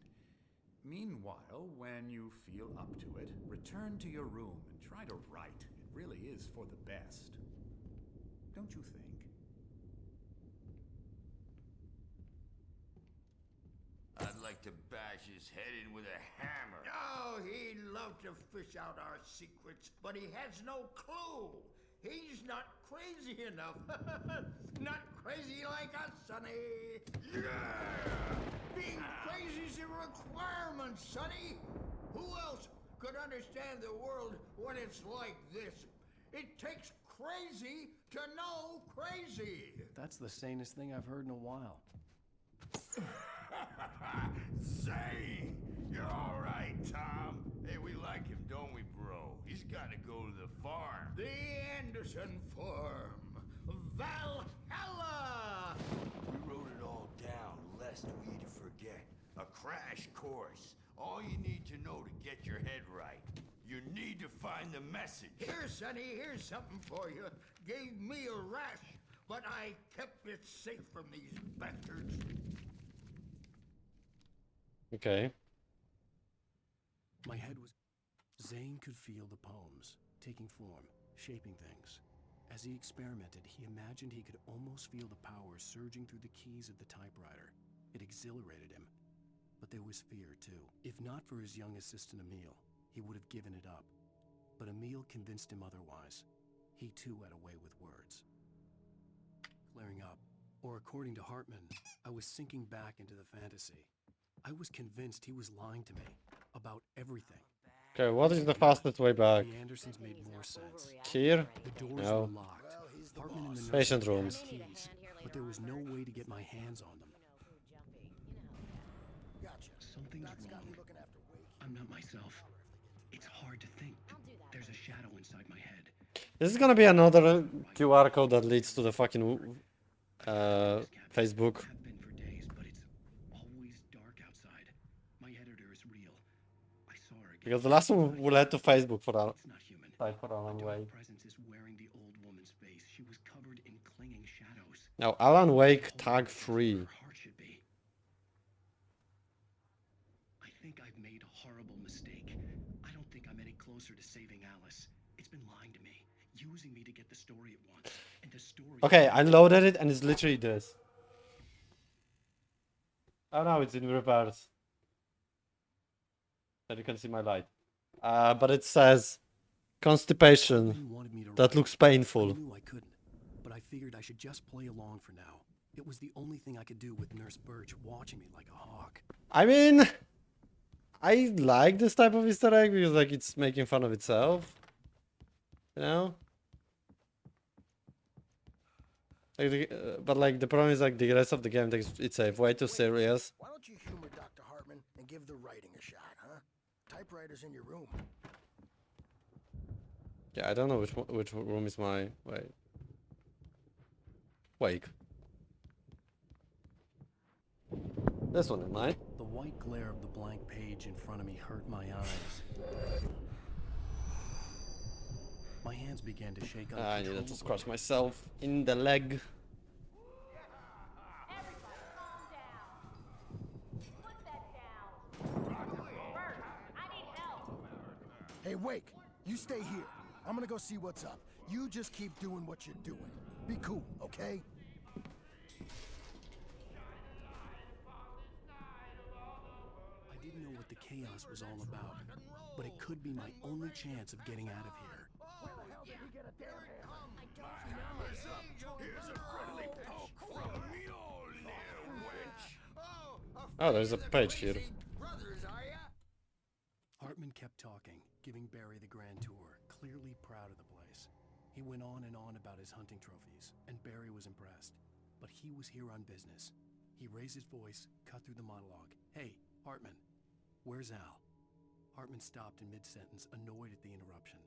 Meanwhile, when you feel up to it, return to your room and try to write. It really is for the best. Don't you think? I'd like to bash his head in with a hammer. Oh, he'd love to fish out our secrets, but he has no clue. He's not crazy enough. Not crazy like us, Sonny. Yeah! Being crazy's a requirement, Sonny. Who else could understand the world when it's like this? It takes crazy to know crazy. That's the sanest thing I've heard in a while. Say, you're all right, Tom. Hey, we like him, don't we, bro? He's got to go to the farm. The Anderson Farm. Valhalla! We wrote it all down, lest we forget. A crash course. All you need to know to get your head right. You need to find the message. Here, Sonny, here's something for you. Gave me a rash, but I kept it safe from these bastards. Okay. My head was... Zane could feel the poems, taking form, shaping things. As he experimented, he imagined he could almost feel the power surging through the keys of the typewriter. It exhilarated him. But there was fear, too. If not for his young assistant Emil, he would have given it up. But Emil convinced him otherwise. He too had a way with words. Clearing up, Or according to Hartman, I was sinking back into the fantasy. I was convinced he was lying to me about everything. Okay, what is the fastest way back? The Andersons made more sense. Here? The doors No. were locked. Hartman and the Patient nurse had rooms. keys, but there was no way to get my hands on them. Gotcha. Something's wrong. I'm not myself. It's hard to think. There's a shadow inside my head. This is gonna be another QR code that leads to the fucking Facebook. Always dark outside. My editor is real. I saw her again. Because the last one will head to Facebook for Alan Wake. Presence is wearing the old woman's face. She was covered in clinging shadows. Now, Alan Wake tag 3. I think I've made a horrible mistake. I don't think I'm any closer to saving Alice. It's been lying to me, using me to get the story it wants. And the story. Okay, I loaded it and it's literally this. Oh no, it's in reverse. That you can see my light. But it says constipation. That looks painful. I knew I couldn't, but I figured I should just play along for now. It was the only thing I could do with Nurse Birch watching me like a hawk. I mean, I like this type of Easter egg because like it's making fun of itself. You know? Like but like the problem is like the rest of the game takes itself way too serious. Why don't you humor Dr. Hartman and give the writing a shot, huh? Typewriter's in your room. Yeah, I don't know which room is my Wake. This one is mine. The white glare of the blank page in front of me hurt my eyes. My hands began to shake I needed to scratch myself in the leg. Hey, Wake, you stay here. I'm gonna go see what's up. You just keep doing what you're doing. Be cool, okay? I didn't know what the chaos was all about, but it could be my only chance of getting out of here. Where the hell did we get a damn hammer? Here's a friendly poke from Mjolnir, wench. Oh, there's a page here. Hartman kept talking, giving Barry the grand tour, clearly proud of the place. He went on and on about his hunting trophies, and Barry was impressed. But he was here on business. He raised his voice, cut through the monologue. Hey, Hartman, where's Al? Hartman stopped in mid-sentence, annoyed at the interruption.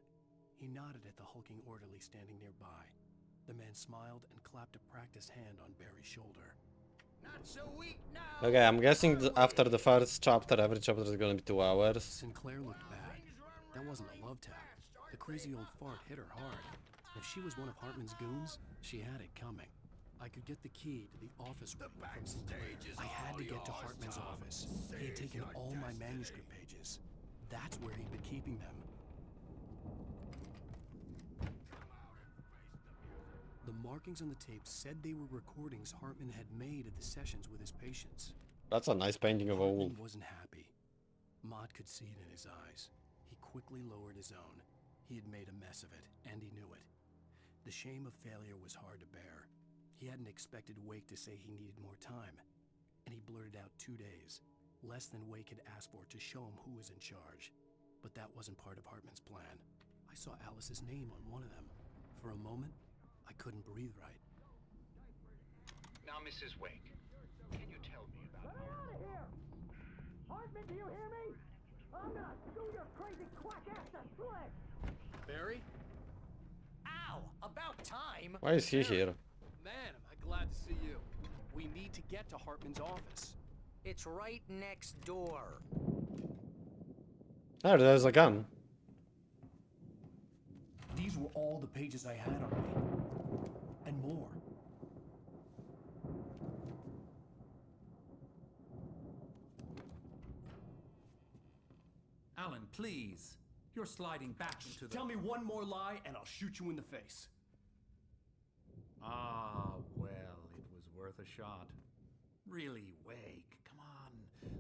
He nodded at the hulking orderly standing nearby. The man smiled and clapped a practiced hand on Barry's shoulder. Not so weak now. Okay, I'm guessing after the first chapter, every chapter is gonna be 2 hours. Sinclair looked bad. That wasn't a love tap. The crazy old fart hit her hard. If she was one of Hartman's goons, she had it coming. I could get the key to the office room from Sinclair. I had to get to Hartman's office. He had taken all my manuscript pages. That's where he'd been keeping them. The markings on the tape said they were recordings Hartman had made of the sessions with his patients. That's a nice painting of a wolf. Hartman wasn't happy. Maude could see it in his eyes. He quickly lowered his own. He had made a mess of it, and he knew it. The shame of failure was hard to bear. He hadn't expected Wake to say he needed more time, and he blurted out 2 days, less than Wake had asked for to show him who was in charge. But that wasn't part of Hartman's plan. I saw Alice's name on one of them. For a moment, I couldn't breathe right. Now, Mrs. Wake, can you tell me about Get out of here! Hartman, do you hear me? I'm gonna sue your crazy quack ass to shreds! Barry? Ow! About time! Why is he here? Man, am I glad to see you. We need to get to Hartman's office. It's right next door. Oh, there's a gun. These were all the pages I had on me. And more. Alan, please. You're sliding back into the... Tell me one more lie and I'll shoot you in the face. Ah, well, it was worth a shot. Really, Wake, come on.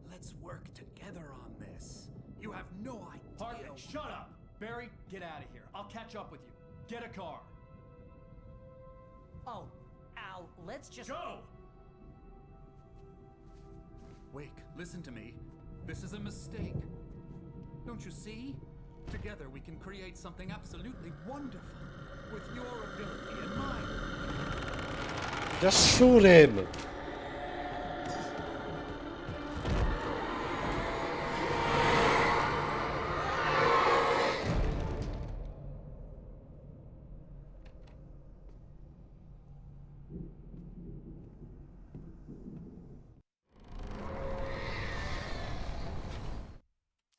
Let's work together on this. You have no idea... Hartman, shut up! Barry, get out of here. I'll catch up with you. Get a car. Oh, Al, Now, let's just... Joe! Wake, listen to me. This is a mistake. Don't you see? Together we can create something absolutely wonderful. With your ability and mine. Just shoot him!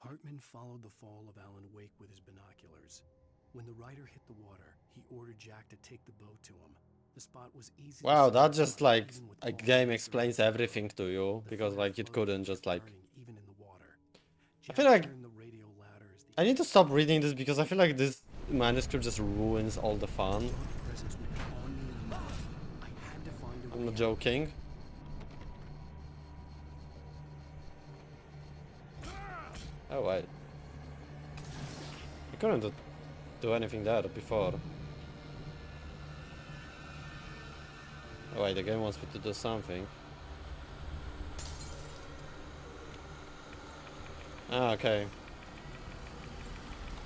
Hartman followed the fall of Alan Wake with his binoculars. When the rider hit the water, he ordered Jack to take the boat to him. The spot was easy. Wow, to that see just like even with a all the game laser explains lights. everything to you, The because fire like it floated couldn't and just kept like... burning even in the water. I Jack feel like turned the radio louder as the I need to stop reading this because I feel like this manuscript just ruins all the fun. dark presence would be on me in a moment. I had to find a I'm way not out. joking. Oh wait. I couldn't do anything there before. Oh wait, the game wants me to do something. Ah, okay.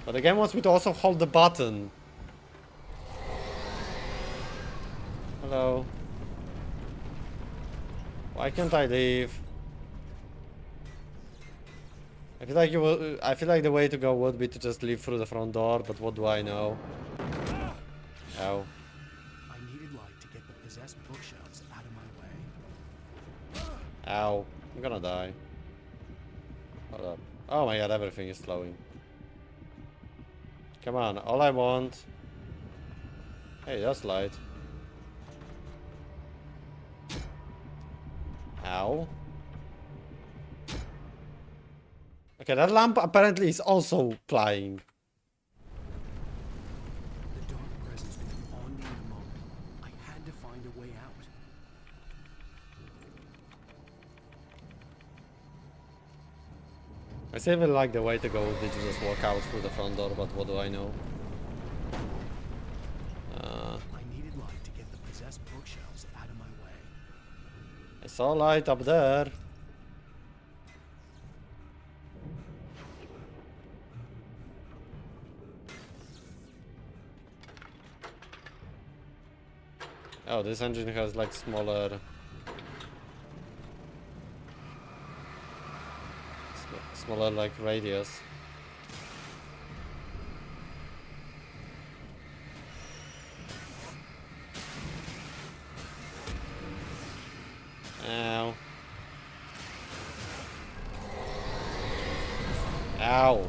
But the game wants me to also hold the button. Hello. Why can't I leave? I feel like I feel like the way to go would be to just leave through the front door, but what do I know? Ow. I needed light to get the possessed bookshelves out of my way. Ow. I'm gonna die. Hold up. Oh my god, everything is slowing. Come on, all I want... Hey, that's light. Ow. Okay, that lamp apparently is also flying. The dark presence would be on me in a moment. I had to find a way out. I still even like the way to go would be to just walk out through the front door, but what do I know? I needed light to get the possessed bookshelves out of my way. I saw light up there. Oh, this engine has like smaller... smaller like radius. Ow. Ow.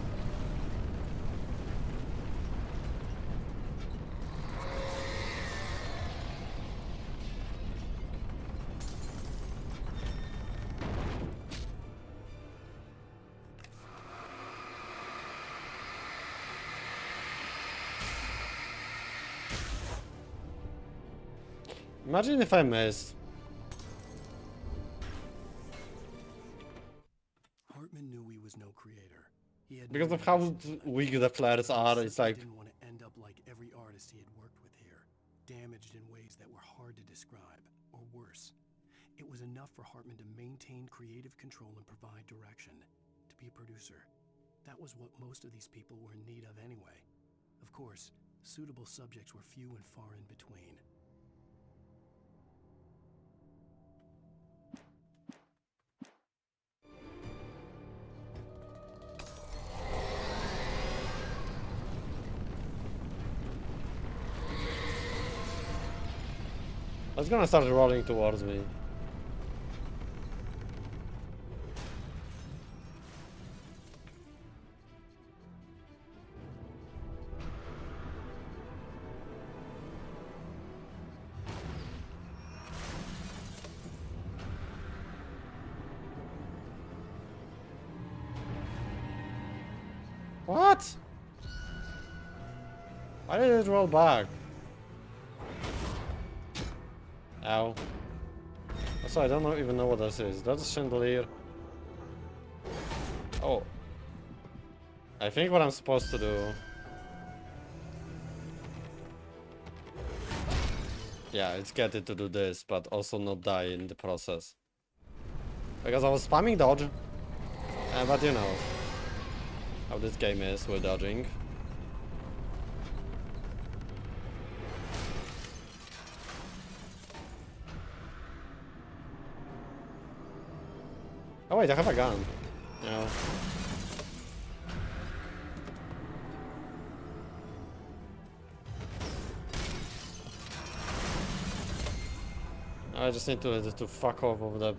Imagine if I missed. Hartman knew he was no creator. He had Because no of how ambition in life. weak the flares are, He it's simply like... didn't want to end up like every artist he had worked with here, damaged in ways that were hard to describe, or worse. It was enough for Hartman to maintain creative control and provide direction, to be a producer. That was what most of these people were in need of anyway. Of course, suitable subjects were few and far in between. It's gonna start rolling towards me. What? Why did it roll back? Ow. Also, I don't even know what this is. That's a chandelier. Oh. I think what I'm supposed to do... Yeah, it's get it to do this, but also not die in the process. Because I was spamming dodge. But you know how this game is with dodging. Oh wait, I have a gun. No. I just need to fuck off of the.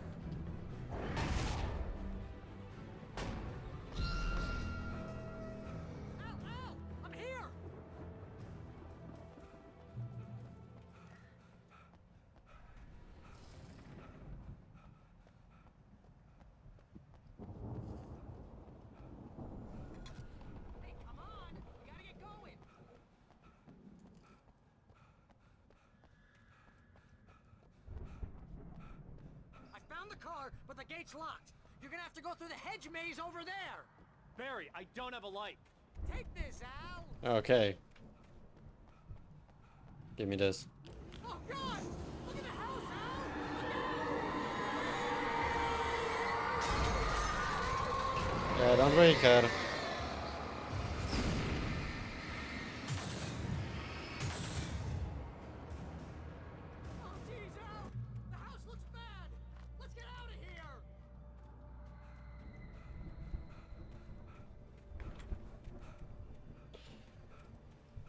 Found the car, but the gate's locked. You're gonna have to go through the hedge maze over there. Barry, I don't have a light. Take this, Al. Okay. Give me this. Oh God! Look at the house, Al. Yeah, don't really care. Oh jeez, Al! The house looks bad. Let's get out of here.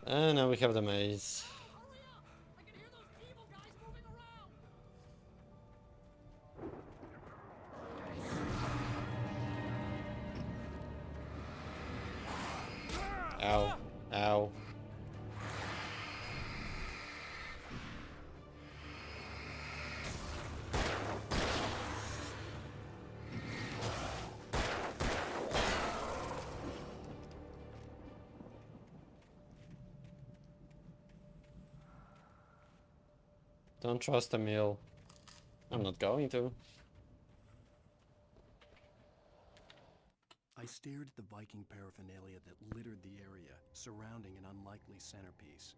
And now we have the maze. Ow. Ow. Don't trust Emil. I'm not going to. I stared at the Viking paraphernalia that littered the area, surrounding an unlikely centerpiece.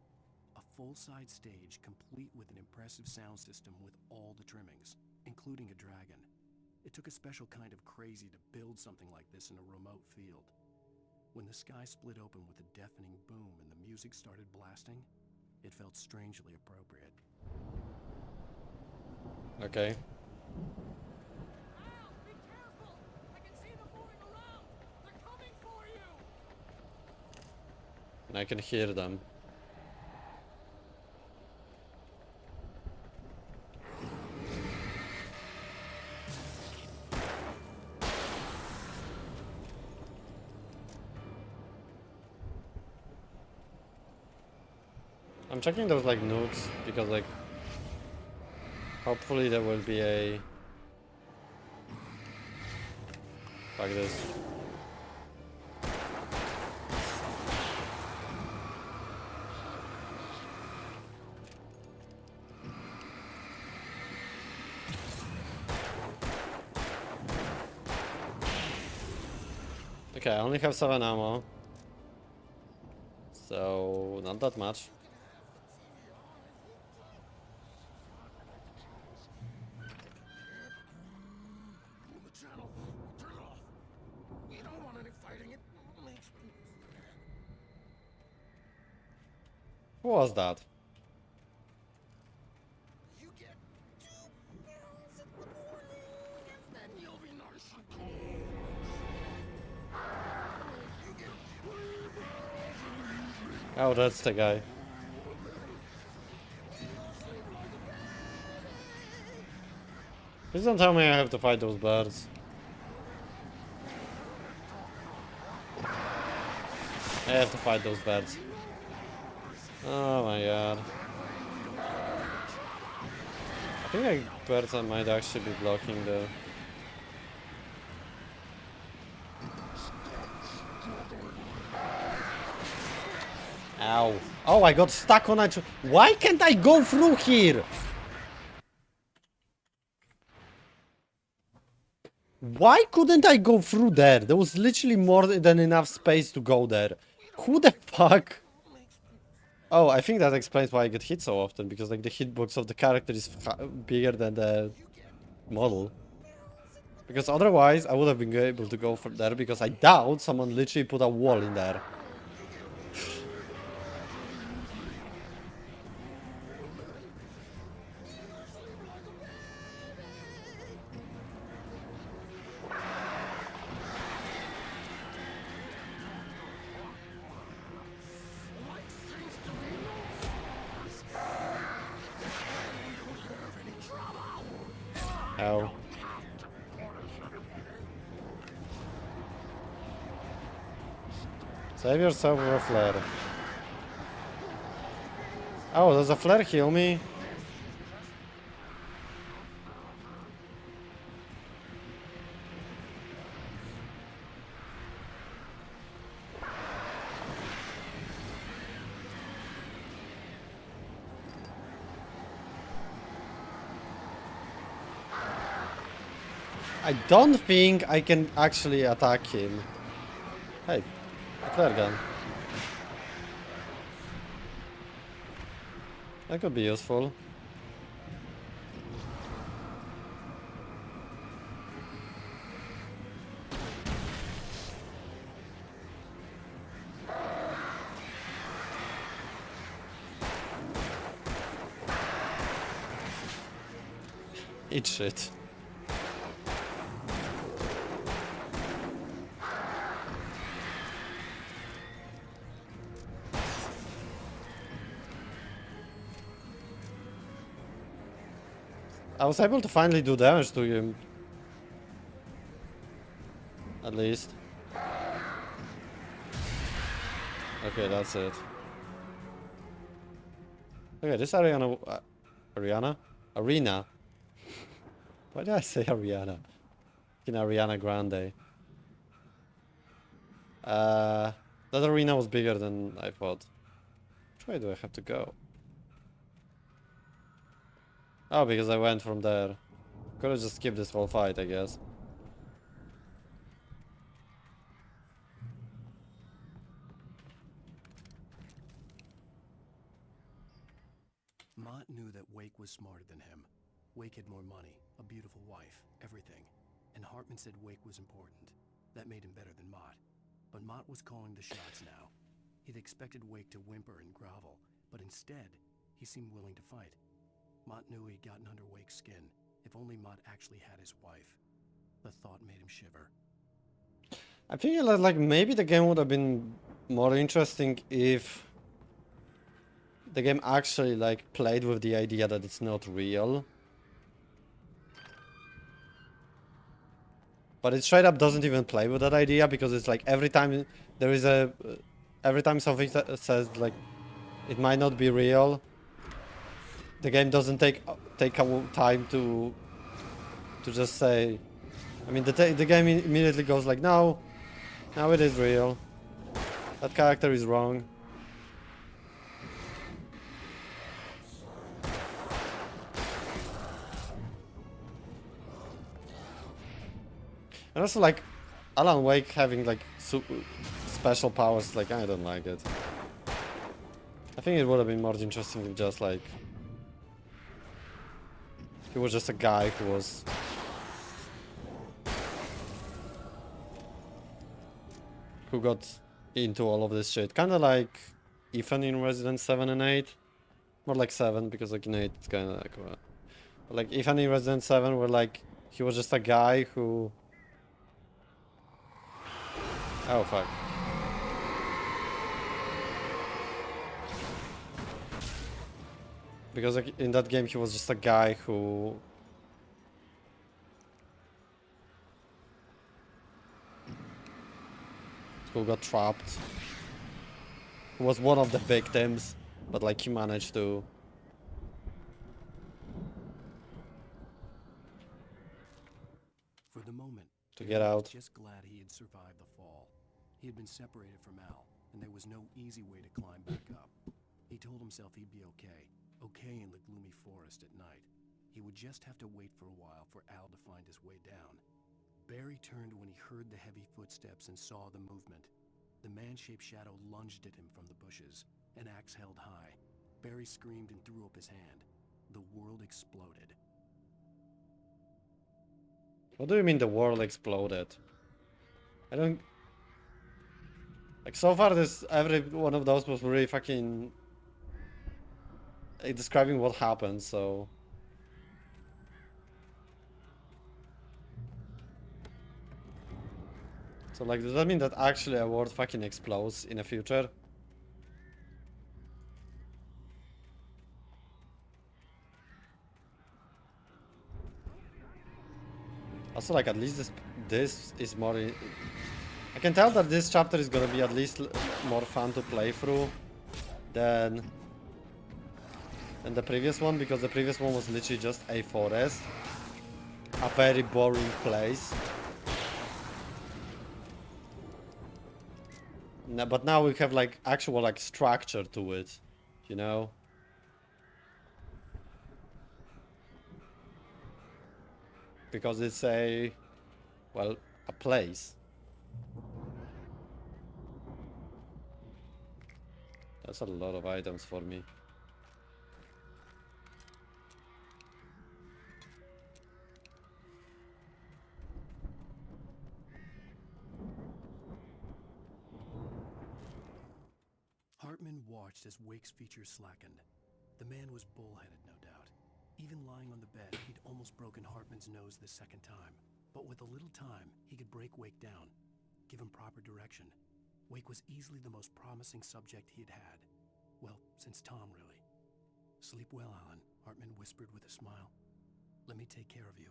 A full-size stage complete with an impressive sound system with all the trimmings, including a dragon. It took a special kind of crazy to build something like this in a remote field. When the sky split open with a deafening boom and the music started blasting, it felt strangely appropriate. Okay. And I can hear them. I'm checking those like nukes because like hopefully there will be a like this. Okay, I only have 7 ammo. So not that much. Who was that? Oh, that's the guy. Please don't tell me I have to fight those birds. I have to fight those birds. Oh my god. I think like birds might actually be blocking the... Ow. Oh, I got stuck on a... Why can't I go through here? Why couldn't I go through there? There was literally more than enough space to go there. Who the fuck? Oh, I think that explains why I get hit so often, because like the hitbox of the character is bigger than the model. Because otherwise I would have been able to go from there, because I doubt someone literally put a wall in there. Ow. Save yourself with a flare. Oh, does a flare heal me? I don't think I can actually attack him. Hey, a flare gun. That could be useful. Eat shit. I was able to finally do damage to him. At least. Okay, that's it. Okay, this Arena? Why did I say Ariana? In Ariana Grande. That arena was bigger than I thought. Which way do I have to go? Oh, because I went from there. Could have just skipped this whole fight, I guess. Mott knew that Wake was smarter than him. Wake had more money, a beautiful wife, everything. And Hartman said Wake was important. That made him better than Mott. But Mott was calling the shots now. He'd expected Wake to whimper and grovel, but instead, he seemed willing to fight. Mott knew he'd gotten under Wake's skin. If only Mott actually had his wife. The thought made him shiver. I feel like maybe the game would have been more interesting if the game actually like played with the idea that it's not real. But it straight up doesn't even play with that idea, because it's like every time there is a every time something says like it might not be real, the game doesn't take time to just say. I mean, the game immediately goes like, no, now it is real. That character is wrong. And also, like, Alan Wake having like special powers, like, I don't like it. I think it would have been more interesting if just like he was just a guy who got into all of this shit. Kind of like Ethan in Resident 7 and 8. More like 7, because like in 8 it's kind of like... like Ethan in Resident 7, where like he was just a guy who... Oh fuck. Because like in that game he was just a guy who got trapped. Who was one of the victims, but like he managed to... For the moment, get out. was just glad he had survived the fall. He had been separated from Al, and there was no easy way to climb back up. He told himself he'd be okay. Okay in the gloomy forest at night. He would just have to wait for a while for Al to find his way down. Barry turned when he heard the heavy footsteps and saw the movement. The man-shaped shadow lunged at him from the bushes, an axe held high. Barry screamed and threw up his hand. The world exploded. What do you mean the world exploded? I don't... Like, so far this, every one of those was really fucking... describing what happened, so... So, like, does that mean that actually a world fucking explodes in the future? Also, like, at least this is more... I can tell that this chapter is gonna be at least more fun to play through than the previous one, because the previous one was literally just a forest. A very boring place. No, but now we have like actual like structure to it, you know? Because it's a, well, a place. That's a lot of items for me. Hartman watched as Wake's features slackened. The man was bullheaded, no doubt. Even lying on the bed, he'd almost broken Hartman's nose the second time. But with a little time, he could break Wake down, give him proper direction. Wake was easily the most promising subject he had had. Well, since Tom, really. Sleep well, Alan, Hartman whispered with a smile. Let me take care of you.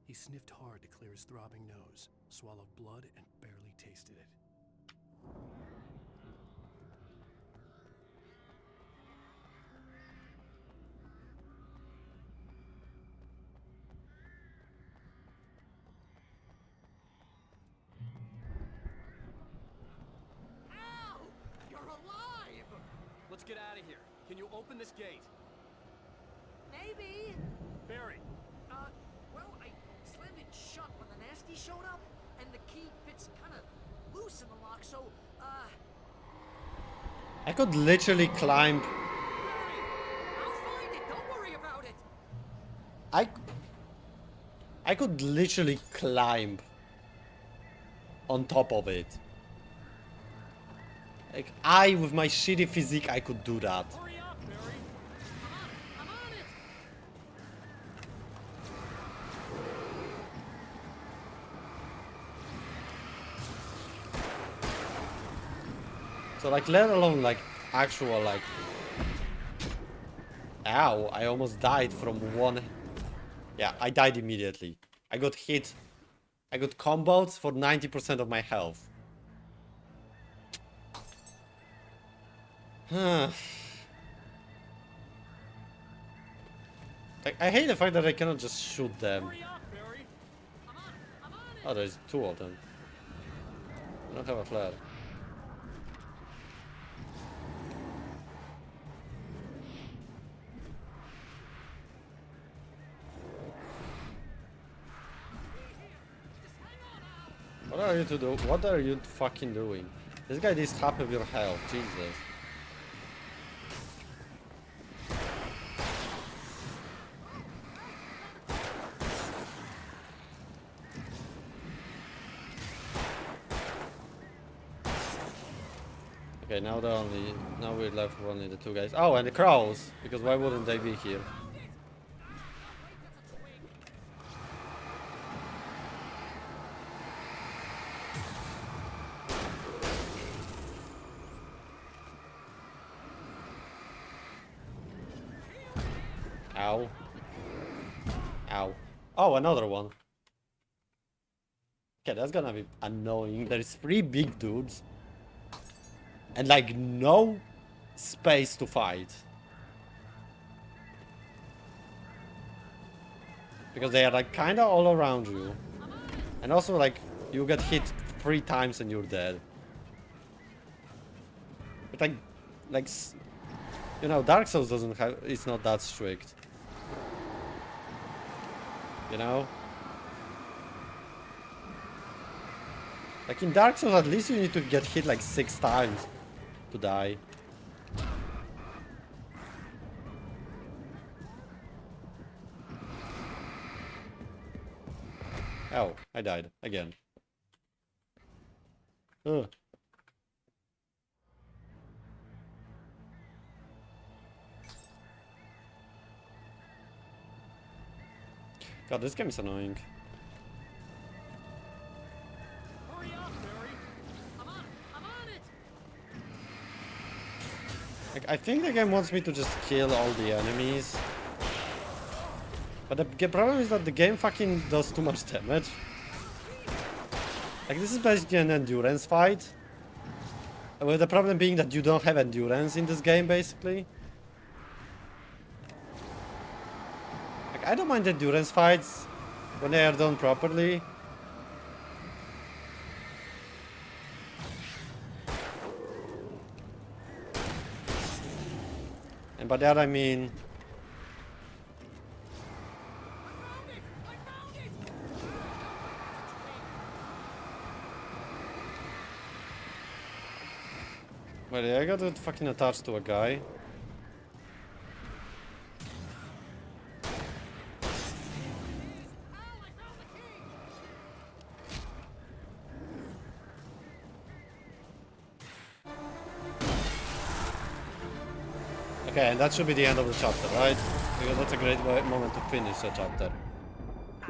He sniffed hard to clear his throbbing nose, swallowed blood, and barely tasted it. Let's get out of here. Can you open this gate? Maybe. Barry. Well, I slammed it shut when the nasty showed up, and the key fits kind of loose in the lock, so, I could literally climb. I'll find it. Don't worry about it. I could literally climb on top of it. Like, with my shitty physique, I could do that. Hurry up, Barry. I'm on it. So, like, let alone, like, actual, like... Ow, I almost died from one... Yeah, I died immediately. I got hit. I got comboed for 90% of my health. Like, I hate the fact that I cannot just shoot them. Oh, there's two of them. I don't have a flare. What are you to do? What are you fucking doing? This guy needs half of your health, Jesus. Okay, now we're left with only the two guys. Oh, and the crows, because why wouldn't they be here? Ow. Ow. Oh, another one. Okay, that's gonna be annoying. There's 3 big dudes. And like no space to fight. Because they are like kinda all around you. And also like you get hit 3 times and you're dead. But like you know, Dark Souls doesn't have, it's not that strict. You know? Like in Dark Souls at least you need to get hit like 6 times to die. Oh, I died again. Ugh. God, this game is annoying. Hurry up, Barry. I'm on it. Like, I think the game wants me to just kill all the enemies. But the problem is that the game fucking does too much damage. Like, this is basically an endurance fight. With the problem being that you don't have endurance in this game, basically. Like, I don't mind endurance fights when they are done properly. And by that I mean... Wait, I got fucking attached to a guy. Okay, and that should be the end of the chapter, right? Because that's a great moment to finish the chapter.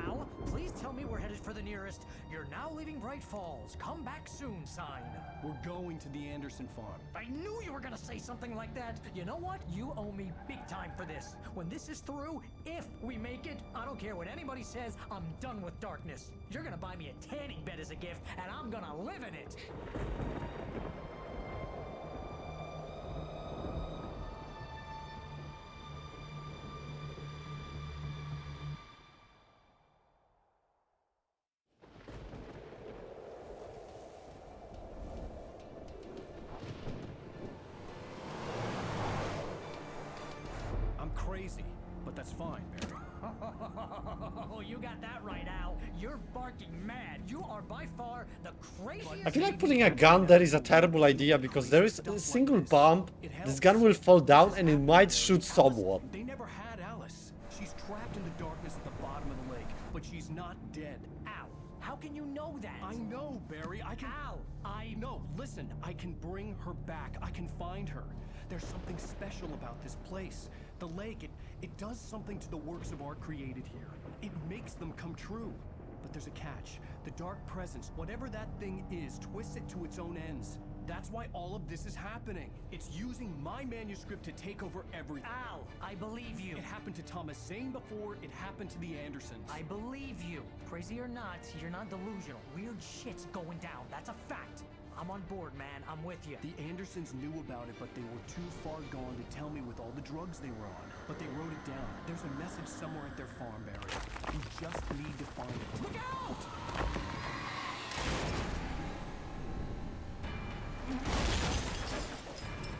Al, please tell me we're headed for the nearest "You're now leaving Bright Falls. Come back soon" sign. We're going to the Anderson farm. I knew you were gonna say something like that. You know what? You owe me big time for this. When this is through, if we make it, I don't care what anybody says, I'm done with darkness. You're gonna buy me a tanning bed as a gift, and I'm gonna live in it. I'm crazy, but that's fine, Barry. Oh, you got that right, Al. You're barking mad. You are by far the craziest. I feel like putting a gun there is a terrible idea because there is a single bomb, this gun will fall down and it might shoot someone. They never had Alice. She's trapped in the darkness at the bottom of the lake, but she's not dead. Al, how can you know that? I know, Barry. I can... Al, No, listen. I can bring her back. I can find her. There's something special about this place. The lake, it does something to the works of art created here. It makes them come true. But there's a catch. The dark presence, whatever that thing is, twists it to its own ends. That's why all of this is happening. It's using my manuscript to take over everything. Al, I believe you. It happened to Thomas Zane before, it happened to the Andersons. I believe you. Crazy or not, you're not delusional. Weird shit's going down. That's a fact. I'm on board, man. I'm with you. The Andersons knew about it, but they were too far gone to tell me with all the drugs they were on. But they wrote it down. There's a message somewhere at their farm, Barry. We just need to find it. Look out!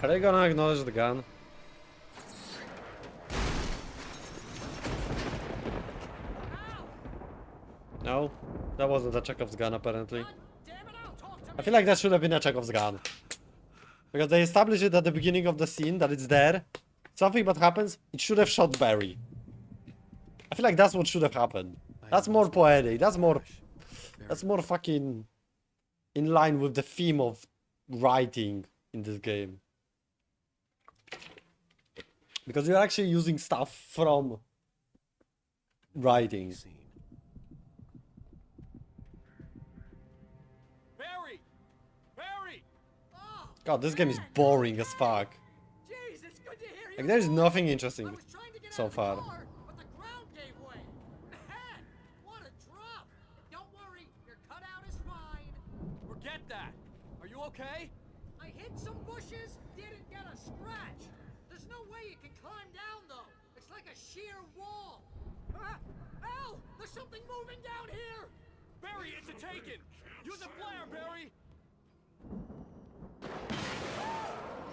Are they gonna acknowledge the gun? No? That wasn't a Chekhov's gun, apparently. I feel like that should have been a Chekhov's gun. Because they established it at the beginning of the scene, that it's there. Something bad happens, it should have shot Barry. I feel like that's what should have happened. That's more poetic, that's more fucking in line with the theme of writing in this game. Because you're actually using stuff from writing. Barry! Barry! God, this game is boring as fuck. Jeez, it's good to hear you. Like, there's nothing interesting so far. But the ground gave way. Man, what a drop. Don't worry, your cutout is fine. Forget that. Are you okay? I hit some bushes, didn't get a scratch. There's no way you can climb down, though. It's like a sheer wall. Al, there's something moving down here. Barry, it's a taken. Use a flare, Barry.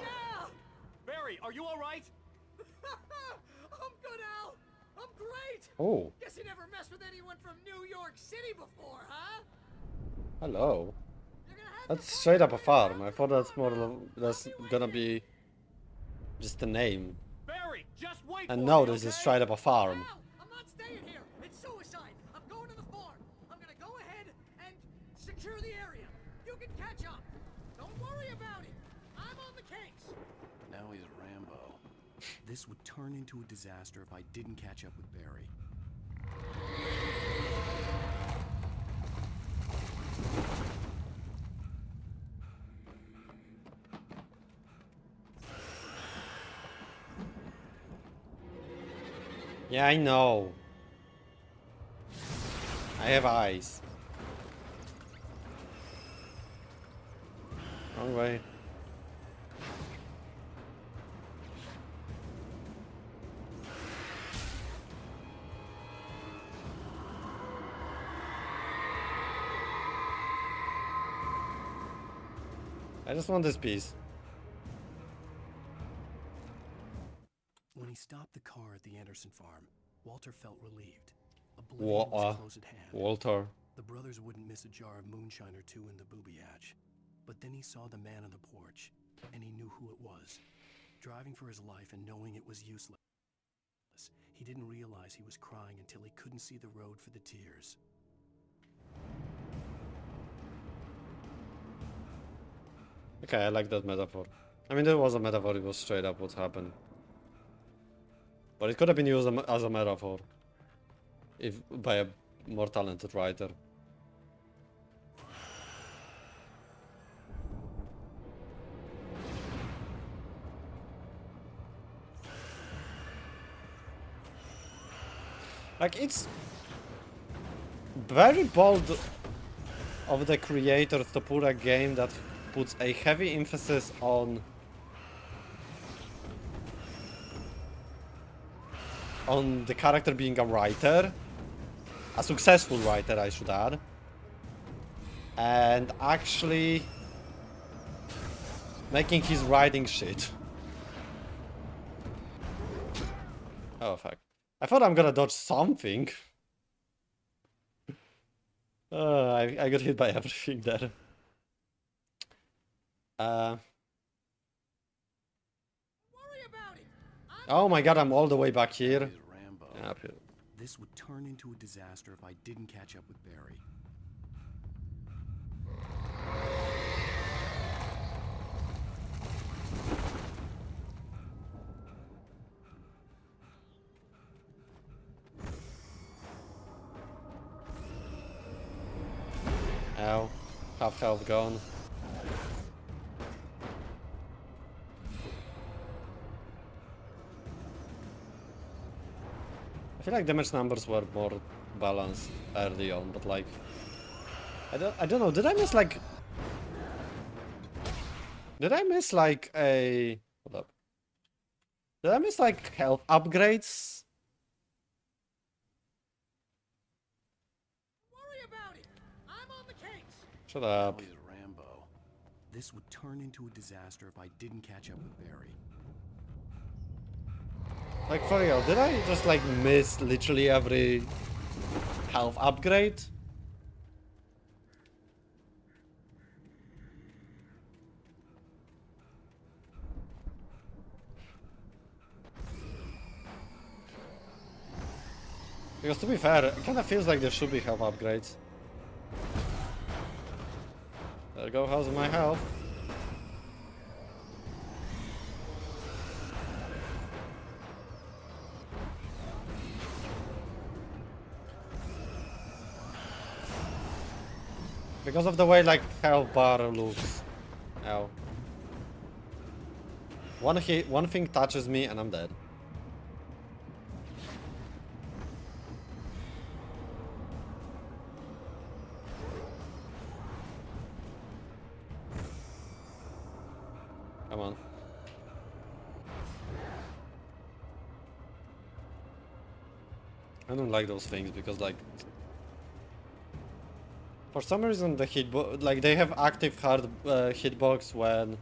Yeah! Barry, are you all right? I'm good, Al. I'm great. Oh. Guess you never messed with anyone from New York City before, huh? Hello. That's straight up a farm. I thought that's gonna be just a name. Barry, just wait. And no, this is straight up a farm. I'm not staying here. It's suicide. I'm going to the farm. I'm gonna Secure the area. You can catch up. Don't worry about it. I'm on the case. Now he's Rambo. This would turn into a disaster if I didn't catch up with Barry. Yeah, I know. I have eyes. Wrong way. I just want this piece. When he stopped the car at the Anderson farm, Walter felt relieved. Oblivion was close at hand. Walter. The brothers wouldn't miss a jar of moonshine or two in the booby hatch. But then he saw the man on the porch, and he knew who it was. Driving for his life and knowing it was useless, he didn't realize he was crying until he couldn't see the road for the tears. Okay, I like that metaphor. I mean, there was a metaphor, it was straight up what happened. But it could have been used as a metaphor. If by a more talented writer. Like, it's very bold of the creators to put a game that puts a heavy emphasis on the character being a writer, a successful writer, I should add, and actually making his writing shit. Oh fuck. I thought I'm gonna dodge something. I got hit by everything there. Oh my god, I'm all the way back here. Yeah, up here. This would turn into a disaster if I didn't catch up with Barry. Ow. Half health gone. I feel like damage numbers were more balanced early on, but like I don't know, did I miss like a hold up. Did I miss like health upgrades? Shut up. Now he's Rambo. This would turn into a disaster if I didn't catch up with Barry. Like for real, did I just like miss literally every health upgrade? Because to be fair, it kinda feels like there should be health upgrades. There go, how's my health? Because of the way like health bar looks. Ow. One hit, one thing touches me and I'm dead. Come on. I don't like those things because like for some reason the hitbox, like they have active hard hitbox when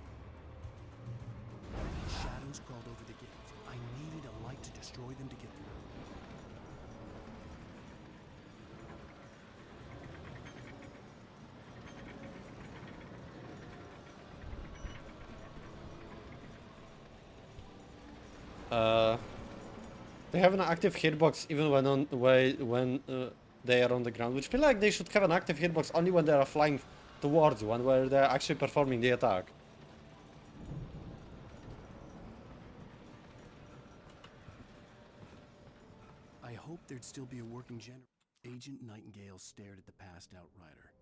Shadows crawled over the gate. I needed a light to destroy them to get through. they have an active hitbox even when on way when they are on the ground, which feel like they should have an active hitbox only when they are flying towards you and where they're actually performing the attack. I hoped there'd still be a working generator. Agent Nightingale stared at the passed out rider.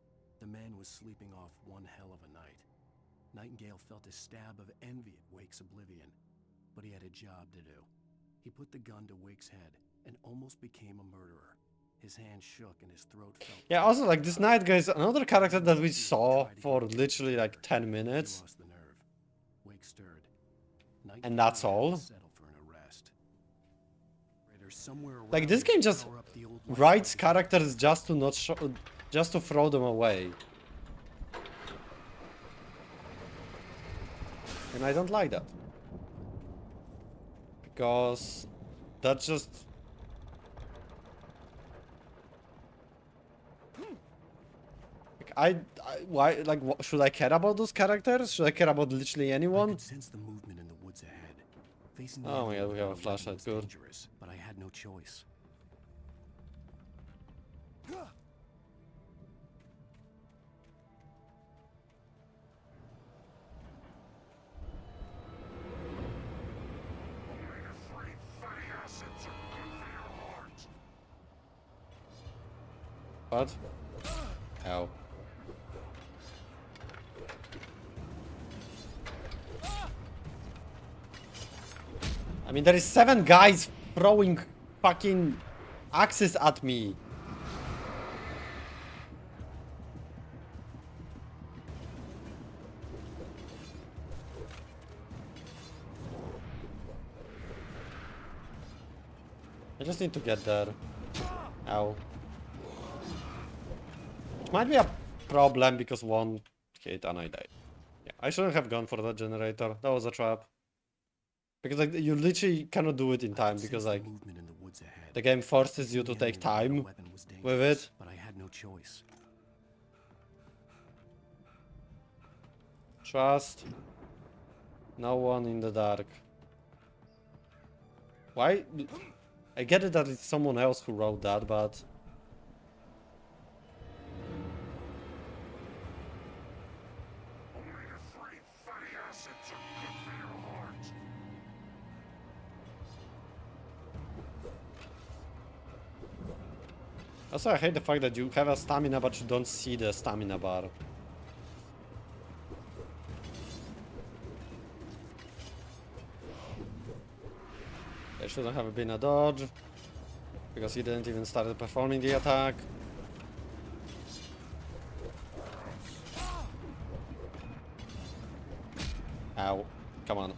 The man was sleeping off one hell of a night. Nightingale felt a stab of envy at Wake's oblivion, but he had a job to do. He put the gun to Wake's head and almost became a murderer. His hand shook and his throat felt... Yeah, also, like, this night guy is another character that we saw for literally, like, 10 minutes. Lost the nerve. Wake stirred. And that's all. Settle for an arrest. Somewhere Like, this game just writes characters just to not show, just to throw them away. And I don't like that. Because that's just... Like, why, like, what, should I care about those characters? Should I care about literally anyone? I could sense the movement in the woods ahead. Facing the Oh my god, we have a without flashlight, was good. dangerous, but I had no choice. What? Ow. I mean, there is 7 guys throwing fucking axes at me. I just need to get there. Ow. It might be a problem because one hit and I died. Yeah, I shouldn't have gone for that generator. That was a trap. Because like you literally cannot do it in time because like the game forces you to take time with it. But I had no choice. Trust. No one in the dark. Why? I get it that it's someone else who wrote that, but... Also, I hate the fact that you have a stamina, but you don't see the stamina bar. There shouldn't have been a dodge, because he didn't even start performing the attack. Ow. Come on.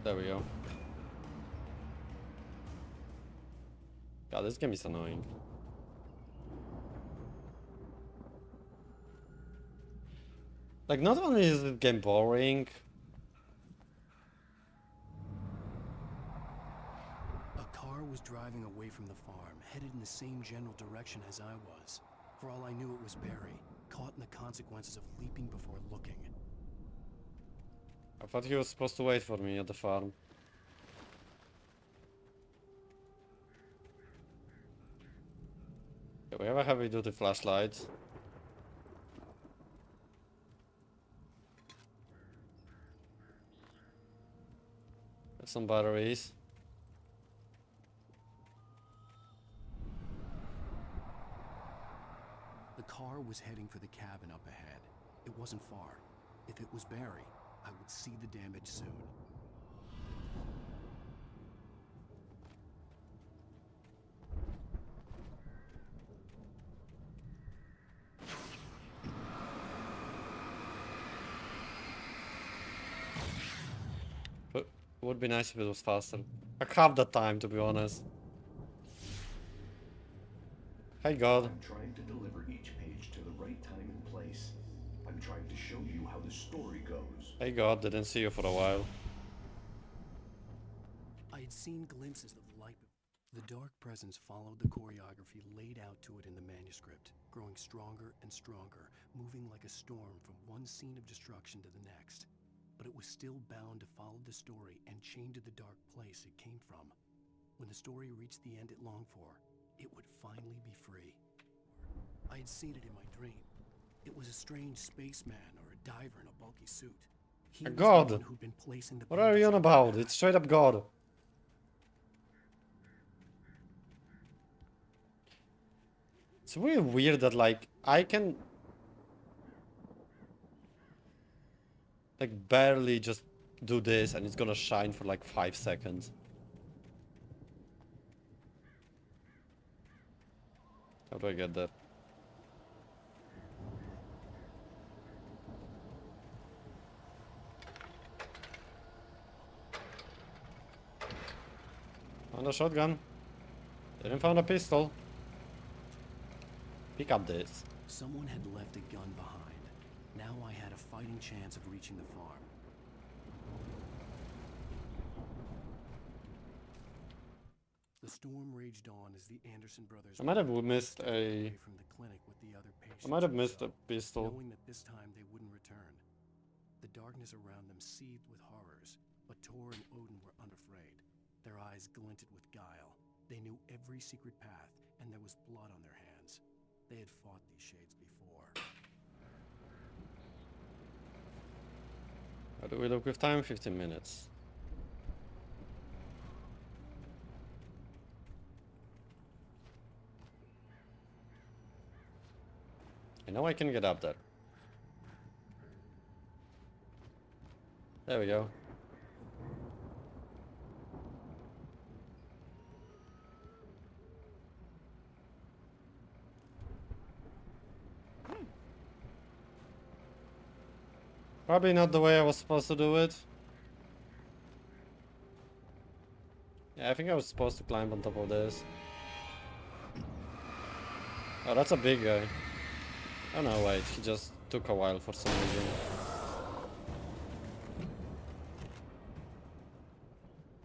There we go. God, this game is annoying. Like, not only is the game boring... A car was driving away from the farm, headed in the same general direction as I was. For all I knew, it was Barry, caught in the consequences of leaping before looking. I thought he was supposed to wait for me at the farm. Okay, we have a heavy-duty flashlight. Some batteries. The car was heading for the cabin up ahead. It wasn't far. If it was Barry, I would see the damage soon. But it would be nice if it was faster. I have the time, to be honest. Hey God. I'm trying to deliver each page to the right time and place. I'm trying to show you how the story goes. Hey God, didn't see you for a while. I had seen glimpses of the light. The dark presence followed the choreography laid out to it in the manuscript, growing stronger and stronger, moving like a storm from one scene of destruction to the next. But it was still bound to follow the story and chained to the dark place it came from. When the story reached the end it longed for, it would finally be free. I had seen it in my dream. It was a strange spaceman or a diver in a bulky suit. He A was god. the one who'd been placing the What are you on about? It's straight up God. It's really weird that like I can like barely just do this and it's gonna shine for like 5 seconds. How do I get that? Found a shotgun. Didn't found a pistol. Pick up this. Someone had left a gun behind. Now I had a fighting chance of reaching the farm. The storm raged on as the Anderson brothers I might have missed a. from the clinic with the other patients. I might have missed a pistol. Knowing that this time they wouldn't return. The darkness around them seethed with horrors, but Tor and Odin were unafraid. Their eyes glinted with guile. They knew every secret path, and there was blood on their hands. They had fought these shades before. How do we look with time? 15 minutes. I know I can get up there. There we go. Probably not the way I was supposed to do it. Yeah, I think I was supposed to climb on top of this. Oh, that's a big guy. Oh no, wait, he just took a while for some reason.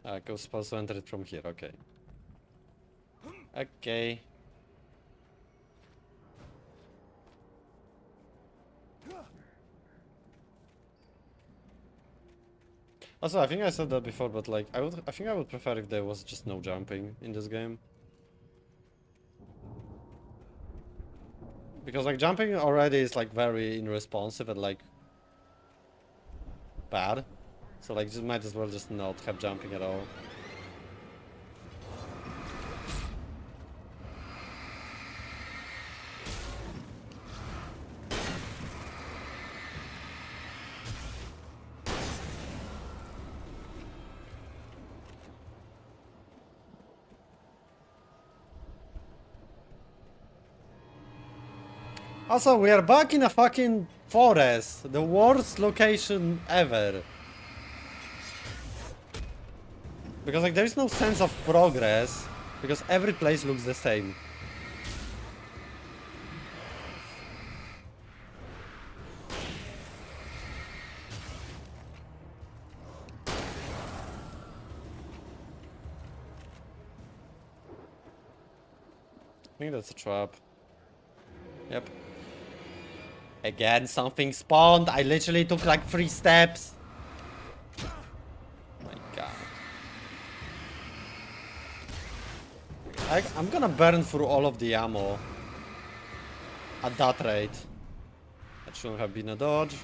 I was supposed to enter it from here, okay. Okay. Also, I think I said that before, but like, I think I would prefer if there was just no jumping in this game. Because like jumping already is like very irresponsive and like bad. So like just might as well just not have jumping at all. Also, we are back in a fucking forest. The worst location ever. Because like there is no sense of progress. Because every place looks the same. I think that's a trap. Yep. Again, something spawned. I literally took like 3 steps. My god. I'm gonna burn through all of the ammo. At that rate. That shouldn't have been a dodge.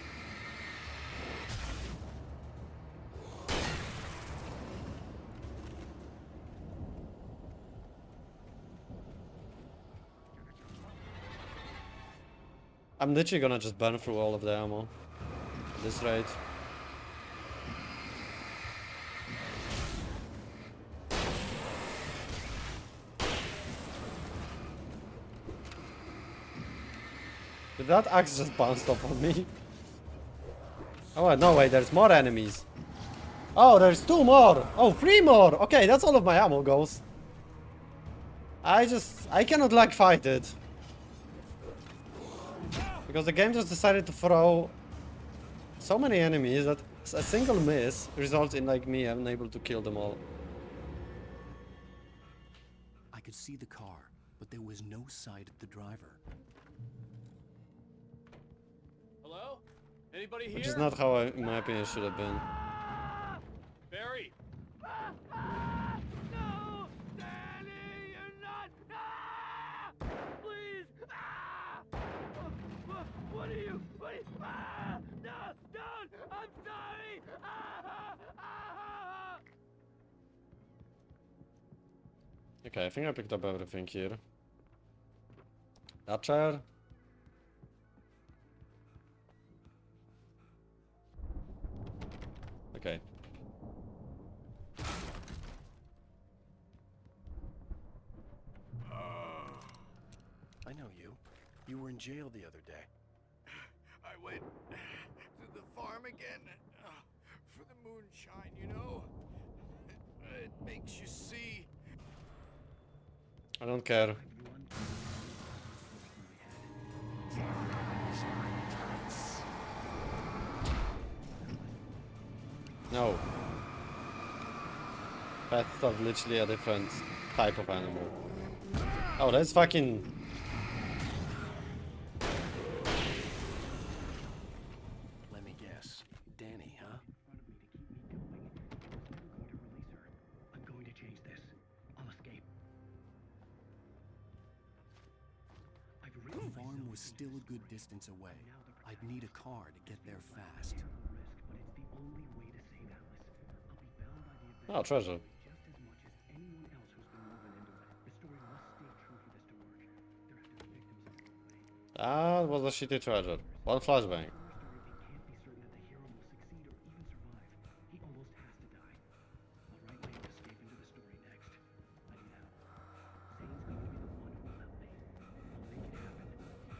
I'm literally gonna just burn through all of the ammo. At this rate. Did that axe just bounced off on me? Oh no, wait, there's more enemies. Oh, there's 2 more! Oh, 3 more! Okay, that's all of my ammo goes. I cannot like fight it. Because the game just decided to throw so many enemies that a single miss results in like me unable to kill them all. I could see the car, but there was no sight of the driver. Hello? Anybody here? Which is not how in my opinion should have been. Barry! No! Danny, you're not! Ah! Please! Ah! Ah! No! Don't! I'm sorry! Okay, I think I picked up everything here. That chair. Okay. I know you. You were in jail the other day. I went to the farm again for the moonshine, you know? It makes you see. I don't care. No. That's literally a different type of animal. Oh, that's fucking... Let me guess. Danny, huh? I'm going to change this. I'll escape. The farm was still a good distance away. I'd need a car to get there fast. Oh, treasure. Just as much as anyone else who's been woven into it. The story must stay true for this to work. There have to be victims along the way. That was a shitty treasure. One flashbang. It can't be certain that the hero will succeed or even survive. He almost has to die. I'll write my own escape into the story next. I need help. Zane's going to be the one who will help me. I'll make it happen.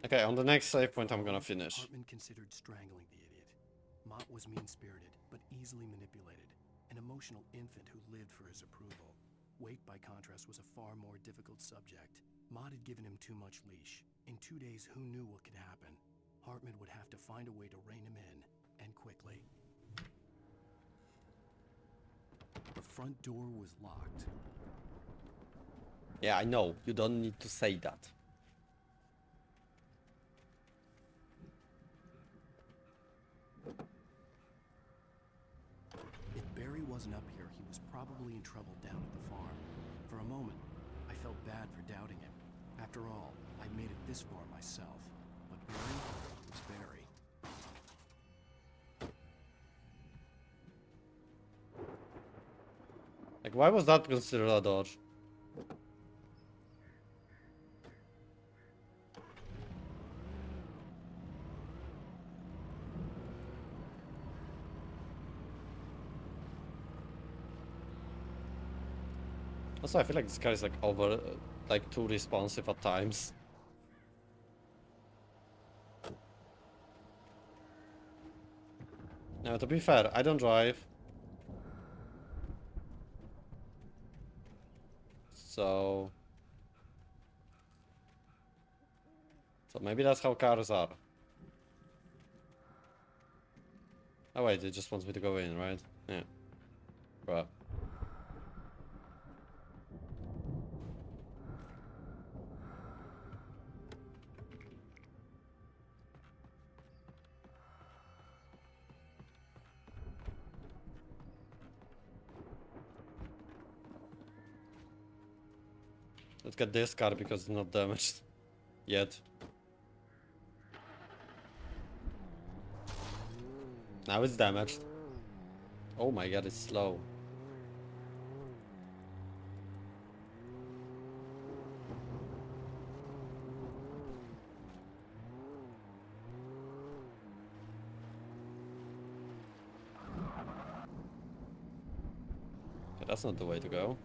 Okay, on the next save point I'm gonna finish. Hartman considered strangling the idiot. Mott was mean-spirited, but easily manipulated. An emotional infant who lived for his approval. Wake, by contrast, was a far more difficult subject. Mott had given him too much leash. In 2 days, who knew what could happen? Hartman would have to find a way to rein him in, and quickly. The front door was locked. Yeah, I know. You don't need to say that. If Barry wasn't up here, he was probably in trouble down at the farm. For a moment, I felt bad for doubting him. After all, I'd made it this far myself. But Barry was Barry. Like, why was that considered a dodge? Also, I feel like this guy is like like too responsive at times. Now, to be fair, I don't drive. So maybe that's how cars are. Oh wait, it just wants me to go in, right? Yeah. Bruh. Let's get this car because it's not damaged yet. Now it's damaged. Oh my god, it's slow. Okay, that's not the way to go.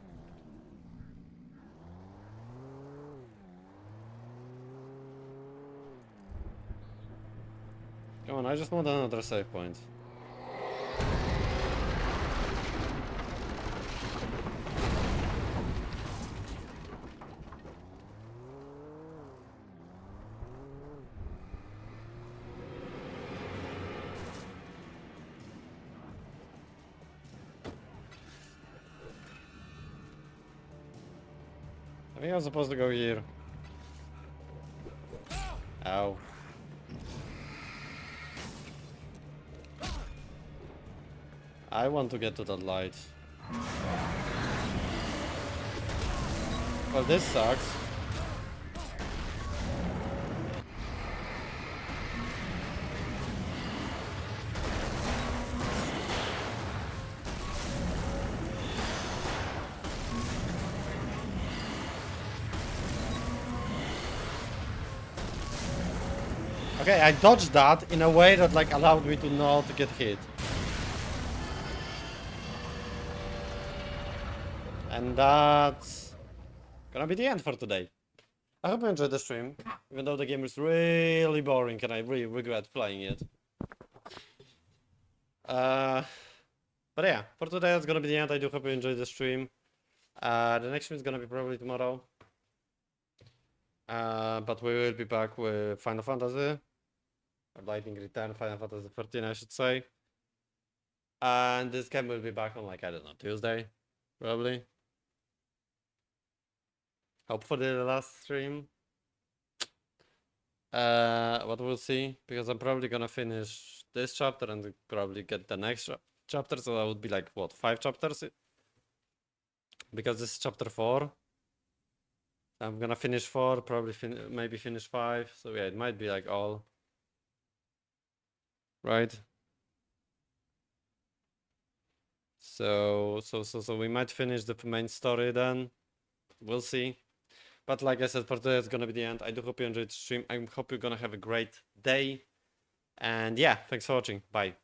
Come on, I just want another save point. I think I'm supposed to go here. Ow. I want to get to that light. Well, this sucks. Okay, I dodged that in a way that like allowed me to not get hit. And that's gonna be the end for today. I hope you enjoyed the stream, even though the game is really boring and I really regret playing it. But yeah, for today that's gonna be the end. I do hope you enjoyed the stream. The next stream is gonna be probably tomorrow. But we will be back with Final Fantasy. Or Lightning Return, Final Fantasy 13 I should say. And this game will be back on like, I don't know, Tuesday, probably. Hopefully the last stream. But we'll see, because I'm probably gonna finish this chapter and probably get the next chapter, so that would be like, what, 5 chapters? Because this is chapter 4. I'm gonna finish 4, probably maybe finish 5, so yeah, it might be like all. Right? So we might finish the main story then. We'll see. But like I said, for today it's gonna be the end. I do hope you enjoyed the stream. I hope you're gonna have a great day. And yeah, thanks for watching. Bye.